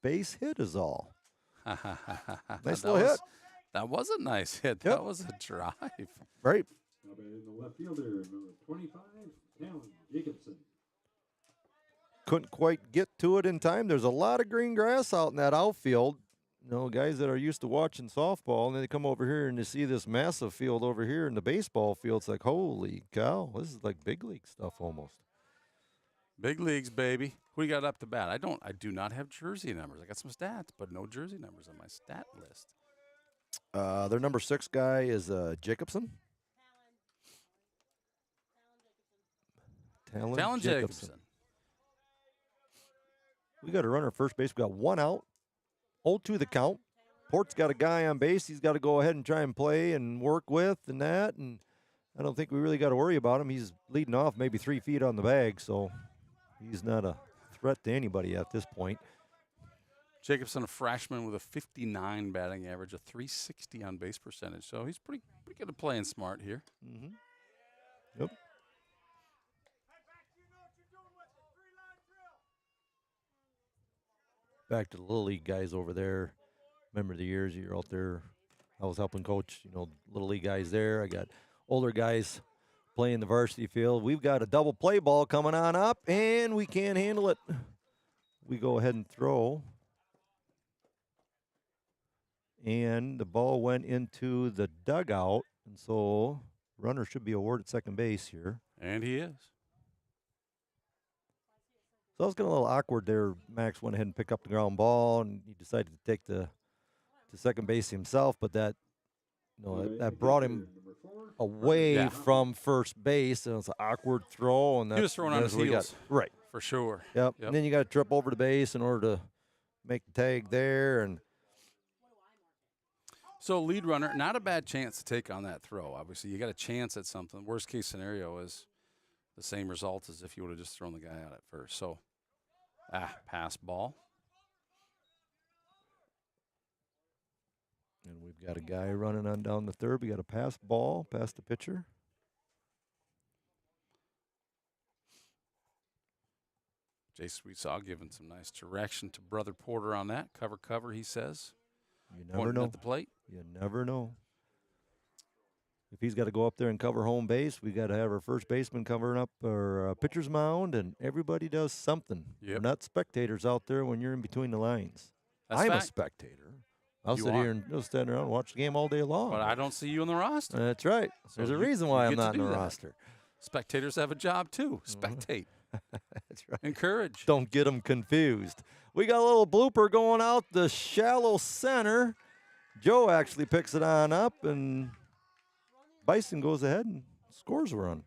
base hit is all. Nice little hit. That was a nice hit. That was a drive. Right. Now batting the left fielder, number 25, Alan Jacobson. Couldn't quite get to it in time. There's a lot of green grass out in that outfield. You know, guys that are used to watching softball, and then they come over here and they see this massive field over here in the baseball field. It's like, holy cow, this is like big league stuff almost. Big leagues, baby. Who you got up to bat? I do not have jersey numbers. I got some stats, but no jersey numbers on my stat list. Their number 6 guy is Jacobson. Talon Jacobson. We got a runner at first base. We got 1 out. 0-2 the count. Port's got a guy on base. He's got to go ahead and try and play and work with and that. And I don't think we really got to worry about him. He's leading off maybe 3 feet on the bag, so he's not a threat to anybody at this point. Jacobson, a freshman with a 59 batting average, a 360 on base percentage. So he's pretty good at playing smart here. Mm-hmm. Yep. Back to the Little League guys over there. Remember the years you're out there. I was helping coach, Little League guys there. I got older guys playing the varsity field. We've got a double play ball coming on up, and we can't handle it. We go ahead and throw. and the ball went into the dugout, and so runner should be awarded second base here. And he is. So it was getting a little awkward there. Max went ahead and picked up the ground ball, and he decided to take the second base himself, but that brought him away from first base, and it was an awkward throw. And he was throwing on his heels. Right. For sure. Yep. And then you got to trip over the base in order to make the tag there. And so lead runner, not a bad chance to take on that throw. Obviously, you got a chance at something. Worst case scenario is the same result as if you would have just thrown the guy out at first. So, pass ball. And we've got a guy running on down the third. We got a pass ball past the pitcher. Jace, we saw giving some nice direction to Brother Porter on that. Cover, he says. You never Pointing know. at the plate. You never know. If he's got to go up there and cover home base, we got to have our first baseman covering up our pitcher's mound, and everybody does something. Yep. We're not spectators out there when you're in between the lines. That's I'm fact. a spectator. I'll You sit are. here and just stand around and watch the game all day long. But I don't see you on the roster. That's right. So There's a you- reason you why get I'm to not do on the that. roster. Spectators have a job too. Spectate. That's right. Encourage. Don't get them confused. We got a little blooper going out the shallow center. Joe actually picks it on up, and Bison goes ahead and scores a run.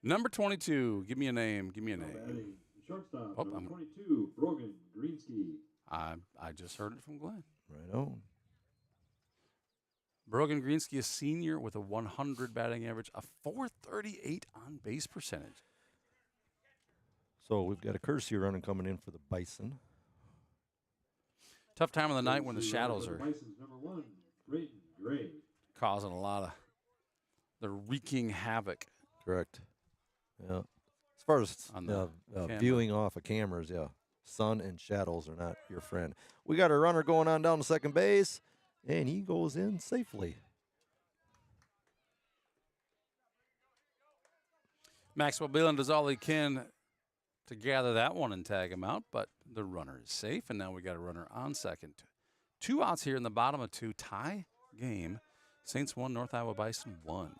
Number 22. Give me a name. Give me a name. Batting shortstop, Oh, number 22, Brogan Greensky. I just heard it from Glenn. Right on. Brogan Greensky, a senior with a 100 batting average, a 438 on base percentage. So we've got a courtesy runner coming in for the Bison. Tough time of the night when the shadows are Bison's number 1, Brayton Gray. causing a lot of, they're wreaking havoc. Correct. Yeah. As far as On the camera. viewing off of cameras, yeah. Sun and shadows are not your friend. We got a runner going on down to second base, and he goes in safely. Maxwell Beelan does all he can to gather that one and tag him out, but the runner is safe, and now we got a runner on second. 2 outs here in the bottom of 2. Tie game. Saints 1, North Iowa Bison 1.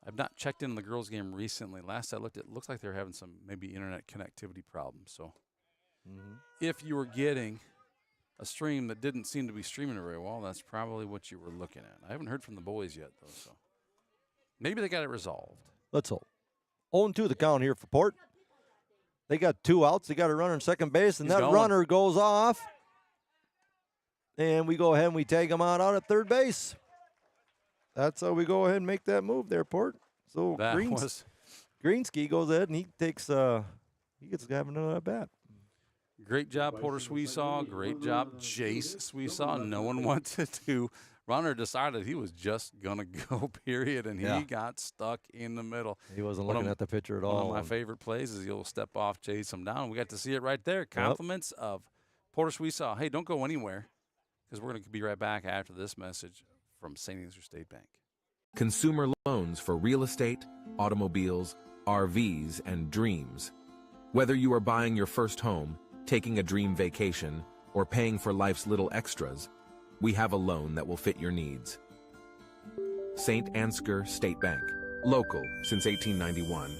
I've not checked in the girls' game recently. Last I looked, it looks like they're having some maybe internet connectivity problems. So if you were getting a stream that didn't seem to be streaming very well, that's probably what you were looking at. I haven't heard from the boys yet, though, so maybe they got it resolved. Let's hope. 0-2 the count here for Port. They got 2 outs. They got a runner in second base, and He's that going. runner goes off. And we go ahead and we tag him out at third base. That's how we go ahead and make that move there, Port. So That was Greensky goes ahead and he takes he gets to have another at bat. great job, Porter Sweesaw. Great job, Jace Sweesaw. No one wanted to. Runner decided he was just going to go, period, and he got stuck in the middle. He wasn't One looking of- at the pitcher at One all. of my favorite plays is he'll step off, chase him down. We got to see it right there. Compliments of Porter Sweesaw. Hey, don't go anywhere because we're going to be right back after this message from Saint Ansgar State Bank. Consumer loans for real estate, automobiles, RVs, and dreams. Whether you are buying your first home, taking a dream vacation, or paying for life's little extras, we have a loan that will fit your needs. Saint Ansgar State Bank, local since 1891.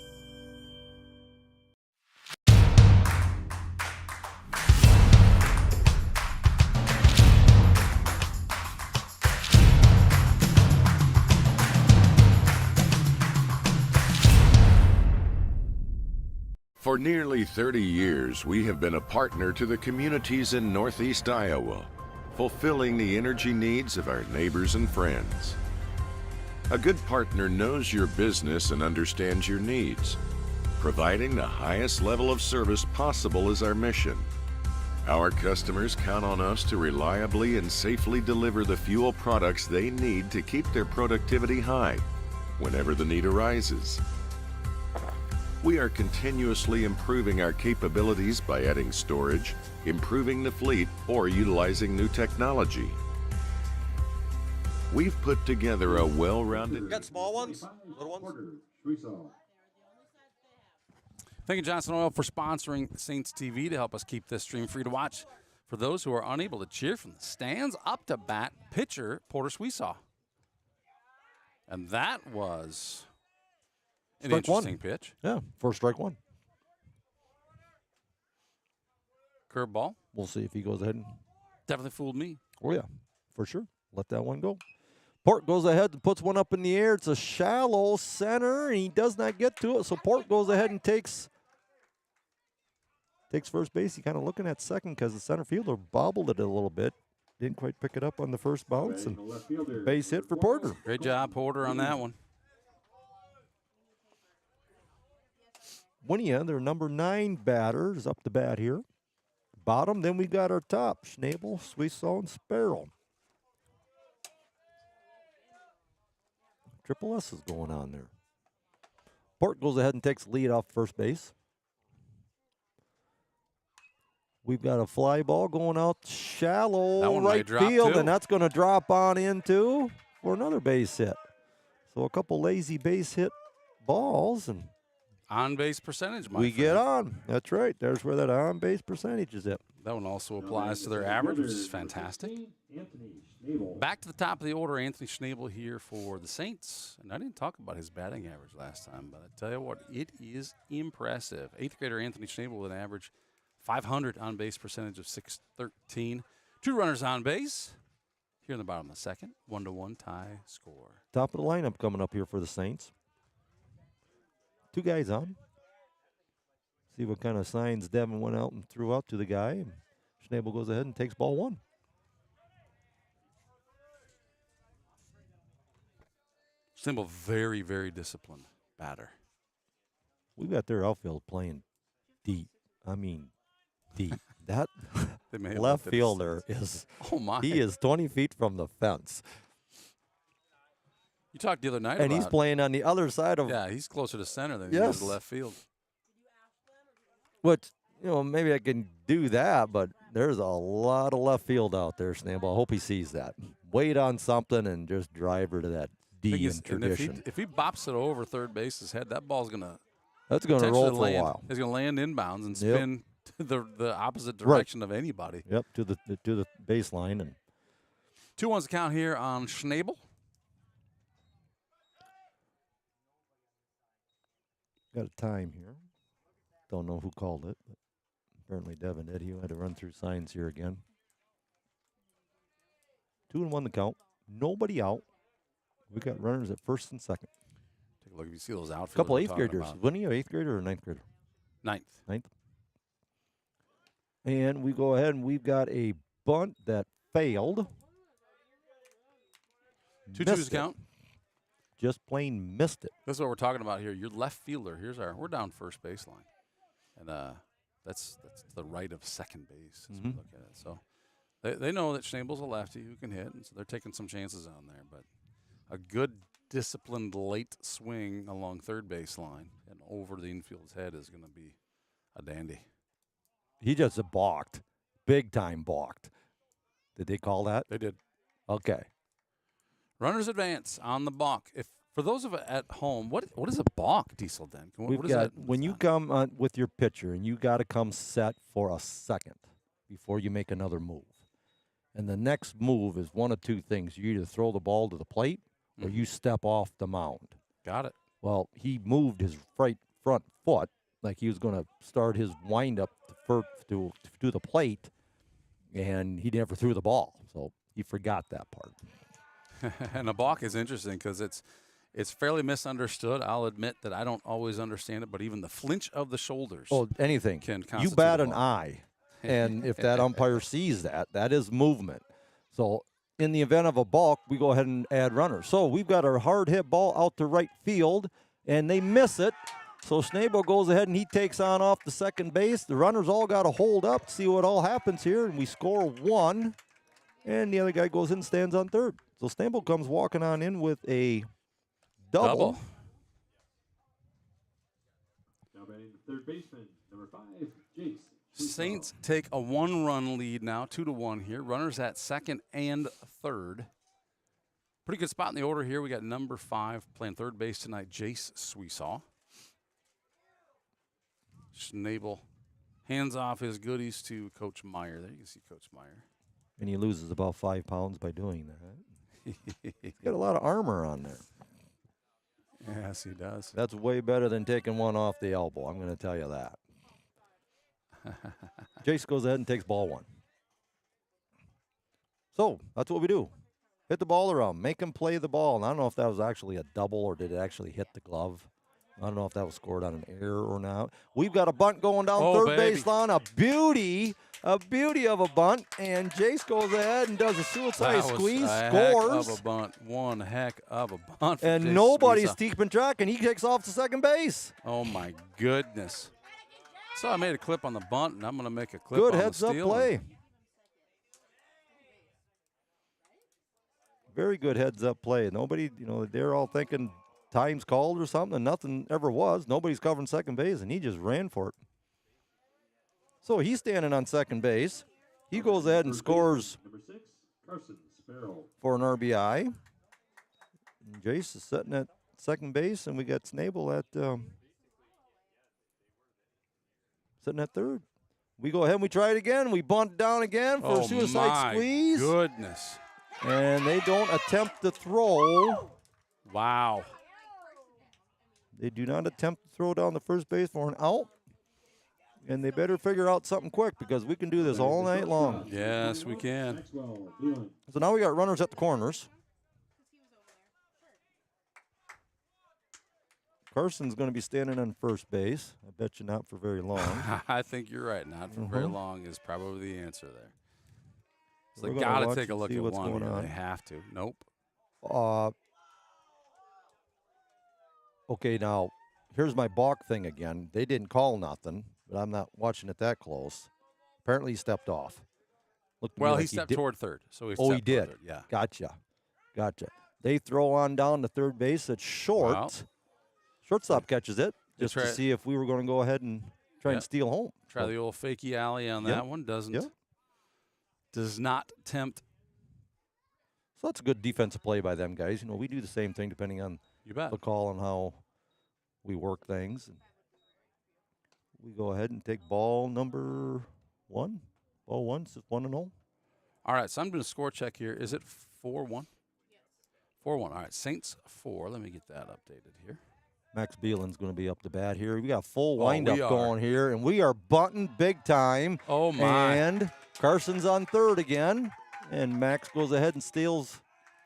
For nearly 30 years, we have been a partner to the communities in Northeast Iowa, fulfilling the energy needs of our neighbors and friends. A good partner knows your business and understands your needs. Providing the highest level of service possible is our mission. Our customers count on us to reliably and safely deliver the fuel products they need to keep their productivity high whenever the need arises. We are continuously improving our capabilities by adding storage, improving the fleet, or utilizing new technology. We've put together a well-rounded... Got small ones, little ones. Porter Sweesaw. Thank you, Johnson Oil, for sponsoring Saints TV to help us keep this stream free to watch. For those who are unable to cheer from the stands, up to bat, pitcher Porter Sweesaw. And that was an Strike interesting one. pitch. Yeah, first strike one. Curveball. We'll see if he goes ahead and. Definitely fooled me. Oh, yeah, for sure. Let that one go. Port goes ahead and puts one up in the air. It's a shallow center, and he does not get to it. So Port goes ahead and takes first base. He kind of looking at second because the center fielder bobbled it a little bit. Didn't quite pick it up on the first bounce. And base hit for Porter. Great job, Porter, on that one. Winia, their number 9 batter, is up to bat here. Bottom, then we got our top. Schnabel, Sweesaw, and Sparrow. Triple S is going on there. Port goes ahead and takes lead off first base. We've got a fly ball going out shallow right field, and that's going to drop on into for another base hit. So a couple lazy base hit balls, and on-base percentage, my we friend. get on. That's right. There's where that on-base percentage is at. That one also applies to their average, which is fantastic. Back to the top of the order, Anthony Schnabel here for the Saints. And I didn't talk about his batting average last time, but I tell you what, it is impressive. 8th grader Anthony Schnabel with an average 500 on-base percentage of .613. 2 runners on base. Here in the bottom of the second, 1-1 tie score. Top of the lineup coming up here for the Saints. 2 guys on. See what kind of signs Devin went out and threw out to the guy. And Schnabel goes ahead and takes ball 1. Schnabel, very, very disciplined batter. We got their outfield playing deep. I mean, deep. That left fielder is, he is 20 feet from the fence. You talked the other night and about, he's playing on the other side of. Yeah, he's closer to center than he is to left field. Which, maybe I can do that, but there's a lot of left field out there, Schnabel. I hope he sees that. Wait on something and just drive her to that D in tradition. If he bops it over third base's head, that ball's going to. That's going to roll for a while. It's going to land inbounds and spin to the opposite direction of anybody. Yep, to the baseline. And 2-1's the count here on Schnabel. Got a time here. Don't know who called it, but apparently Devin did. He had to run through signs here again. 2-1 the count. Nobody out. We got runners at first and second. Take a look if you see those outfielders. Couple 8th graders. Wasn't he an 8th grader or a 9th grader? 9th. And we go ahead and we've got a bunt that failed. 2-2's count. Just plain missed it. This is what we're talking about here. Your left fielder. We're down first baseline, and that's to the right of second base as we look at it. So they know that Schnabel's a lefty who can hit, and so they're taking some chances on there. But a good disciplined late swing along third baseline and over the infield's head is going to be a dandy. He just balked, big time balked. Did they call that? They did. Okay. Runners advance on the balk. If for those of us at home, what is a balk, Diesel? Then We've got when you come on with your pitcher and you got to come set for a second before you make another move, and the next move is one of 2 things: you either throw the ball to the plate or you step off the mound. Got it. Well, he moved his front foot like he was going to start his windup to the plate, and he never threw the ball, so he forgot that part. And a balk is interesting because it's fairly misunderstood. I'll admit that I don't always understand it, but even the flinch of the shoulders. Oh, anything. Can you bat an eye, and if that umpire sees that is movement. So in the event of a balk, we go ahead and add runners. So we've got our hard hit ball out to right field, and they miss it. So Schnabel goes ahead and he takes on off the second base. The runners all got to hold up, see what all happens here, and we score 1. And the other guy goes in and stands on third. So Schnabel comes walking on in with a double. Now batting the third baseman, number 5, Jace. Saints take a 1-run lead now, 2-1 here. Runners at second and third. Pretty good spot in the order here. We got number 5 playing third base tonight, Jace Sweesaw. Schnabel hands off his goodies to Coach Meyer. There you can see Coach Meyer. And he loses about 5 pounds by doing that. He's got a lot of armor on there. Yes, he does. That's way better than taking one off the elbow. I'm going to tell you that. Jace goes ahead and takes ball 1. So that's what we do. Hit the ball around. Make him play the ball. And I don't know if that was actually a double or did it actually hit the glove. I don't know if that was scored on an error or not. We've got a bunt going down third baseline. A beauty of a bunt. And Jace goes ahead and does a suicide squeeze, scores. Heck of a bunt. One heck of a bunt. For and Jace nobody's Squeeza. keeping track, and he kicks off to second base. Oh, my goodness. So I made a clip on the bunt, and I'm going to make a clip Good on the heads-up steal. play. Very good heads-up play. Nobody, they're all thinking time's called or something, and nothing ever was. Nobody's covering second base, and he just ran for it. So he's standing on second base. He goes ahead and scores for an RBI. And Jace is sitting at second base, and we got Schnabel at sitting at third. We go ahead and we try it again. We bunt down again for a suicide squeeze. Goodness. And they don't attempt to throw. Wow. They do not attempt to throw down the first base for an out. And they better figure out something quick because we can do this all night long. Yes, we can. So now we got runners at the corners. Carson's going to be standing on first base. I bet you not for very long. I think you're right. Not for very long is probably the answer there. So We're they gonna got to watch take a and look see at what's one. going Here. on. They have to. Nope. Okay, now, here's my balk thing again. They didn't call nothing, but I'm not watching it that close. Apparently he stepped off. Looked to me Well, like he stepped did- toward third. So he Oh, he stepped did. toward third, yeah. Gotcha. They throw on down to third base. It's short. Wow. Shortstop catches it They just to try- see if we were going to go ahead and try and Yep. steal home. Try the old fakey alley on Yep. that one. Doesn't. Yep. Does not tempt. So that's a good defensive play by them guys. We do the same thing depending on You bet. the call and how we work things. And we go ahead and take ball number 1. Ball 1, it's 1-0. All right, so I'm doing a score check here. Is it 4-1? 4-1. All right, Saints 4. Let me get that updated here. Max Bielen's going to be up to bat here. We got full Oh, windup we are. going here, and we are bunting big time. Oh, my. And Carson's on third again, and Max goes ahead and steals,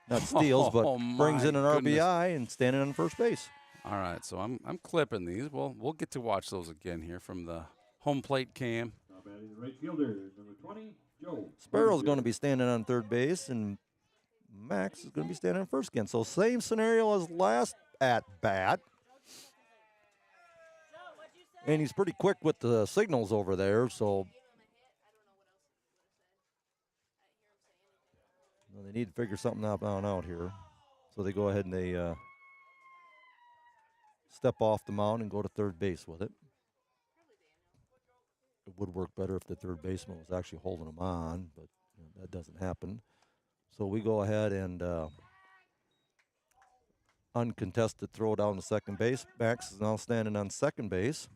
not steals, but Oh, brings my in an goodness. RBI and standing on first base. All right, so I'm clipping these. We'll get to watch those again here from the home plate cam. Now batting the right fielder, number 20, Joe. Sparrow's going to be standing on third base, and Max is going to be standing on first again. So same scenario as last at bat. And he's pretty quick with the signals over there, so they need to figure something out here. So they go ahead and they step off the mound and go to third base with it. It would work better if the third baseman was actually holding them on, but that doesn't happen. So we go ahead and uncontested throw down to second base. Max is now standing on second base.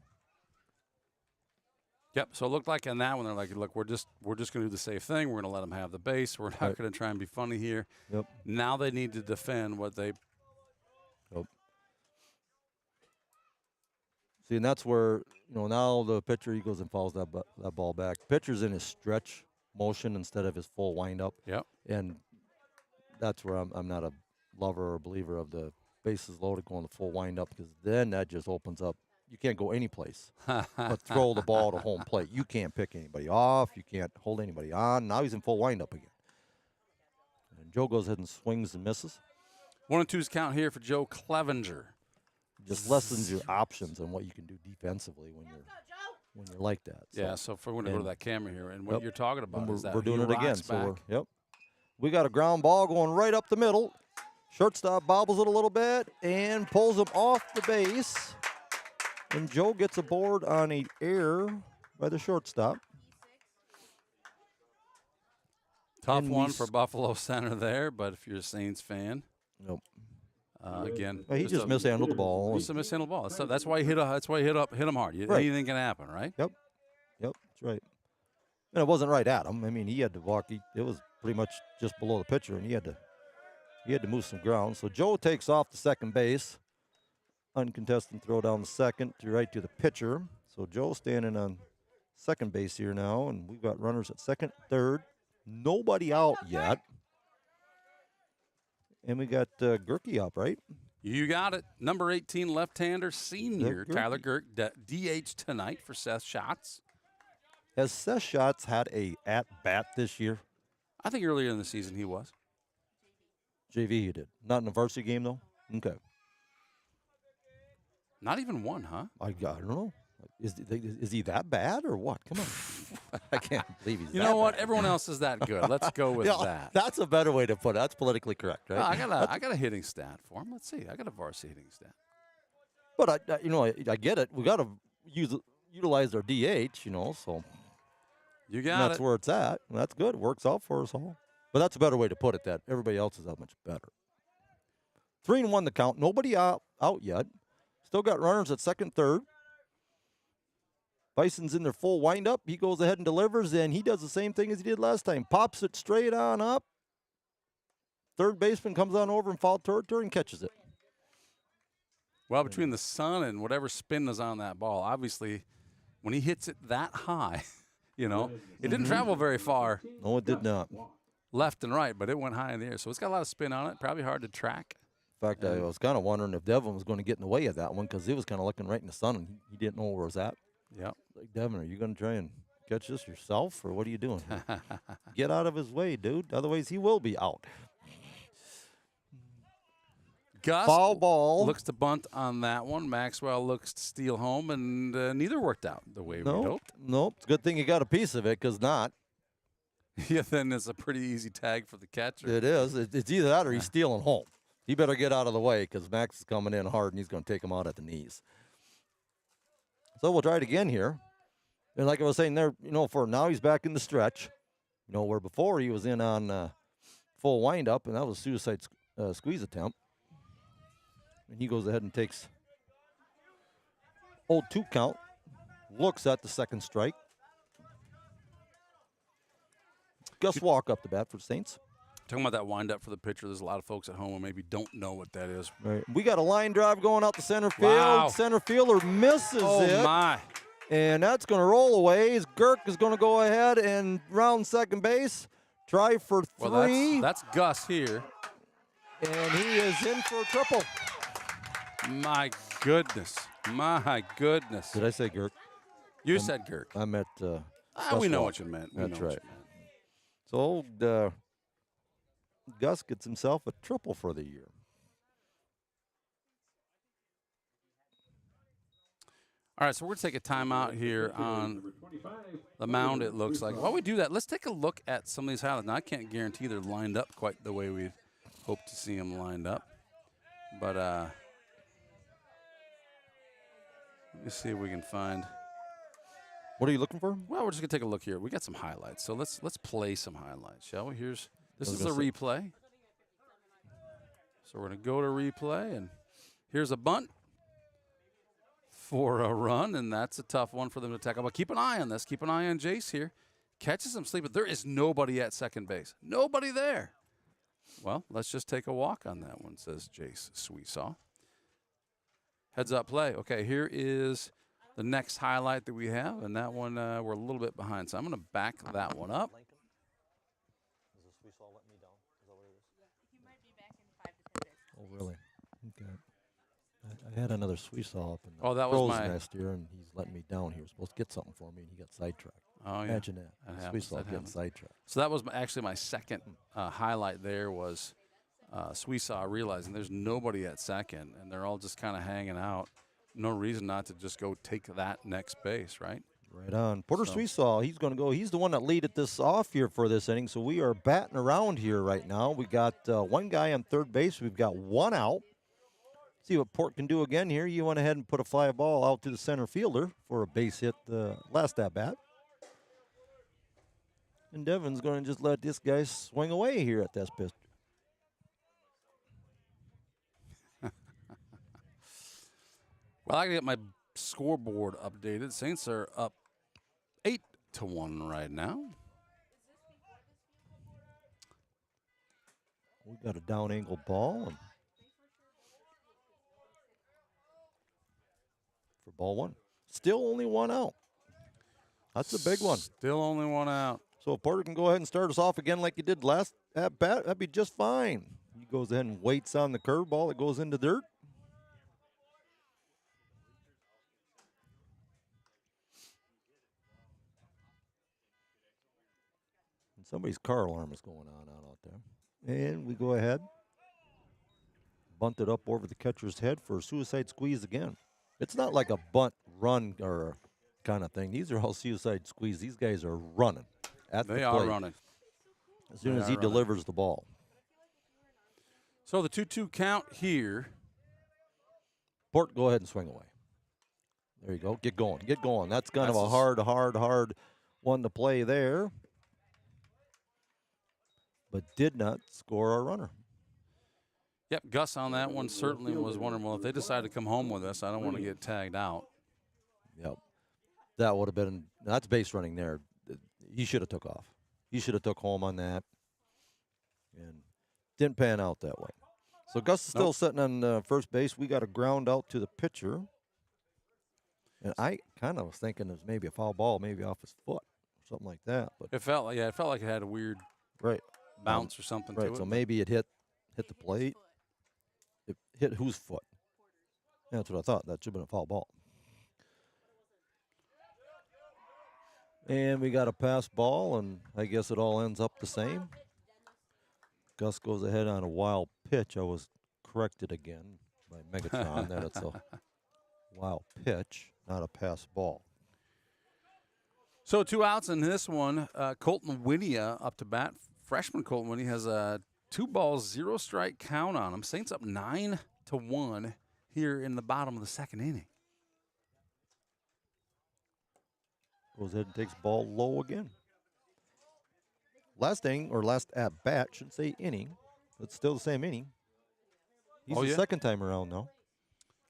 Yep. So it looked like on that one, they're like, look, we're just going to do the safe thing. We're going to let them have the base. We're not Right. going to try and be funny here. Yep. Now they need to defend what they. Yep. See, and that's where, now the pitcher, he goes and fouls that ball back. Pitcher's in his stretch motion instead of his full windup. Yep. And that's where I'm not a lover or believer of the bases loaded going to full windup, because then that just opens up. You can't go any place but throw the ball to home plate. You can't pick anybody off. You can't hold anybody on. Now he's in full windup again. And Joe goes ahead and swings and misses. 1-2's count here for Joe Clevenger. Just lessens your options on what you can do defensively when you're like that. Yeah, so if we're going to go to that camera here, and what Yep. you're talking about And is that we're doing he it again. rocks So back. yep, we got a ground ball going right up the middle. Shortstop bobbles it a little bit and pulls him off the base. And Joe gets a board on an error by the shortstop. Tough And one for Buffalo Center there, but if you're a Saints fan, Nope. Again, Well, he just mishandled the ball. Just a mishandled ball. So that's why he hit him hard. Right. Anything can happen, right? Yep, that's right. And it wasn't right at him. I mean, he had to walk. It was pretty much just below the pitcher, and he had to move some ground. So Joe takes off to second base. Uncontested throw down the second to right to the pitcher. So Joe standing on second base here now, and we've got runners at second, third. Nobody out yet. And we got Gerke up, right? You got it. Number 18 left-hander senior Gerke. Tyler Gerke, DH tonight for Seth Schatz. Has Seth Schatz had a at-bat this year? I think earlier in the season he was. JV he did. Not in the varsity game, though? Okay. Not even one, huh? I don't know. Is he that bad or what? Come on. I can't believe he's You that know what? bad. Everyone else is that good. Let's go with Yeah, that. That's a better way to put it. That's politically correct, right? I got a hitting stat for him. Let's see. I got a varsity hitting stat. But I get it. We got to utilize our DH, so You got that's it. where it's at. And that's good. Works out for us all. But that's a better way to put it. That everybody else is that much better. 3-1 the count. Nobody out yet. Still got runners at second, third. Bison's in their full windup. He goes ahead and delivers, and he does the same thing as he did last time. Pops it straight on up. Third baseman comes on over and foul territory and catches it. Well, between the sun and whatever spin is on that ball, obviously, when he hits it that high, it didn't travel very far. No, it did not. Left and right, but it went high in the air. So it's got a lot of spin on it. Probably hard to track. In fact, I was kind of wondering if Devin was going to get in the way of that one because he was kind of looking right in the sun and he didn't know where it was at. Yep. Like, Devin, are you going to try and catch this yourself or what are you doing? Get out of his way, dude. Otherwise, he will be out. Gus Foul ball. looks to bunt on that one. Maxwell looks to steal home, and neither worked out the way we hoped. Nope. It's a good thing you got a piece of it because not. Yeah, then it's a pretty easy tag for the catcher. It is. It's either that or he's stealing home. He better get out of the way because Max is coming in hard and he's going to take him out at the knees. So we'll try it again here. And like I was saying there, for now he's back in the stretch. Where before he was in on full windup, and that was a suicide squeeze attempt. And he goes ahead and takes 0-2 count. Looks at the second strike. Gus Walk up the bat for the Saints. Talking about that windup for the pitcher, there's a lot of folks at home who maybe don't know what that is. Right. We got a line drive going out to center field. Wow. Center fielder misses it. Oh, my. And that's going to roll away. Gerke is going to go ahead and round second base. Try for three. Well, that's Gus here. And he is in for a triple. My goodness. My goodness. Did I say Gerke? You said Gerke. I meant we know what you meant. That's right. So Gus gets himself a triple for the year. All right, so we're going to take a timeout here on the mound, it looks like. While we do that, let's take a look at some of these highlights. Now, I can't guarantee they're lined up quite the way we'd hope to see them lined up. But let me see if we can find. What are you looking for? Well, we're just going to take a look here. We got some highlights. So let's play some highlights, shall we? This is a replay. So we're going to go to replay, and here's a bunt for a run, and that's a tough one for them to tackle. But keep an eye on this. Keep an eye on Jace here. Catches him sleeping. There is nobody at second base. Nobody there. Well, let's just take a walk on that one, says Jace Sweesaw. Heads up play. Okay, here is the next highlight that we have, and that one we're a little bit behind. So I'm going to back that one up. Oh, really? Okay. I had another Sweesaw up in the that was crow's my nest here, and he's letting me down. He was supposed to get something for me, and he got sidetracked. Oh, yeah. Imagine that. Happens. Sweesaw getting sidetracked. So that was actually my second highlight there was Sweesaw realizing there's nobody at second, and they're all just kind of hanging out. No reason not to just go take that next base, right? Right on. Porter Sweesaw, he's going to go. He's the one that leaded this off here for this inning, so we are batting around here right now. We got one guy on third base. We've got one out. See what Port can do again here. You went ahead and put a fly ball out to the center fielder for a base hit last at bat. And Devin's going to just let this guy swing away here at this pitch. Well, I get my scoreboard updated. Saints are up 8-1 right now. We got a down angle ball and for ball one. Still only one out. That's a big one. Still only one out. So if Porter can go ahead and start us off again like he did last at bat, that'd be just fine. He goes ahead and waits on the curveball. It goes into dirt. And somebody's car alarm is going on out there. And we go ahead. Bunt it up over the catcher's head for a suicide squeeze again. It's not like a bunt run or kind of thing. These are all suicide squeeze. These guys are running at the plate. They are running. As soon as he delivers the ball. So the 2-2 count here. Port, go ahead and swing away. There you go. Get going. Get going. That's kind of a hard one to play there. But did not score our runner. Yep, Gus on that one certainly was wondering, well, if they decide to come home with us, I don't want to get tagged out. Yep. That would have been, that's base running there. He should have took off. He should have took home on that. And didn't pan out that way. So Gus is still sitting on first base. We got a ground out to the pitcher. And I kind of was thinking it was maybe a foul ball, maybe off his foot or something like that. But it felt like it had a weird bounce or something to it. So maybe it hit the plate. It hit whose foot? That's what I thought. That should have been a foul ball. And we got a pass ball, and I guess it all ends up the same. Gus goes ahead on a wild pitch. I was corrected again by Megatron that it's a wild pitch, not a pass ball. So 2 outs in this one. Colton Winia up to bat. Freshman Colton Winia has a 2-ball-0-strike count on him. Saints up 9-1 here in the bottom of the second inning. Goes ahead and takes ball low again. Last inning, or last at bat, shouldn't say inning, but still the same inning. He's the second time around now.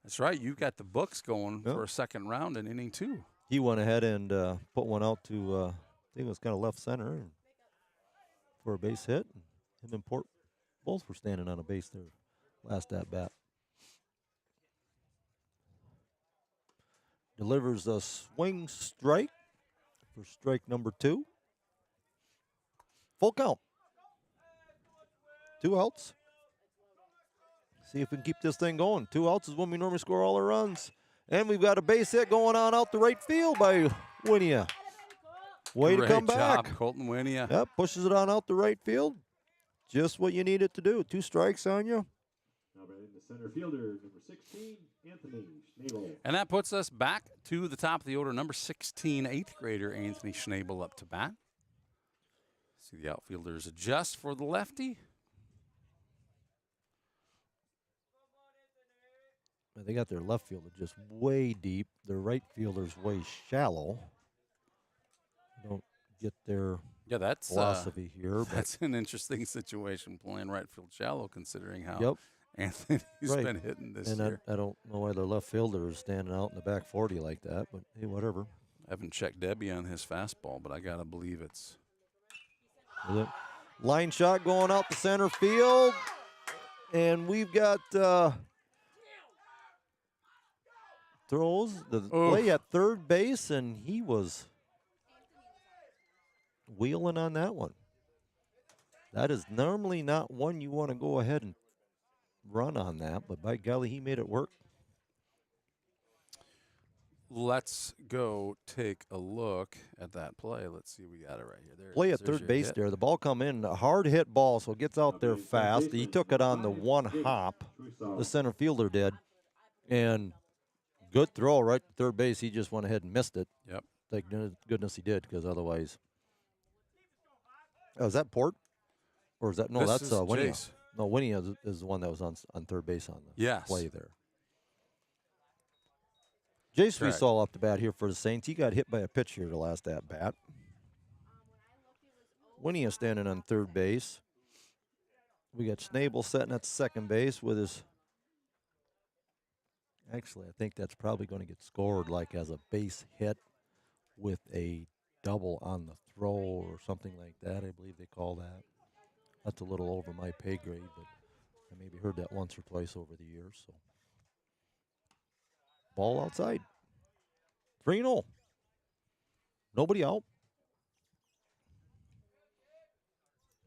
That's right. You got the books going for a second round in inning 2. He went ahead and put one out to, I think it was kind of left center for a base hit. Him and Port both were standing on a base there last at bat. Delivers a swing strike for strike number 2. Full count. 2 outs. See if we can keep this thing going. 2 outs is when we normally score all our runs. And we've got a base hit going on out the right field by Winia. Way to come back. Great job, Colton Winia. Yep, pushes it on out the right field. Just what you needed to do. 2 strikes on you. Now batting the center fielder, number 16, Anthony Schnabel. And that puts us back to the top of the order. Number 16, 8th grader Anthony Schnabel up to bat. See the outfielders adjust for the lefty. They got their left fielder just way deep. Their right fielder's way shallow. Don't get their philosophy here. That's an interesting situation playing right field shallow, considering how Anthony's been hitting this year. I don't know why their left fielder is standing out in the back 40 like that, but hey, whatever. I haven't checked Debbie on his fastball, but I got to believe it's. Line shot going out the center field. And we've got throws the play at third base, and he was wheeling on that one. That is normally not one you want to go ahead and run on that, but by golly, he made it work. Let's go take a look at that play. Let's see, we got it right here. There play at third base there. The ball come in, a hard hit ball, so it gets out there fast. He took it on the one hop, the center fielder did, and good throw right to third base. He just went ahead and missed it. Yep. Thank goodness he did, because otherwise. Oh, is that Port? Or is that, no, that's Winia. No, Winia is the one that was on third base on the play there. Jace we saw up the bat here for the Saints. He got hit by a pitch here the last at bat. Winia standing on third base. We got Schnabel sitting at second base with his Actually, I think that's probably going to get scored like as a base hit with a double on the throw or something like that. I believe they call that. That's a little over my pay grade, but I maybe heard that once or twice over the years. So, ball outside. 3-0. Nobody out.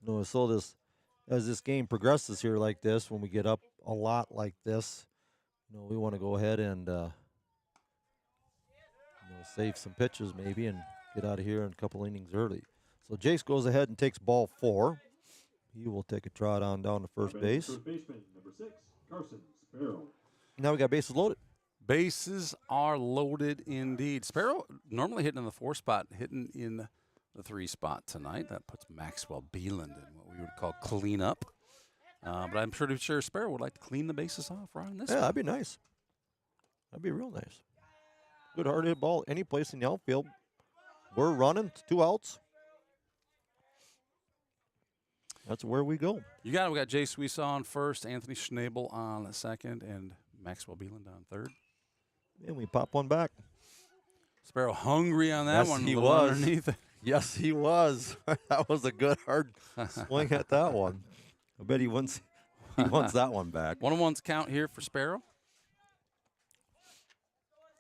No, so as this game progresses here like this, when we get up a lot like this, we want to go ahead and save some pitches maybe and get out of here in a couple innings early. So Jace goes ahead and takes ball 4. He will take a trot on down to first base. First baseman, number 6, Carson Sparrow. Now we got bases loaded. Bases are loaded indeed. Sparrow normally hitting in the 4 spot, hitting in the 3 spot tonight. That puts Maxwell Beeland in what we would call cleanup. But I'm pretty sure Sparrow would like to clean the bases off right on this one. That'd be nice. That'd be real nice. Good hard hit ball any place in the outfield. We're running. It's 2 outs. That's where we go. You got it. We got Jay Suisa on first, Anthony Schnabel on second, and Maxwell Beeland on third. And we pop one back. Sparrow hungry on that yes, one. He was. Underneath it. Yes, he was. That was a good hard swing at that one. I bet he wants that one back. 1-1's count here for Sparrow.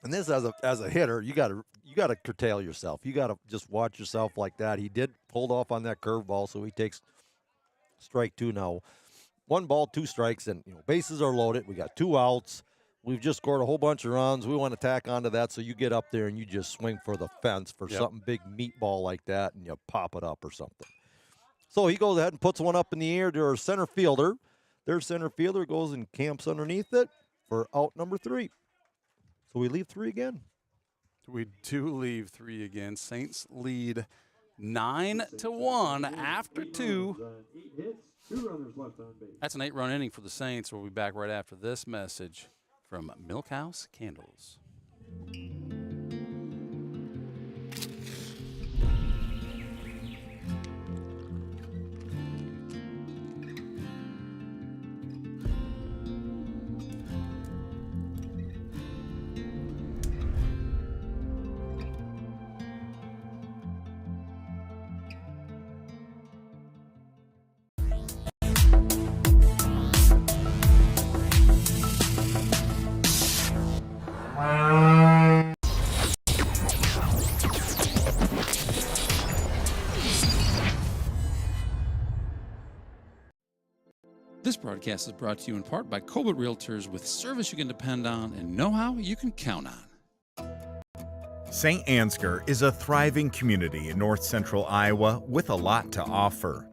And this as a hitter, you gotta curtail yourself. You gotta just watch yourself like that. He did hold off on that curveball, so he takes strike 2 now. 1 ball, 2 strikes, and bases are loaded. We got 2 outs. We've just scored a whole bunch of runs. We want to tack onto that, so you get up there and you just swing for the fence for something big meatball like that, and you pop it up or something. So he goes ahead and puts one up in the air to our center fielder. Their center fielder goes and camps underneath it for out number 3. So we leave 3 again. We do leave 3 again. Saints lead 9-1 after 2. 8 hits, 2 runners left on base. That's an 8-run inning for the Saints. We'll be back right after this message from Milkhouse Candles. This broadcast is brought to you in part by Colbert Realtors, with service you can depend on and know-how you can count on. Saint Ansgar is a thriving community in north central Iowa with a lot to offer.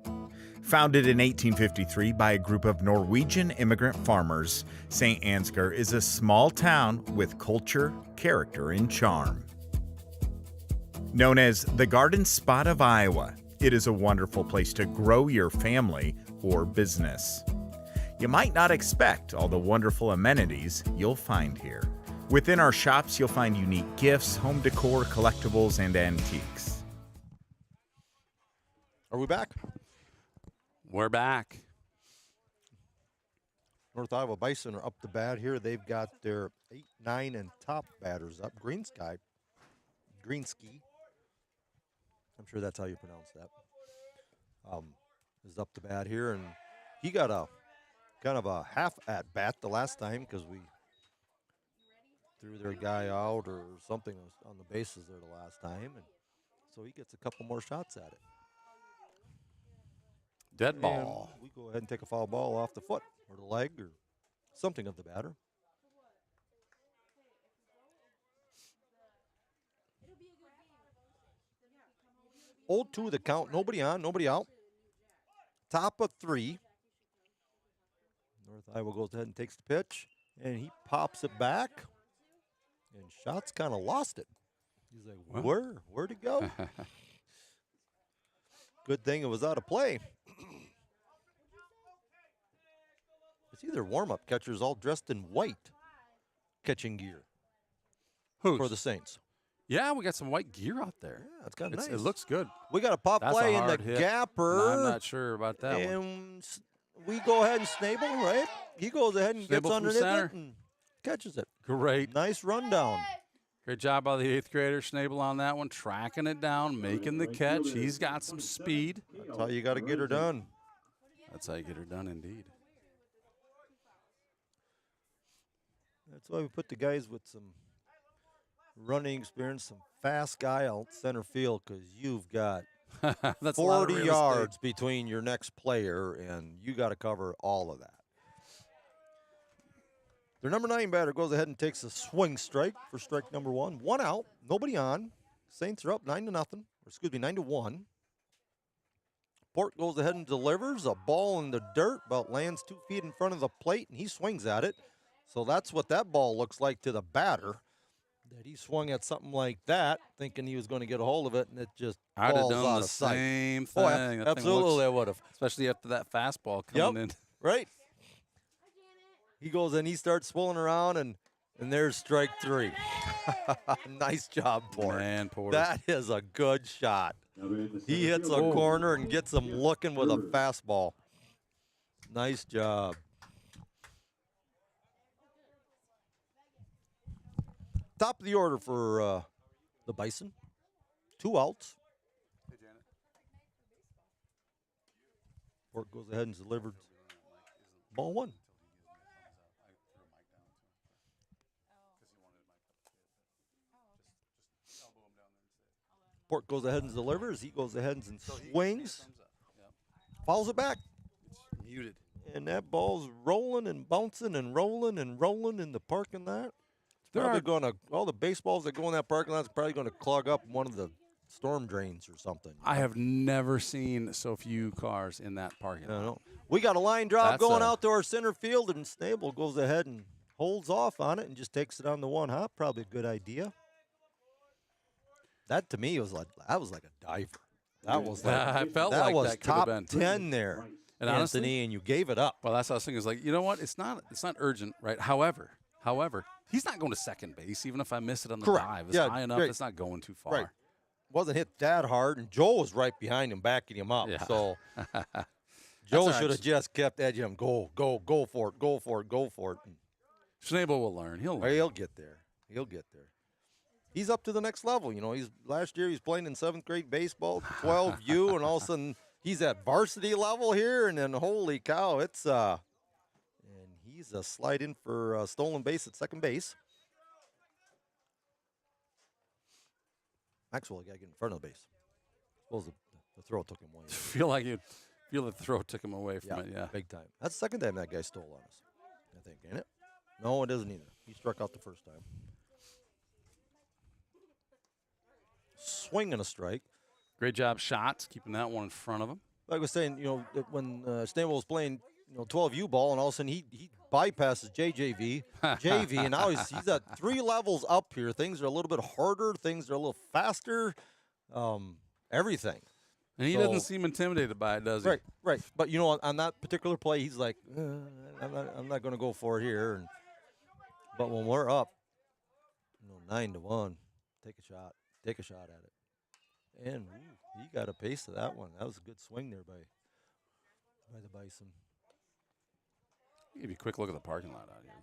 Founded in 1853 by a group of Norwegian immigrant farmers, Saint Ansgar is a small town with culture, character, and charm. Known as the Garden Spot of Iowa, it is a wonderful place to grow your family or business. You might not expect all the wonderful amenities you'll find here. Within our shops, you'll find unique gifts, home decor, collectibles, and antiques. Are we back? We're back. North Iowa Bison are up to bat here. They've got their 8, 9, and top batters up. Greensky. I'm sure that's how you pronounce that. Is up to bat here, and he got a kind of a half at bat the last time because we threw their guy out or something on the bases there the last time, and so he gets a couple more shots at it. Dead ball. And we go ahead and take a foul ball off the foot or the leg or something of the batter. Old 2 the count. Nobody on, nobody out. Top of 3. North Iowa goes ahead and takes the pitch, and he pops it back, and Schatz kind of lost it. He's like, where'd it go? Good thing it was out of play. It's either warm-up catchers all dressed in white catching gear. Who's? For the Saints. Yeah, we got some white gear out there. Yeah, it's kind of nice. It looks good. We got a pop That's play a in the hard hit. gapper. No, I'm not sure about that one. And we go ahead and Snable, right? He goes ahead and Snable gets from underneath center. it and catches it. Great. Nice rundown. Great job by the 8th grader Schnabel on that one, tracking it down, making the catch. He's got some speed. That's how you got to get her done. That's how you get her done, indeed. That's why we put the guys with some running experience, some fast guy out center field, because you've got That's a lot of 40 real yards estate. between your next player, and you got to cover all of that. Their number 9 batter goes ahead and takes a swing strike for strike number 1. 1 out, nobody on. Saints are up 9-0, or excuse me, 9-1. Port goes ahead and delivers a ball in the dirt, about lands 2 feet in front of the plate, and he swings at it. So that's what that ball looks like to the batter. That he swung at something like that, thinking he was going to get a hold of it, and it just I'd have falls done out the of sight. same thing. Oh, That thing absolutely, looks- I would have. Especially after that fastball coming in. Right. He goes and he starts swirling around, and there's strike 3. Nice job, Port. Man, Porter. That is a good shot. He hits a corner and gets him looking with a fastball. Nice job. Top of the order for the Bison. 2 outs. Port goes ahead and delivers ball 1. Port goes ahead and delivers. He goes ahead and swings. Fouls it back. It's muted. And that ball's rolling and bouncing and rolling and rolling in the parking lot. It's probably going to, all the baseballs that go in that parking lot is probably going to clog up one of the storm drains or something. I have never seen so few cars in that parking lot. No. We got a line drive That's going a- out to our center field, and Snable goes ahead and holds off on it and just takes it on the 1 hop. Probably a good idea. That to me was like a diver. That was like I felt that like was that could have top been 10 there, And Anthony, honestly, and you gave it up. Well, that's what I was thinking. Is like, you know what? It's not urgent, right? However, he's not going to second base, even if I miss it on the Correct. dive. It's Yeah, high enough. great. It's not going too far. Right. Wasn't hit that hard, and Joe was right behind him, backing him up. Yeah. So That's Joe all right. should have just kept edging him. Go for it, go for it, go for it. Schnabel will learn. He'll learn. He'll get there. He'll get there. He's up to the next level. You know, last year he's playing in 7th grade baseball, 12U, and all of a sudden he's at varsity level here, and then holy cow, it's and he's a slide in for a stolen base at second base. Maxwell got to get in front of the base. Suppose the throw took him away. Feel the throw took him away from it. Yeah, big time. That's the second time that guy stole on us, I think, ain't it? No, it isn't either. He struck out the first time. Swing and a strike. Great job, shots, keeping that one in front of him. Like I was saying, you know, that when Stanwell was playing, 12U ball, and all of a sudden he bypasses JJV, JV, and now he's at 3 levels up here. Things are a little bit harder. Things are a little faster. Everything. And he doesn't seem intimidated by it, does he? Right. But on that particular play, he's like, I'm not going to go for it here. But when we're up, 9-1, take a shot at it. And he got a pace of that one. That was a good swing there by the Bison. Give you a quick look at the parking lot out here.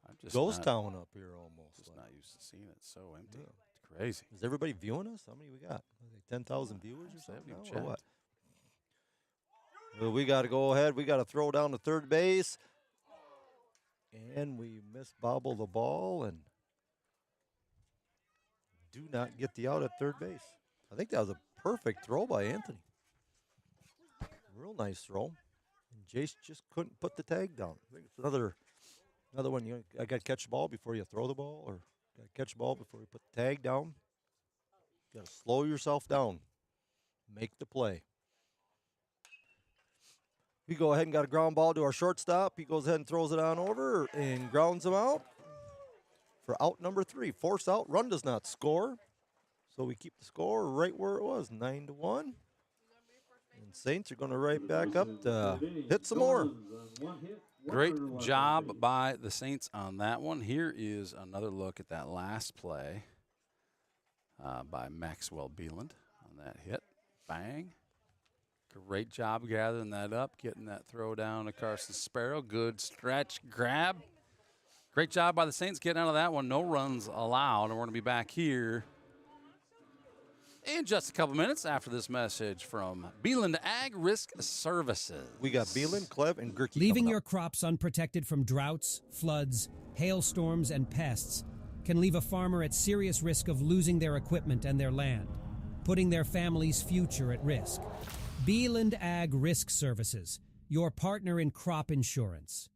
I'm just Ghost town up here almost. Just not used to seeing it so empty. It's crazy. Is everybody viewing us? How many we got? Like 10,000 viewers or something now, or what? Well, we got to go ahead. We got to throw down to third base. And we misbobble the ball and do not get the out at third base. I think that was a perfect throw by Anthony. Real nice throw. And Jace just couldn't put the tag down. I think it's another one. I got to catch the ball before you throw the ball, or got to catch the ball before you put the tag down. You got to slow yourself down. Make the play. We go ahead and got a ground ball to our shortstop. He goes ahead and throws it on over and grounds him out for out number 3. Force out. Run does not score. So we keep the score right where it was, 9-1. And Saints are going to right back up to hit some more. Great job by the Saints on that one. Here is another look at that last play by Maxwell Beeland on that hit. Bang. Great job gathering that up, getting that throw down to Carson Sparrow. Good stretch grab. Great job by the Saints getting out of that one. No runs allowed, and we're going to be back here in just a couple minutes after this message from Beeland Ag Risk Services. We got Beeland, Clev, and Gerke. Leaving your crops unprotected from droughts, floods, hailstorms, and pests can leave a farmer at serious risk of losing their equipment and their land, putting their family's future at risk. Beeland Ag Risk Services, your partner in crop insurance.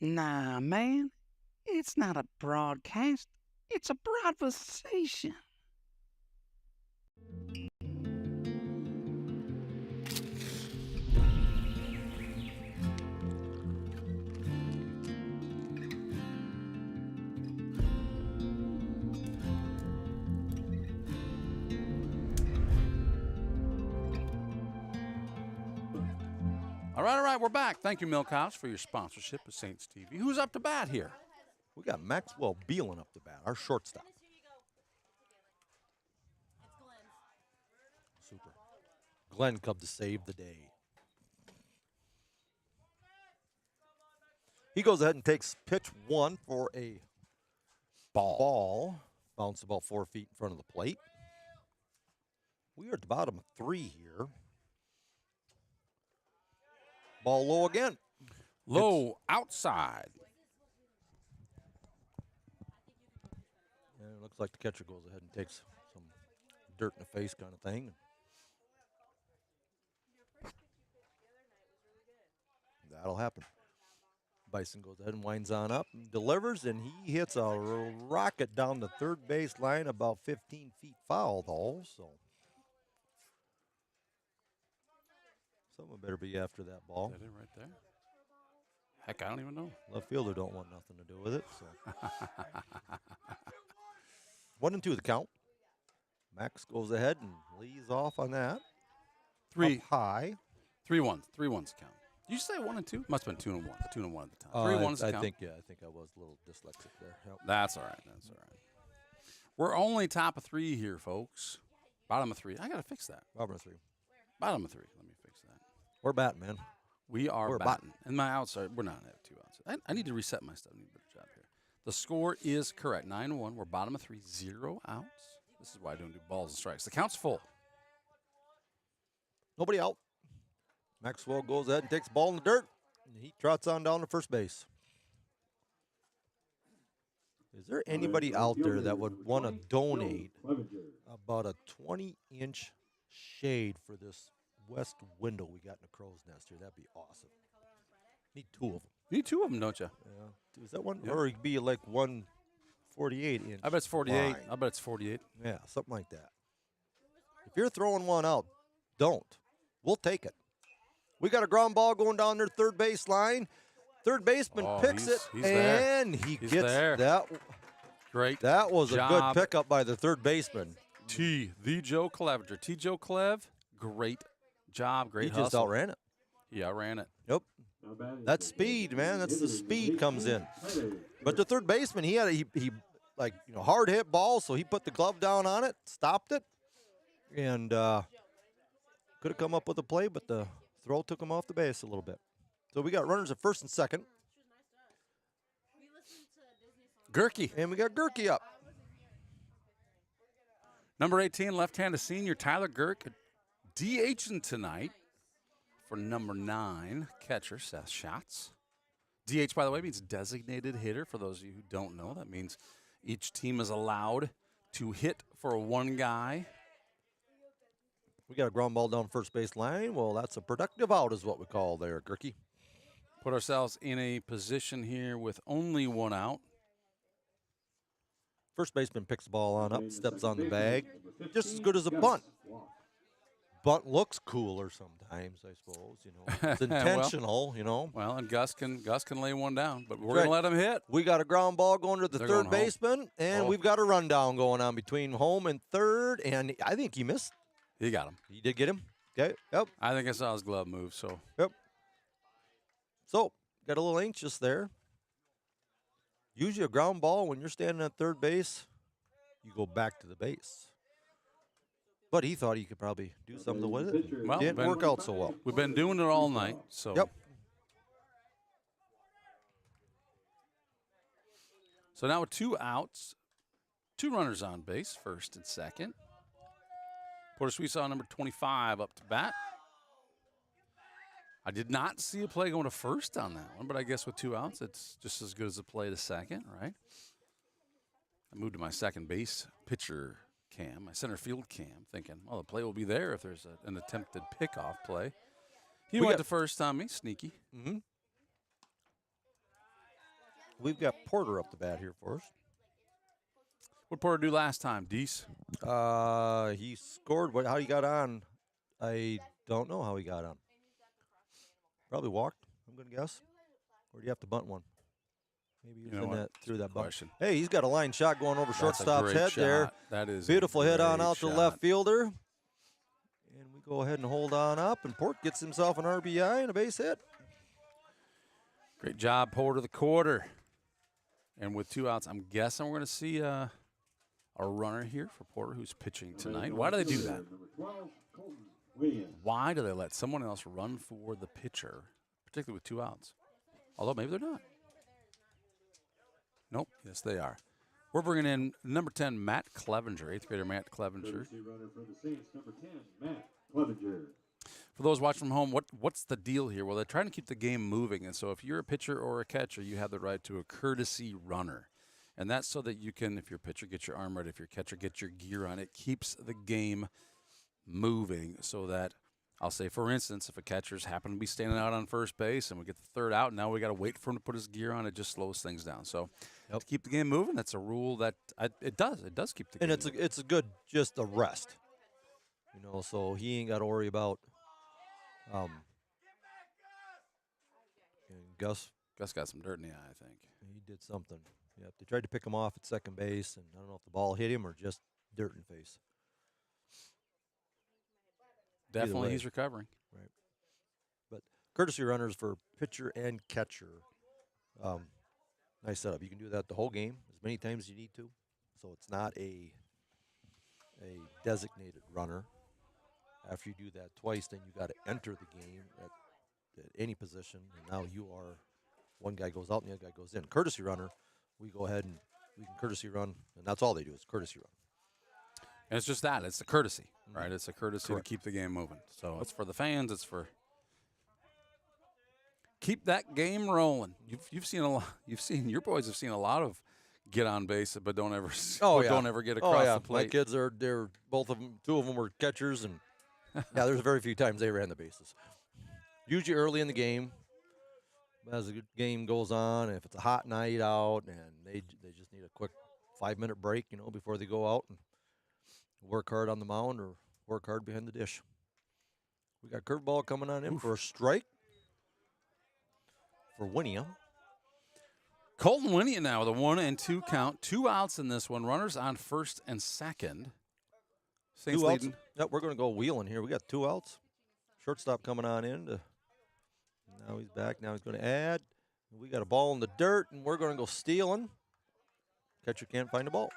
Nah, man, it's not a broadcast. It's a broadversation. All right, we're back. Thank you, Milkhouse, for your sponsorship of Saints TV. Who's up to bat here? We got Maxwell Beelan up to bat, our shortstop. Super. Glenn come to save the day. He goes ahead and takes pitch 1 for a ball. Bounced about 4 feet in front of the plate. We are at the bottom of 3 here. Ball low again. Low outside. And it looks like the catcher goes ahead and takes some dirt in the face kind of thing. That'll happen. Bison goes ahead and winds on up and delivers, and he hits a rocket down the third base line about 15 feet foul, though. So someone better be after that ball. Is that it right there? Heck, I don't even know. Left fielder don't want nothing to do with it. So 1-2 the count. Max goes ahead and leads off on that. 3 up high. 3-1. 3-1's the count. Did you say 1-2? Must have been 2-1. 2-1 at the time. 3-1's the count. I think I was a little dyslexic there. Yep. That's all right. That's all right. We're only top of 3 here, folks. Bottom of 3. I got to fix that. Bottom of 3. Bottom of 3. Let me fix that. We're batting, man. We're batting. And my outside, we're not at 2 outside. I need to reset my stuff. I need a better job here. The score is correct. 9-1. We're bottom of 3. 0 outs. This is why I don't do balls and strikes. The count's full. Nobody out. Maxwell goes ahead and takes the ball in the dirt. And he trots on down to first base. Is there anybody out there that would want to donate about a 20-inch shade for this west window we got in the crow's nest here? That'd be awesome. Need 2 of them. You need 2 of them, don't you? Yeah. Is that one? Yep. Or it'd be like 148 inch. I bet it's 48. line. I bet it's 48. Yeah, something like that. If you're throwing one out, don't. We'll take it. We got a ground ball going down their third base line. Third baseman picks it, and he gets that. Great. That was job. A good pickup by the third baseman. The Joe Clevenger. Joe Clev, great job, great hustle. He just outran it. He outran it. Yep. That's speed, man. That's the speed comes in. But the third baseman, he like hard hit ball, so he put the glove down on it, stopped it, and could have come up with a play, but the throw took him off the base a little bit. So we got runners at first and second. Gerke. And we got Gerke up. Number 18, left-handed senior Tyler Gerke, DHing tonight for number 9, catcher Seth Schatz. DH, by the way, means designated hitter. For those of you who don't know, that means each team is allowed to hit for one guy. We got a ground ball down first base line. Well, that's a productive out is what we call there, Gerke. Put ourselves in a position here with only 1 out. First baseman picks the ball on up, steps on the bag. Just as good as a bunt. Bunt looks cooler sometimes, I suppose. It's intentional, Well, and Gus can lay one down, but we're going to let him hit. We got a ground ball going to the third baseman, and we've got a rundown going on between home and third, and I think he missed. He got him. He did get him. Okay. Yep. I think I saw his glove move. So. Yep. So got a little anxious there. Usually a ground ball when you're standing at third base, you go back to the base. But he thought he could probably do something with it. Well, Didn't work out so well. We've been doing it all night, so. Yep. So now with 2 outs, 2 runners on base, first and second. Porter Sweet saw number 25 up to bat. I did not see a play going to first on that one, but I guess with 2 outs, it's just as good as a play to second, right? I moved to my second base pitcher cam, my center field cam, thinking, well, the play will be there if there's an attempted pickoff play. He went to first on me, sneaky. Mm-hmm. We've got Porter up the bat here for us. What did Porter do last time, Deese? He scored. How he got on, I don't know how he got on. Probably walked, I'm going to guess. Or do you have to bunt one? Maybe he was through that bunt. Question. Hey, he's got a line shot going over shortstop's head shot. there. That is beautiful hit on great out to shot. left fielder. And we go ahead and hold on up, and Port gets himself an RBI and a base hit. Great job, Porter, the quarter. And with 2 outs, I'm guessing we're going to see a runner here for Porter, who's pitching tonight. Why do they do that? Why do they let someone else run for the pitcher, particularly with 2 outs? Although maybe they're not. Nope. Yes, they are. We're bringing in number 10, Matt Clevenger, 8th grader Matt Clevenger. For those watching from home, what's the deal here? Well, they're trying to keep the game moving, and so if you're a pitcher or a catcher, you have the right to a courtesy runner. And that's so that you can, if you're a pitcher, get your arm right. If you're a catcher, get your gear on. It keeps the game moving so that, I'll say, for instance, if a catcher's happen to be standing out on first base and we get the 3rd out, and now we got to wait for him to put his gear on, it just slows things down. So to keep the game moving, that's a rule that it does keep the game moving. And it's a good, just a rest. So he ain't got to worry about and Gus got some dirt in the eye, I think. He did something. Yep, they tried to pick him off at second base, and I don't know if the ball hit him or just dirt in the face. Definitely he's recovering. Right. But courtesy runners for pitcher and catcher. Nice setup. You can do that the whole game as many times as you need to. So it's not a designated runner. After you do that twice, then you got to enter the game at any position. And now you are, one guy goes out and the other guy goes in. Courtesy runner, we go ahead and we can courtesy run, and that's all they do is courtesy run. And it's just that. It's the courtesy, right? It's a courtesy Correct. to keep the game moving. So it's for the fans. It's for keep that game rolling. You've seen a lot. Your boys have seen a lot of get on base, but don't ever don't ever get across the plate. My kids they're both of them. 2 of them were catchers, and there's very few times they ran the bases. Usually early in the game, as the game goes on, and if it's a hot night out, and they just need a quick 5-minute break, before they go out and work hard on the mound or work hard behind the dish. We got curveball coming on in for a strike for Winnia. Colton Winnia now with a 1-2 count. 2 outs in this one. Runners on first and second. Saints 2 outs. leading. Yep, we're going to go wheeling here. We got 2 outs. Shortstop coming on in. Now he's back. Now he's going to add. We got a ball in the dirt, and we're going to go stealing. Catcher can't find the ball.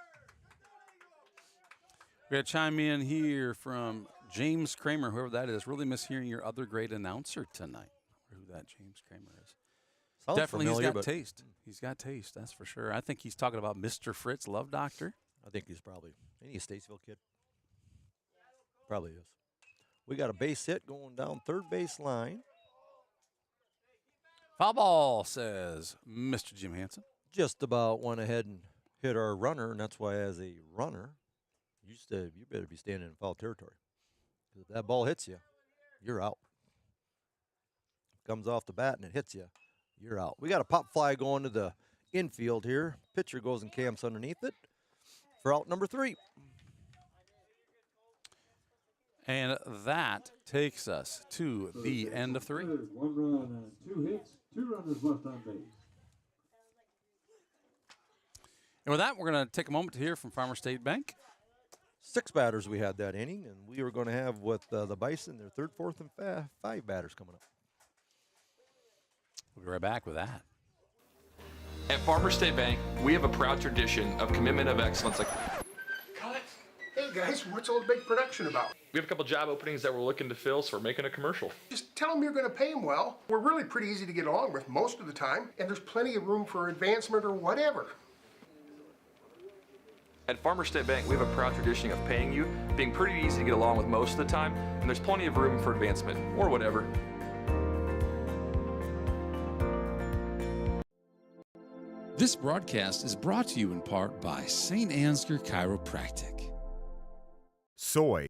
We got to chime in here from James Kramer, whoever that is. Really miss hearing your other great announcer tonight. I wonder who that James Kramer is. Sounds Definitely familiar, he's got but taste. He's got taste, that's for sure. I think he's talking about Mr. Fritz, Love Doctor. I think he's probably a Statesville kid. Probably is. We got a base hit going down third base line. Foul ball, says Mr. Jim Hansen. Just about went ahead and hit our runner, and that's why as a runner, you better be standing in foul territory. Because if that ball hits you, you're out. Comes off the bat and it hits you, you're out. We got a pop fly going to the infield here. Pitcher goes and camps underneath it for out number 3. And that takes us to the end of 3. 1 run, 2 hits, 2 runners left on base. And with that, we're going to take a moment to hear from Farmer State Bank. 6 batters we had that inning, and we were going to have with the Bison their 3rd, 4th, and 5 batters coming up. We'll be right back with that. At Farmer State Bank, we have a proud tradition of commitment of excellence. Cut. Hey, guys, what's all the big production about? We have a couple job openings that we're looking to fill, so we're making a commercial. Just tell them you're going to pay them well. We're really pretty easy to get along with most of the time, and there's plenty of room for advancement or whatever. At Farmer State Bank, we have a proud tradition of paying you, being pretty easy to get along with most of the time, and there's plenty of room for advancement, or whatever. This broadcast is brought to you in part by Saint Ansgar Chiropractic. Soy,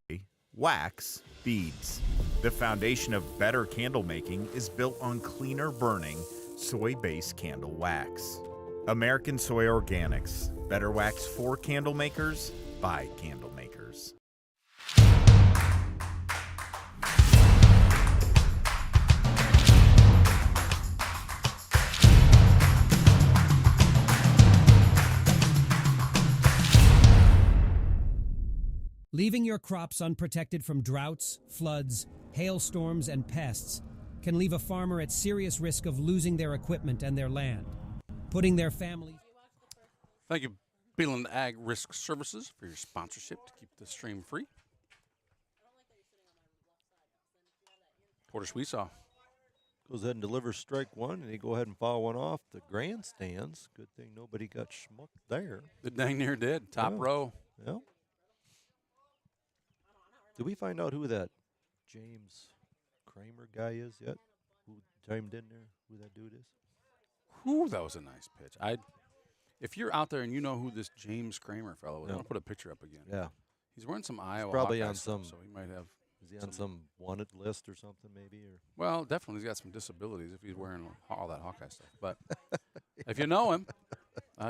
wax, beads. The foundation of better candle making is built on cleaner burning, soy-based candle wax. American Soy Organics. Better wax for candle makers by candle makers. Leaving your crops unprotected from droughts, floods, hailstorms, and pests can leave a farmer at serious risk of losing their equipment and their land, putting their families... Thank you, Beeland Ag Risk Services, for your sponsorship to keep the stream free. Porter Sweesaw goes ahead and delivers strike one, and they go ahead and foul one off the grandstands. Good thing nobody got schmucked there. It dang near did. Top row. Yeah. Did we find out who that James Kramer guy is yet? Who chimed in there? Who that dude is? Whew, that was a nice pitch. If you're out there and you know who this James Kramer fellow is, I'm going to put a picture up again. Yeah. He's wearing some Iowa probably Hawkeye on stuff, some. so he might have. Is he on some wanted list or something, maybe? Or well, definitely he's got some disabilities if he's wearing all that Hawkeye stuff. But if you know him,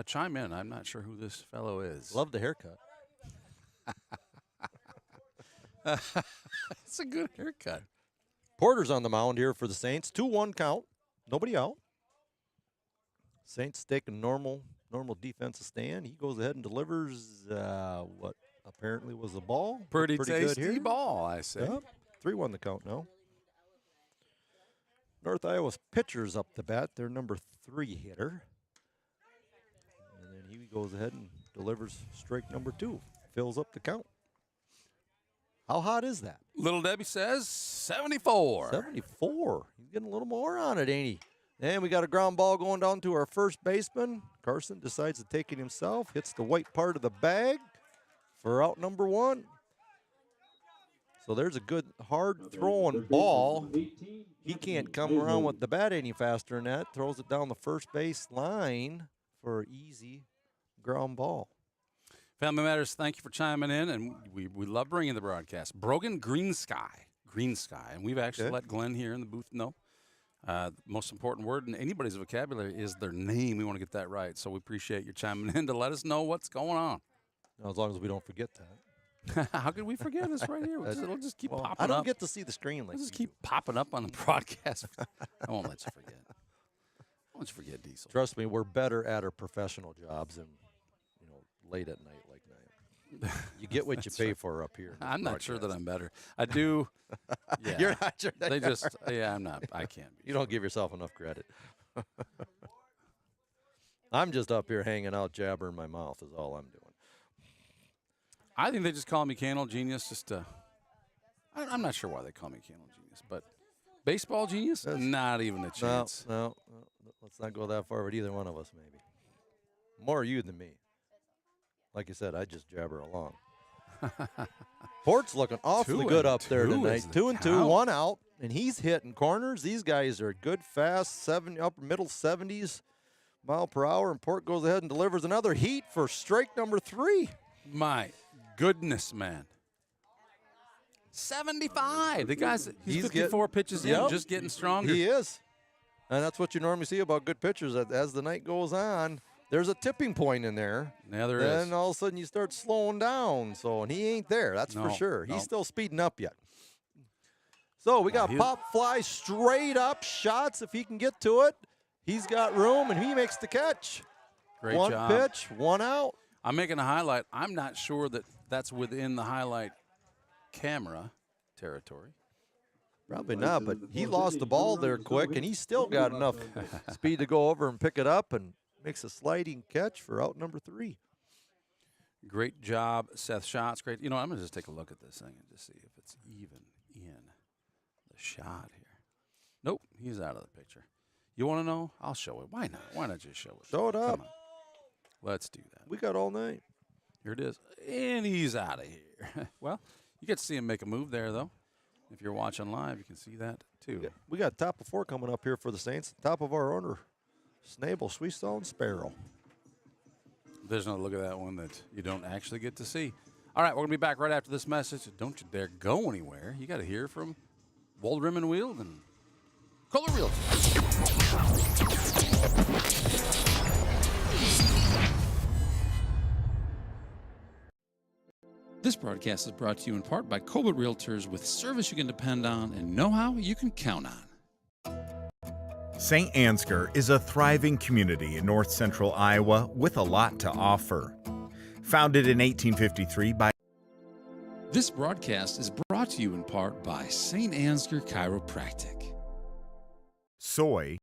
chime in. I'm not sure who this fellow is. Love the haircut. It's a good haircut. Porter's on the mound here for the Saints. 2-1 count. Nobody out. Saints take a normal defensive stand. He goes ahead and delivers what apparently was a ball. Pretty good tasty here. ball, I say. Yep. 3-1 the count now. North Iowa's pitcher's up the bat. Their number 3 hitter. And then he goes ahead and delivers strike number 2. Fills up the count. How hot is that? Little Debbie says 74. 74. He's getting a little more on it, ain't he? And we got a ground ball going down to our first baseman. Carson decides to take it himself. Hits the white part of the bag for out number 1. So there's a good hard throwing ball. He can't come around with the bat any faster than that. Throws it down the first base line for an easy ground ball. Family Matters, thank you for chiming in, and we love bringing the broadcast. Brogan Green Sky, and we've actually let Glenn here in the booth know. The most important word in anybody's vocabulary is their name. We want to get that right, so we appreciate you chiming in to let us know what's going on. As long as we don't forget that. How could we forget this right here? It'll just keep popping up. I don't get to see the screen like It'll just keep popping up on the broadcast. I won't let you forget. I won't you forget, Diesel. Trust me, we're better at our professional jobs than late at night like that. You get what you pay right. for up here. I'm not sure that I'm better. I do. Yeah. You're not sure. They just, I'm not. I can't be. You don't give yourself enough credit. I'm just up here hanging out, jabbering my mouth is all I'm doing. I think they just call me Candle Genius. I'm not sure why they call me Candle Genius, but baseball genius? Not even a chance. No, let's not go that far with either one of us, maybe. More you than me. Like I said, I just jabber along. Port's looking awfully good up there tonight. 2-2, 1 out, and he's hitting corners. These guys are good, fast, upper middle 70s mile per hour, and Port goes ahead and delivers another heat for strike number 3. My goodness, man. 75. The guy's he's 54 pitches in, just getting stronger. He is. And that's what you normally see about good pitchers. As the night goes on, there's a tipping point in there. Yeah, there is. Then all of a sudden you start slowing down. So, and he ain't there. That's for sure. He's still speeding up yet. So we got pop fly straight up shots if he can get to it. He's got room and he makes the catch. Great job. One pitch, 1 out. I'm making a highlight. I'm not sure that that's within the highlight camera territory. Probably not, but he lost the ball there quick, and he's still got enough speed to go over and pick it up and makes a sliding catch for out number 3. Great job, Seth Shots. Great. You know, I'm going to just take a look at this thing and just see if it's even in the shot here. Nope, he's out of the picture. You want to know? I'll show it. Why not? Why not just show it? Show it up. Come on. Let's do that. We got all night. Here it is. And he's out of here. Well, you get to see him make a move there, though. If you're watching live, you can see that, too. We got top of 4 coming up here for the Saints. Top of our order, Snable, Sweetstone, Sparrow. There's no look at that one that you don't actually get to see. All right, we're going to be back right after this message. Don't you dare go anywhere. You got to hear from Waldrim and Wield and Color Reels. This broadcast is brought to you in part by Colbert Realtors, with service you can depend on and know-how you can count on. Saint Ansgar is a thriving community in north central Iowa with a lot to offer. Founded in 1853 by This broadcast is brought to you in part by Saint Ansgar Chiropractic. soy,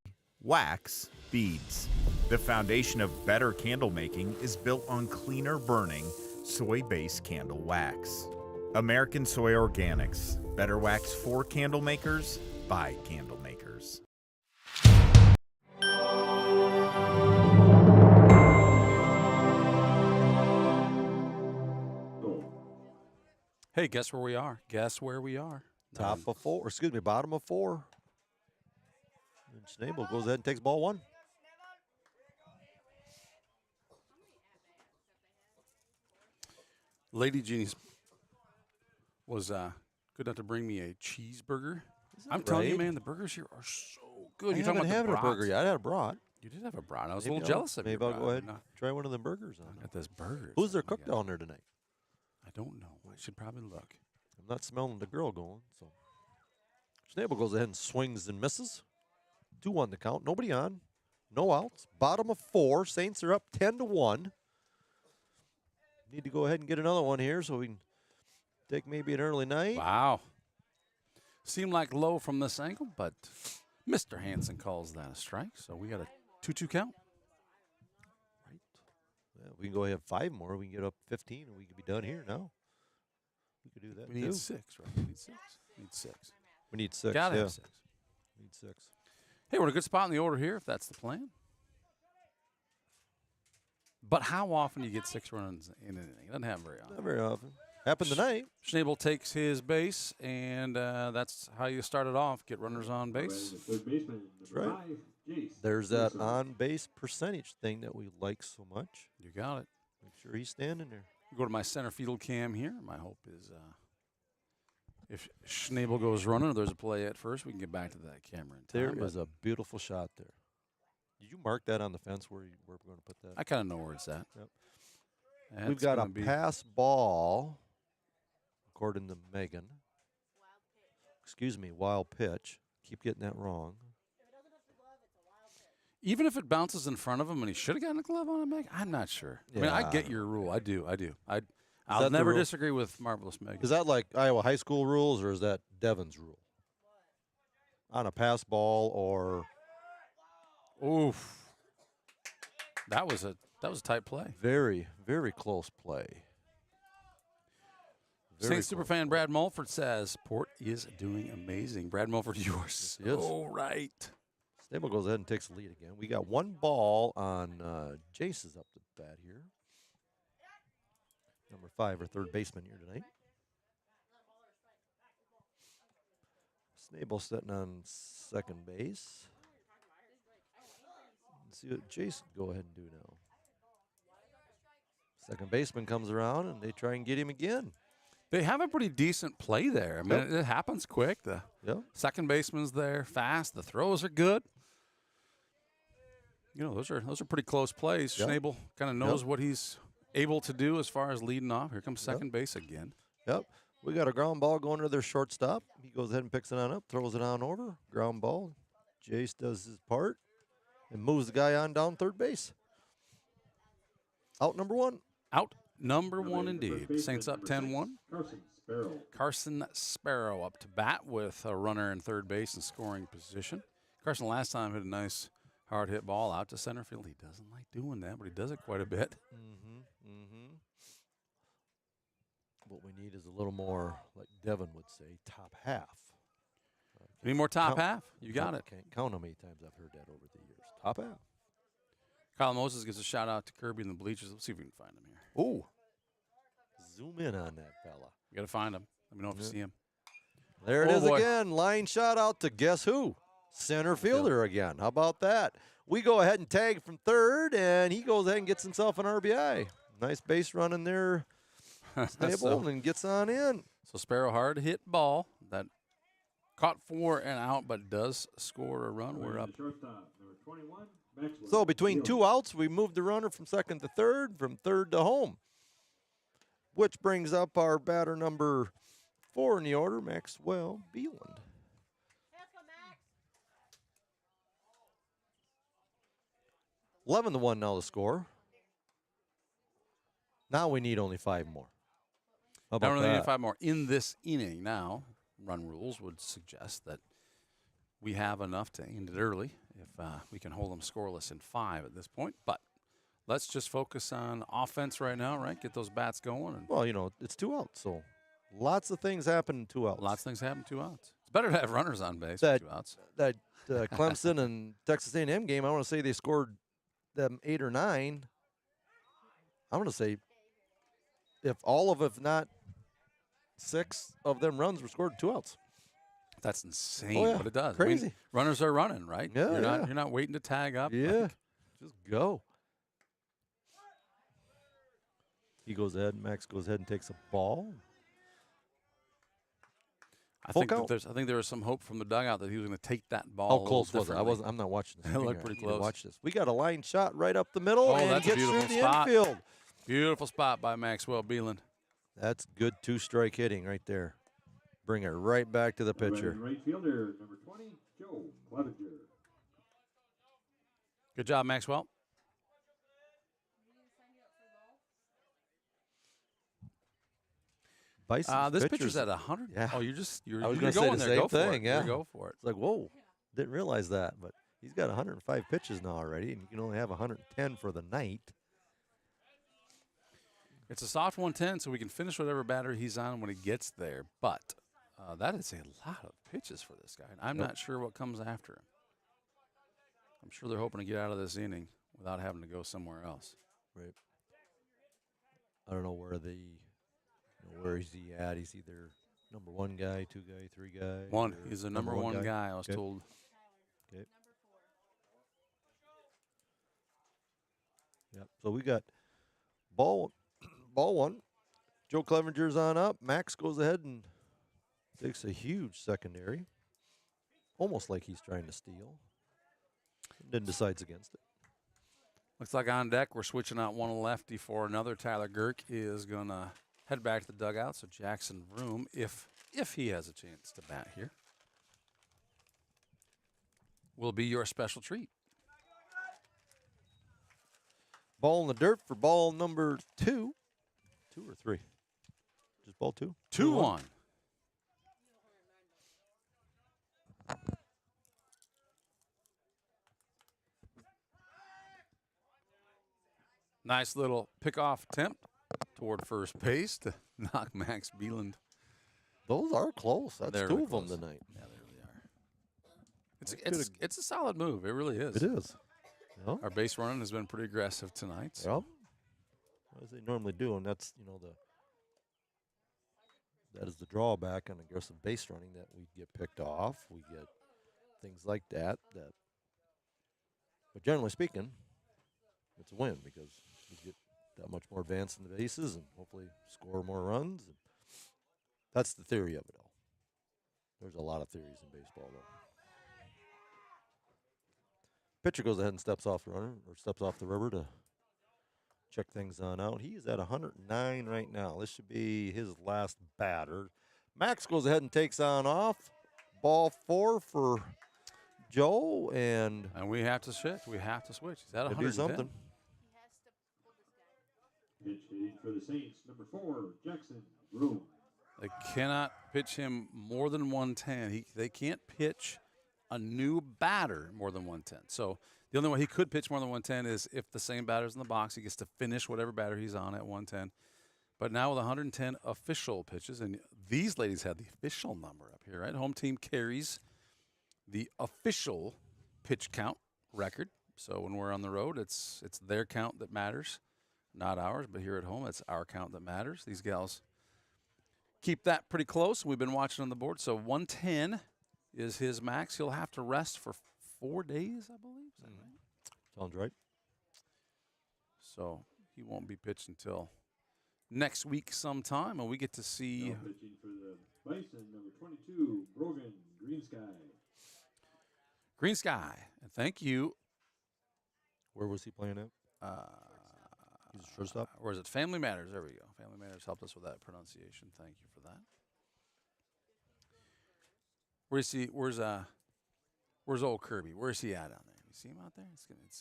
wax, beads. The foundation of better candle making is built on cleaner burning, soy-based candle wax. American Soy Organics. Better wax for candle makers by candle makers. Hey, guess where we are? Guess where we are? Top of 4, excuse me, bottom of 4. And Snable goes ahead and takes ball 1. Lady Jeannie's was good enough to bring me a cheeseburger. I'm telling you, right? man, the burgers here are so good. I You're talking haven't about the had a burger brats. yet. I had a brat. You did have a brat. I was Maybe a little jealous of you. Maybe I'll go ahead and try one of them burgers. I got this burger. Who's their cook down there tonight? I don't know. I should probably look. I'm not smelling the girl going. So Snable goes ahead and swings and misses. 2-1 the count. Nobody on. No outs. Bottom of 4. Saints are up 10-1. Need to go ahead and get another one here so we can take maybe an early night. Wow. Seemed like low from this angle, but Mr. Hansen calls that a strike. So we got a 2-2 count. Yeah, we can go ahead and 5 more. We can get up 15 and we could be done here now. We could do that We too. need 6, right? We need 6. We need 6. We need 6. Gotta yeah. have 6. We need 6. Hey, we're in a good spot in the order here, if that's the plan. But how often do you get 6 runs in an inning? It doesn't happen very often. Not very often. Happened tonight. Schnabel takes his base, and that's how you start it off. Get runners on base. Third baseman, Right. 5, Jace. There's that on-base percentage thing that we like so much. You got it. Make sure he's standing there. Go to my center field cam here. My hope is if Schnabel goes running or there's a play at first, we can get back to that camera in time. There is a beautiful shot there. Did you mark that on the fence where we're going to put that? I kind of know where it's at. Yep. That's We've got a gonna be- pass ball, according to Megan. Excuse me, wild pitch. Keep getting that wrong. Even if it bounces in front of him and he should have gotten a glove on it, Meg, I'm not sure. I mean, I Yeah. get your rule. I do. that I'll the never rule? disagree with Marvelous Megan. Is that like Iowa high school rules, or is that Devon's rule? On a pass ball, or Oof. That was a tight play. very, very close play. Very Saint Superfan Brad Mulford says, Port is doing amazing. Brad Mulford, you are so right. Snable goes ahead and takes the lead again. We got 1 ball on Jace is up to bat here. Number 5, our third baseman here tonight. Snable sitting on second base. Let's see what Jace can go ahead and do now. Second baseman comes around, and they try and get him again. They have a pretty decent play there. I mean, Yep. it happens quick. The Yep. second baseman's there fast. The throws are good. You know, those are pretty close plays. Yep. Schnabel kind of knows what he's able to do as far as leading off. Here comes second base again. Yep. We got a ground ball going to their shortstop. He goes ahead and picks it on up, throws it on over. Ground ball. Jace does his part and moves the guy on down third base. Out number 1. Out number 1 indeed. Saints up 10-1. Carson Sparrow. Carson Sparrow up to bat with a runner in third base in scoring position. Carson last time hit a nice hard hit ball out to center field. He doesn't like doing that, but he does it quite a bit. What we need is a little more, like Devin would say, top half. Any more top half? You got it. Can't count how many times I've heard that over the years. Top half. Kyle Moses gives a shout out to Kirby in the bleachers. Let's see if we can find him here. Ooh. Zoom in on that fella. We got to find him. Let me know if you see him. There it is again. Line shot out to guess who? Center fielder again. How about that? We go ahead and tag from third, and he goes ahead and gets himself an RBI. Nice base run in there. Stable and gets on in. So Sparrow hard hit ball that caught 4 and out, but does score a run. We're up. So between 2 outs, we moved the runner from second to third, from third to home, which brings up our batter number 4 in the order, Maxwell Beeland. 11-1 now the score. Now we need only 5 more. How about Now we only that? need 5 more in this inning. Now, run rules would suggest that we have enough to end it early if we can hold them scoreless in 5 at this point. But let's just focus on offense right now, right? Get those bats going. And well, you know, it's 2 outs, so lots of things happen in 2 outs. lots of things happen 2 outs. It's better to have runners on base That, with 2 outs. that Clemson and Texas A&M game, I want to say they scored them 8 or 9. I want to say if not 6 of them runs were scored 2 outs. That's insane, Oh, yeah. but it does. Crazy. I mean, runners are running, right? Yeah, You're not waiting to tag up. Yeah, Like, just go. He goes ahead, Max goes ahead and takes a ball. I Full think count. there was some hope from the dugout that he was going to take that ball. How a little close was it? differently. I'm not watching this. It looked pretty close. Watch this. We got a line shot right up the middle, Oh, and that's a gets beautiful through the spot. infield. Beautiful spot by Maxwell Beeland. That's good 2-strike hitting right there. Bring it right back to the pitcher. Right fielder, number 20, Joe Clevenger. Good job, Maxwell. Bison's This pitchers- pitcher's at 100. Yeah. Oh, you're I was you're going to say going the there. same Go for thing. it. Yeah, You go for it. It's like, whoa, didn't realize that, but he's got 105 pitches now already, and you can only have 110 for the night. It's a soft 110, so we can finish whatever batter he's on when he gets there. But that is a lot of pitches for this guy. I'm Yep. not sure what comes after him. I'm sure they're hoping to get out of this inning without having to go somewhere else. Right. I don't know where where is he at? He's either number 1 guy, 2 guy, 3 guy. One. or He's the number one guy, I was Okay. told. Okay. Yep. So we got ball 1. Joe Clevenger's on up. Max goes ahead and takes a huge secondary. Almost like he's trying to steal. Then decides against it. Looks like on deck we're switching out one lefty for another. Tyler Girk is going to head back to the dugout. So Jackson Vroom, if he has a chance to bat here, will be your special treat. Ball in the dirt for ball number 2. 2 or 3? Just ball 2? 2-1. Nice little pickoff attempt toward first base to knock Max Beeland. Those are close. That's They're 2 really of them close. tonight. Yeah, they really are. It's a solid move. It really is. It is. Yep. Our base running has been pretty aggressive tonight. So. Yep. As they normally do, and that's that is the drawback on aggressive base running, that we get picked off, we get things like that. But generally speaking, it's a win because we get that much more advance in the bases and hopefully score more runs. And that's the theory of it all. There's a lot of theories in baseball, though. Pitcher goes ahead and steps off the runner, or steps off the rubber to check things on out. He is at 109 right now. This should be his last batter. Max goes ahead and takes on off. Ball 4 for Joe, and we have to switch. We have to switch. He's at 110. do something. Pitch hitting for the Saints, number 4, Jackson Vroom. They cannot pitch him more than 110. They can't pitch a new batter more than 110. So the only way he could pitch more than 110 is if the same batter's in the box. He gets to finish whatever batter he's on at 110. But now with 110 official pitches, and these ladies had the official number up here, right? Home team carries the official pitch count record. So when we're on the road, it's their count that matters, not ours. But here at home, it's our count that matters. These gals keep that pretty close. We've been watching on the board. So 110 is his max. He'll have to rest for 4 days, I believe. Is that right? Sounds right. So he won't be pitched until next week sometime, and we get to see. Now pitching for the Bison, number 22, Brogan, Green Sky. Green Sky. And thank you. Where was he playing at? He's a shortstop. Or is it Family Matters? There we go. Family Matters helped us with that pronunciation. Thank you for that. Where's old Kirby? Where's he at down there? You see him out there?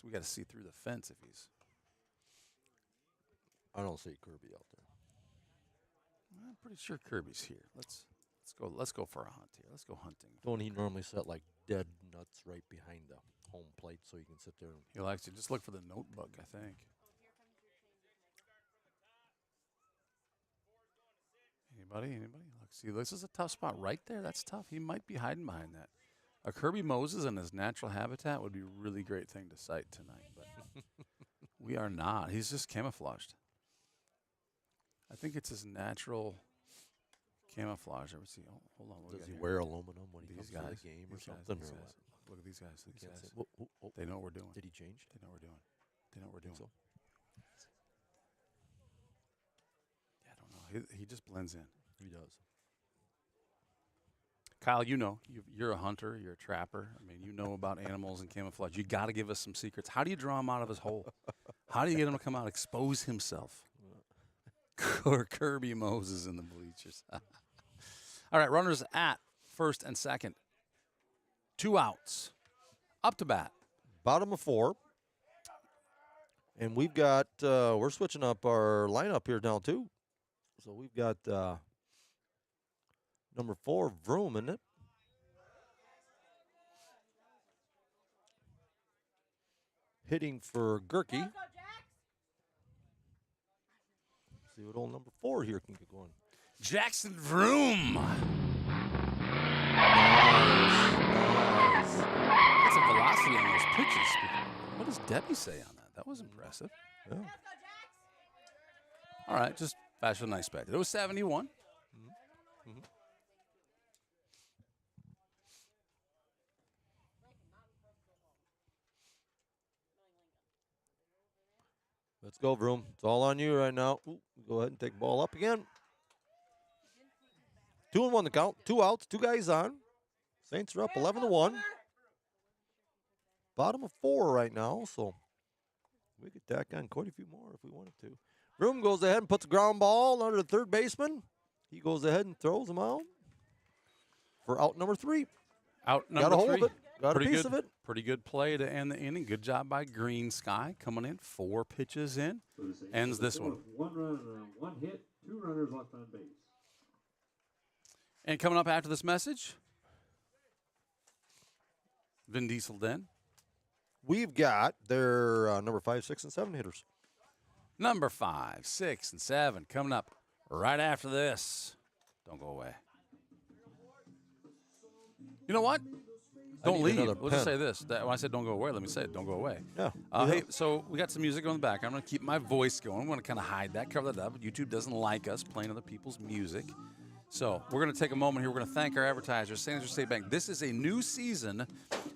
We got to see through the fence if he's. I don't see Kirby out there. I'm pretty sure Kirby's here. Let's go for a hunt here. Let's go hunting. Don't he normally set like dead nuts right behind the home plate so you can sit there? He likes to just look for the notebook, I think. Anybody? Look, see, this is a tough spot right there. That's tough. He might be hiding behind that. A Kirby Moses in his natural habitat would be a really great thing to sight tonight, but we are not. He's just camouflaged. I think it's his natural camouflage. Let's see. Oh, hold on. Does he wear aluminum when he comes to the game or something? Look at these guys. These guys. Oh. They know what we're doing. Did he change? They know what we're doing. They know what we're doing. So? Yeah, I don't know. He just blends in. He does. Kyle, you're a hunter. You're a trapper. I mean, you know about animals and camouflage. You got to give us some secrets. How do you draw him out of his hole? How do you get him to come out, expose himself? Kirby Moses in the bleachers. All right, runners at first and second. 2 outs. Up to bat. Bottom of 4. And we've got, we're switching up our lineup here now, too. So we've got number 4, Vroom, isn't it? Hitting for Gerke. See what old number 4 here can get going. Jackson Vroom. Nice. Got some velocity on those pitches. What does Debbie say on that? That was impressive. Yeah. All right, just faster than I expected. It was 71. Mm-hmm. Let's go, Vroom. It's all on you right now. Ooh, go ahead and take the ball up again. 2-1 the count. 2 outs, 2 guys on. Saints are up 11-1. Bottom of 4 right now, so we could tack on quite a few more if we wanted to. Vroom goes ahead and puts a ground ball under the third baseman. He goes ahead and throws him out for out number 3. Out number 3. Got a hold of it. Got a piece of it. Pretty good play to end the inning. Good job by Green Sky coming in. 4 pitches in. Ends this one. 1 run, 1 hit, 2 runners left on base. And coming up after this message, Vin Diesel Den. We've got their number 5, 6, and 7 hitters. Number 5, 6, and 7 coming up right after this. Don't go away. You know what? Don't leave. We'll just say this. When I said don't go away, let me say it. Don't go away. Yeah. Hey, so we got some music on the back. I'm going to keep my voice going. I'm going to kind of hide that, cover that up. YouTube doesn't like us playing other people's music. So we're going to take a moment here. We're going to thank our advertisers, Saint Ansgar State Bank. This is a new season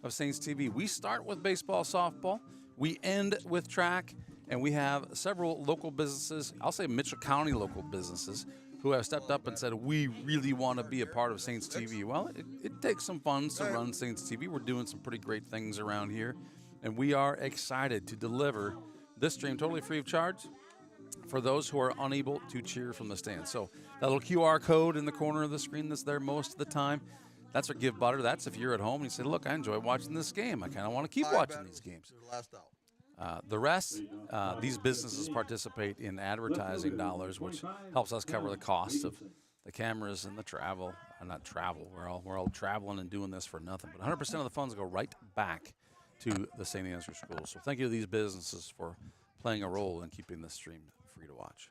of Saints TV. We start with baseball, softball. We end with track. And we have several local businesses, I'll say Mitchell County local businesses, who have stepped up and said, we really want to be a part of Saints TV. Well, it takes some funds to run Saints TV. We're doing some pretty great things around here. And we are excited to deliver this stream totally free of charge for those who are unable to cheer from the stands. So that little QR code in the corner of the screen that's there most of the time, that's our Give Butter. That's if you're at home and you say, look, I enjoy watching this game. I kind of want to keep watching these games. The rest, these businesses participate in advertising dollars, which helps us cover the cost of the cameras and the travel. Not travel. We're all traveling and doing this for nothing. But 100% of the funds go right back to the Saint Ansgar School. So thank you to these businesses for playing a role in keeping this stream free to watch.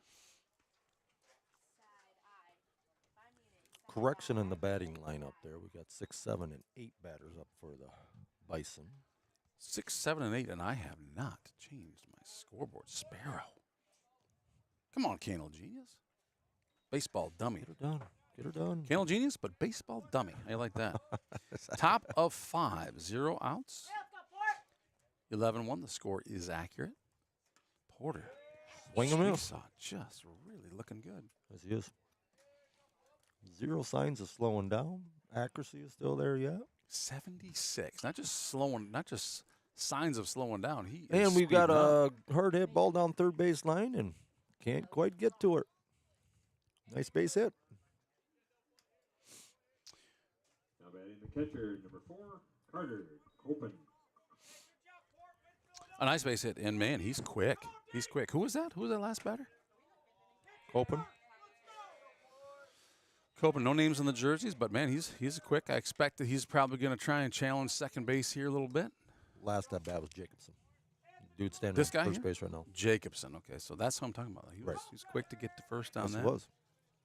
correction in the batting lineup there. We got 6, 7, and 8 batters up for the Bison. 6, 7, and 8, and I have not changed my scoreboard. Sparrow. Come on, Canal Genius. Baseball dummy. Get her done. Get her done. Canal Genius, but baseball dummy. I like that. Top of 5, 0 outs. 11-1. The score is accurate. Porter. Swing and miss. Seesaw, just really looking good. Yes, he is. 0 signs of slowing down. Accuracy is still there yet. 76. Not just signs of slowing down. He is And we've got speeding a hard hit ball down third base line and can't quite get to her. Nice base hit. Now batting the catcher, number 4, Carter Copen. a nice base hit. And, man, he's quick. He's quick. Who was that? Who was that last batter? Copen. Copen, no names on the jerseys, but, man, he's quick. I expect that he's probably going to try and challenge second base here a little bit. Last at bat was Jacobson. Dude standing This guy first here? base right now. Jacobson. Okay, so that's what I'm talking about. He's quick to get to first down Yes, there. he was.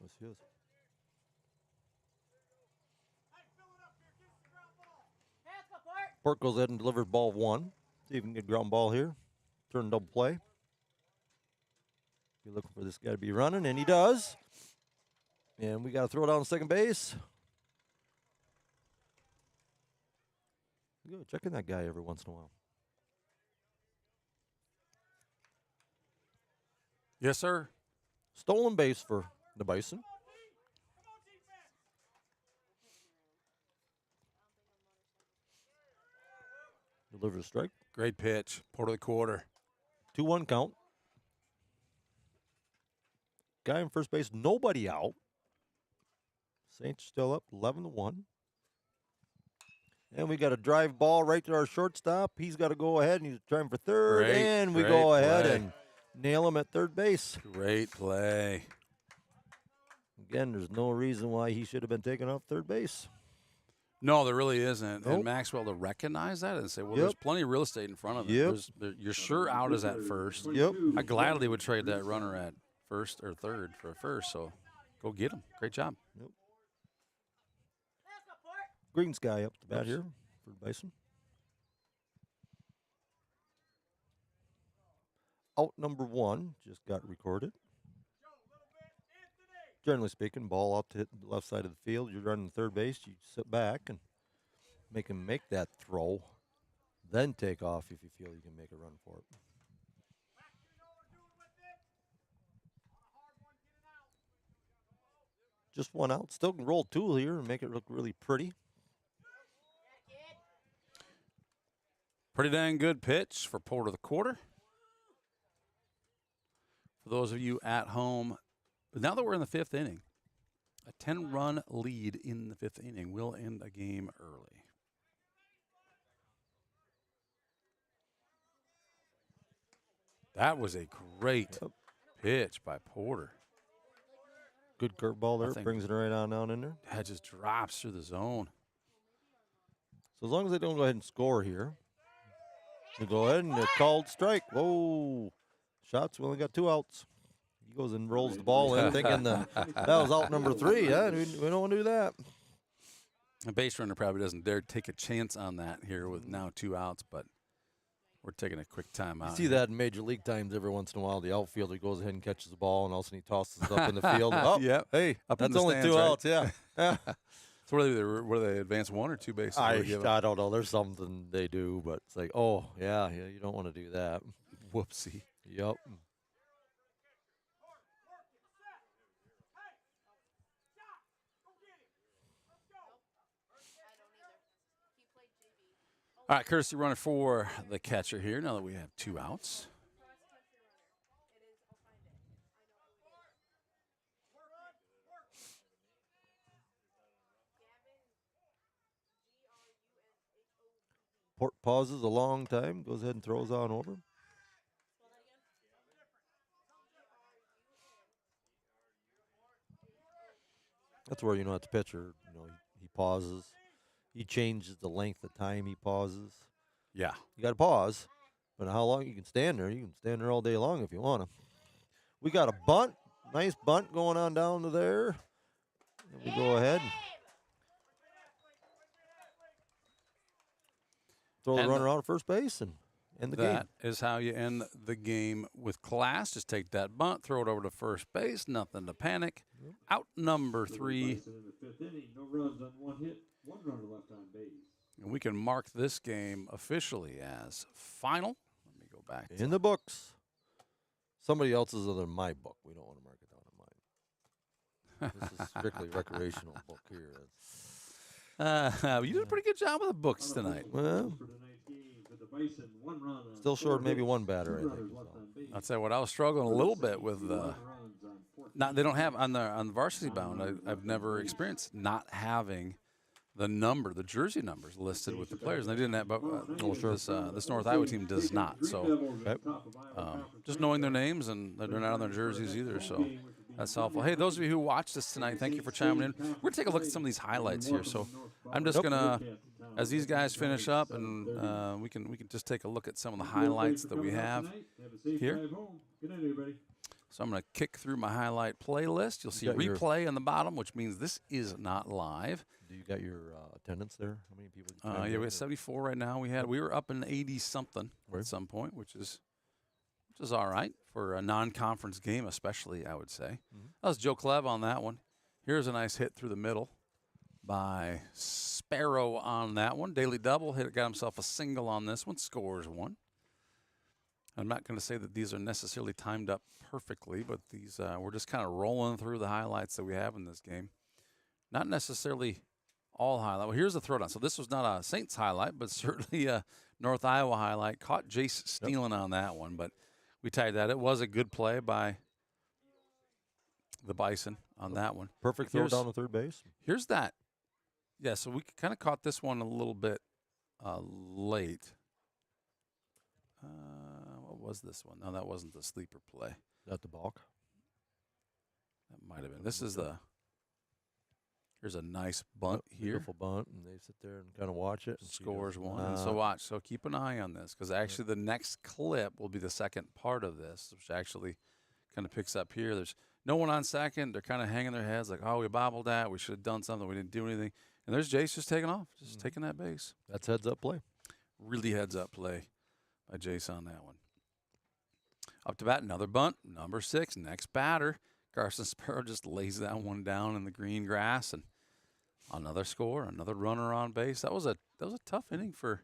Yes, he is. Port goes ahead and delivers ball 1. See if we can get ground ball here. Turn double play. Be looking for this guy to be running, and he does. And we got to throw it down second base. We go checking that guy every once in a while. Yes, sir. Stolen base for the Bison. Delivers a strike. Great pitch. Port of the quarter. 2-1 count. Guy in first base, nobody out. Saints still up 11-1. And we got a drive ball right to our shortstop. He's got to go ahead and he's trying for third. And we go ahead and nail him at third base. Great play. Again, there's no reason why he should have been taken off third base. No, there really isn't. Nope. And Maxwell to recognize that and say, well, Yep. there's plenty of real estate in front of him. You're sure out is at first. Yep. I gladly would trade that runner at first or third for a first, so go get him. Great job. Yep. Green sky up the bat here for the Bison. Out number 1 just got recorded. Generally speaking, ball out to hit the left side of the field. You're running third base. You sit back and make him make that throw, then take off if you feel you can make a run for it. Just 1 out. Still can roll 2 here and make it look really pretty. Pretty dang good pitch for Port of the quarter. For those of you at home, now that we're in the 5th inning, a 10-run lead in the 5th inning will end a game early. That was a great pitch by Porter. Good curveball there. Brings it right on down in there. That just drops through the zone. So as long as they don't go ahead and score here, we go ahead and a called strike. Whoa. Shots, we only got 2 outs. He goes and rolls the ball in thinking that was out number 3. Yeah, we don't want to do that. A base runner probably doesn't dare take a chance on that here with now 2 outs, but we're taking a quick timeout. You see that in Major League times every once in a while. The outfielder goes ahead and catches the ball, and all of a sudden he tosses it up in the field. Oh, yep. Hey, Up in that's the only stands, 2 right? outs, yeah. Yeah. So what do they advance 1 or 2 bases? I don't know. There's something they do, but it's like, oh, yeah, you don't want to do that. Whoopsie. Yep. All right, courtesy runner for the catcher here now that we have 2 outs. Port pauses a long time, goes ahead and throws on over. That's where, that's the pitcher, he pauses. He changes the length of time he pauses. Yeah. You got to pause, but how long you can stand there? You can stand there all day long if you want to. We got a bunt, nice bunt going on down to there. We go ahead. Throw the runner out at first base and end the game. That is how you end the game with class. Just take that bunt, throw it over to first base. Nothing to panic. Out number 3. Bison in the 5th inning. No runs on 1 hit. 1 runner left on base. And we can mark this game officially as final. Let me go back. In the books. Somebody else's other than my book. We don't want to mark it down in mine. This is strictly recreational book here. You did a pretty good job with the books tonight. Well, still short maybe one batter, I think. I'll tell you what, I was struggling a little bit with they don't have on the varsity bound. I've never experienced not having the jersey numbers listed with the players. And they didn't have, but this North Iowa team does not. So just knowing their names, and they're not on their jerseys either. So that's helpful. Hey, those of you who watched us tonight, thank you for chiming in. We're going to take a look at some of these highlights here. So I'm just going to, as these guys finish up, and we can just take a look at some of the highlights that we have here. So I'm going to kick through my highlight playlist. You'll see replay on the bottom, which means this is not live. Do you got your attendance there? How many people? Yeah, we have 74 right now. We were up in 80 something at some point, which is all right for a non-conference game, especially, I would say. That was Joe Clev on that one. Here's a nice hit through the middle by Sparrow on that one. Daily double got himself a single on this one. Scores 1. I'm not going to say that these are necessarily timed up perfectly, but these we're just kind of rolling through the highlights that we have in this game. Not necessarily all highlight. Well, here's the throwdown. So this was not a Saints highlight, but certainly a North Iowa highlight. Caught Jace stealing on that one, but we tied that. It was a good play by the Bison on that one. Perfect throw down to third base. Here's that. Yeah, so we kind of caught this one a little bit late. What was this one? No, that wasn't the sleeper play. Is that the balk? That might have been. This is the. Here's a nice bunt here. Beautiful bunt, and they sit there and kind of watch it. And Scores 1. And so watch. So keep an eye on this, because actually the next clip will be the second part of this, which actually kind of picks up here. There's no one on second. They're kind of hanging their heads like, oh, we bobbled that. We should have done something. We didn't do anything. And there's Jace just taking off, just taking that base. That's heads-up play. Really heads-up play by Jace on that one. Up to bat, another bunt, number 6, next batter. Carson Sparrow just lays that one down in the green grass, and another score, another runner on base. That was a tough inning for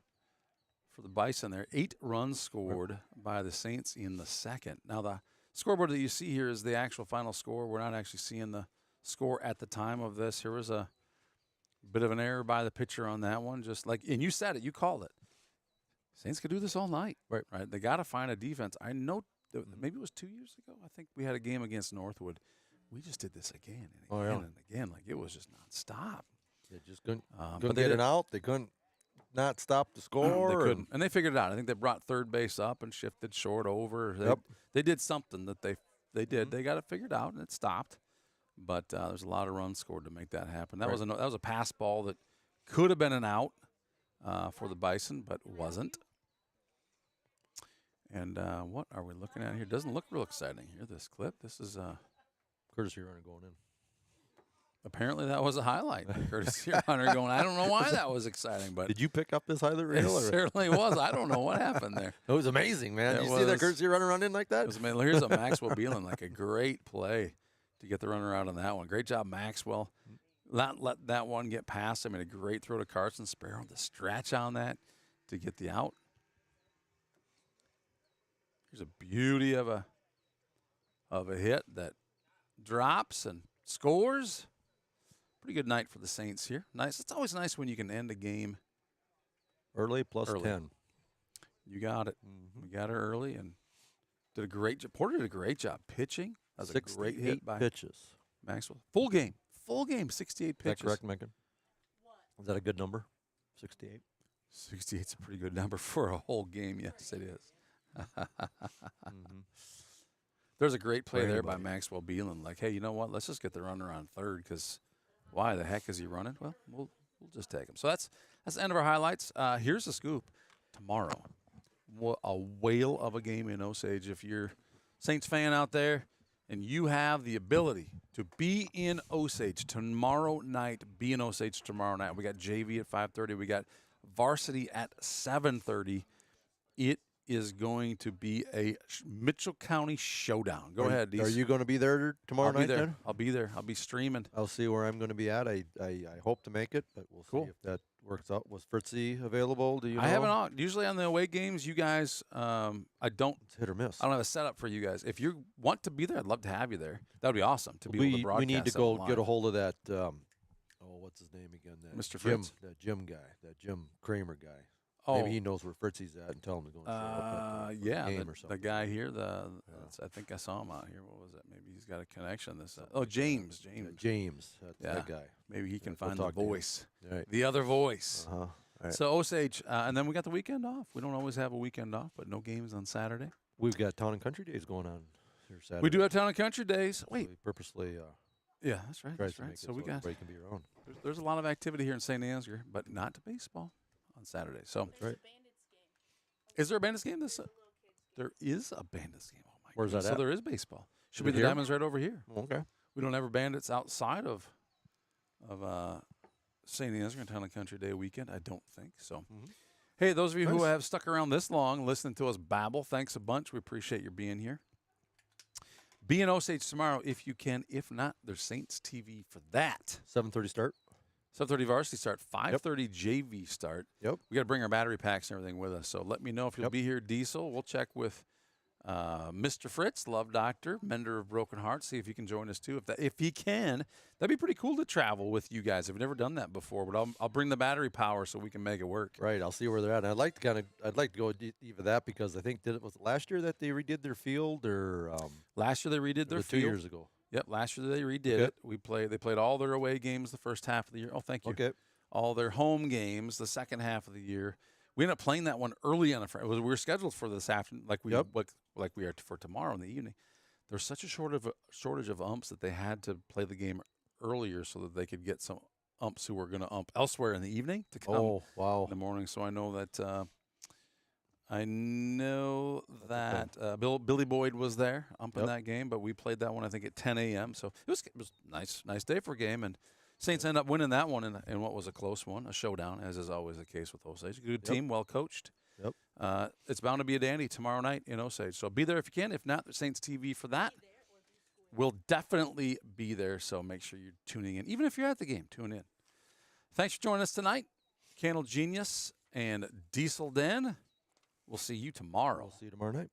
the Bison there. 8 runs scored by the Saints in the second. Now the scoreboard that you see here is the actual final score. We're not actually seeing the score at the time of this. Here was a bit of an error by the pitcher on that one, just like, and you said it, you called it. Saints could do this all night, right? They got to find a defense. I know. Maybe it was 2 years ago. I think we had a game against Northwood. We just did this again and again and again. Like, it was just nonstop. They just couldn't get it out. They couldn't not stop the score. They couldn't. And they figured it out. I think they brought third base up and shifted short over. They did something that they did. They got it figured out, and it stopped. But there's a lot of runs scored to make that happen. That was a pass ball that could have been an out for the Bison, but wasn't. And what are we looking at here? Doesn't look real exciting here, this clip. This is courtesy runner going in. Apparently that was a highlight. Courtesy runner going. I don't know why that was exciting, but did you pick up this highlight reel? It certainly was. I don't know what happened there. It was amazing, man. Did you see that courtesy runner run in like that? It was amazing. Here's a Maxwell Beelan, like a great play to get the runner out on that one. Great job, Maxwell. Not let that one get past him. A great throw to Carson Sparrow. The stretch on that to get the out. Here's a beauty of a hit that drops and scores. Pretty good night for the Saints here. Nice. It's always nice when you can end a game early, plus 10. You got it. We got it early and did a great job. Porter did a great job pitching. That was a great hit by pitches. Maxwell. Full game, 68 pitches. Is that correct, Megan? Is that a good number? 68. 68's a pretty good number for a whole game. Yes, it is. There's a great play there by Maxwell Beelan. Like, hey, you know what? Let's just get the runner on third, because why the heck is he running? Well, we'll just take him. So that's the end of our highlights. Here's the scoop. Tomorrow, a whale of a game in Osage. If you're Saints fan out there, and you have the ability to be in Osage tomorrow night, We got JV at 5:30. We got Varsity at 7:30. It is going to be a Mitchell County showdown. Go ahead, Dees. Are you going to be there tomorrow night? Then? I'll be there. I'll be streaming. I'll see where I'm going to be at. I hope to make it, but we'll see if that works out. Was Fritzy available? Do you know? I haven't. Usually on the away games, you guys, I don't. It's hit or miss. I don't have a setup for you guys. If you want to be there, I'd love to have you there. That would be awesome to be able to broadcast. We need to go get a hold of that. What's his name again? That Mr. Jim, Fritz. that Jim guy, that Jim Kramer guy. Oh. Maybe he knows where Fritzy's at and tell him to go and show up at the game or something. The guy here. I think I saw him out here. What was it? Maybe he's got a connection. James. James. That's that guy. Maybe he can find the voice. Right. The other voice. Right. So Osage, and then we got the weekend off. We don't always have a weekend off, but no games on Saturday. We've got Town and Country Days going on here Saturday. We do have Town and Country Days. Wait, we purposely. Yeah, that's right. That's to right. make it So we got. everybody can be around. There's a lot of activity here in Saint Ansgar, but not baseball on Saturday. So that's right. Is there a Bandits game this? There is a Bandits game. Oh my! Where's that So at? there is baseball. Should Is be it the here? Diamonds right over here. Okay. We don't have Bandits outside of Saint Ansgar and Town and Country Day weekend. I don't think so. Hey, those of you who Nice. have stuck around this long listening to us babble, thanks a bunch. We appreciate your being here. Be in Osage tomorrow if you can. If not, there's Saints TV for that. 7:30 start. 7:30 varsity start, 5:30 JV start. Yep. We got to bring our battery packs and everything with us. So let me know if you'll be here, Diesel. We'll check with Mr. Fritz, Love Doctor, Mender of Broken Hearts. See if he can join us too. If he can, that'd be pretty cool to travel with you guys. I've never done that before, but I'll bring the battery power so we can make it work. Right. I'll see where they're at. And I'd like to go even that because I think was it last year that they redid their field or last year they redid their field 2 years ago. Yep, last year they redid it. They played all their away games the first half of the year. Oh, thank you. Okay. All their home games the second half of the year. We ended up playing that one early on we were scheduled for this afternoon, like we are for tomorrow in the evening. There's such a shortage of umps that they had to play the game earlier so that they could get some umps who were going to ump elsewhere in the evening to come in the morning. So I know that Billy Boyd was there umping that game, but we played that one I think at 10 a.m. So it was nice day for a game, and Saints end up winning that one in what was a close one, a showdown, as is always the case with Osage. Good team, well coached. Yep. It's bound to be a dandy tomorrow night in Osage. So be there if you can. If not, there's Saints TV for that. We'll definitely be there, so make sure you're tuning in. Even if you're at the game, tune in. Thanks for joining us tonight. Candle Genius and Diesel Den. We'll see you tomorrow. See you tomorrow night.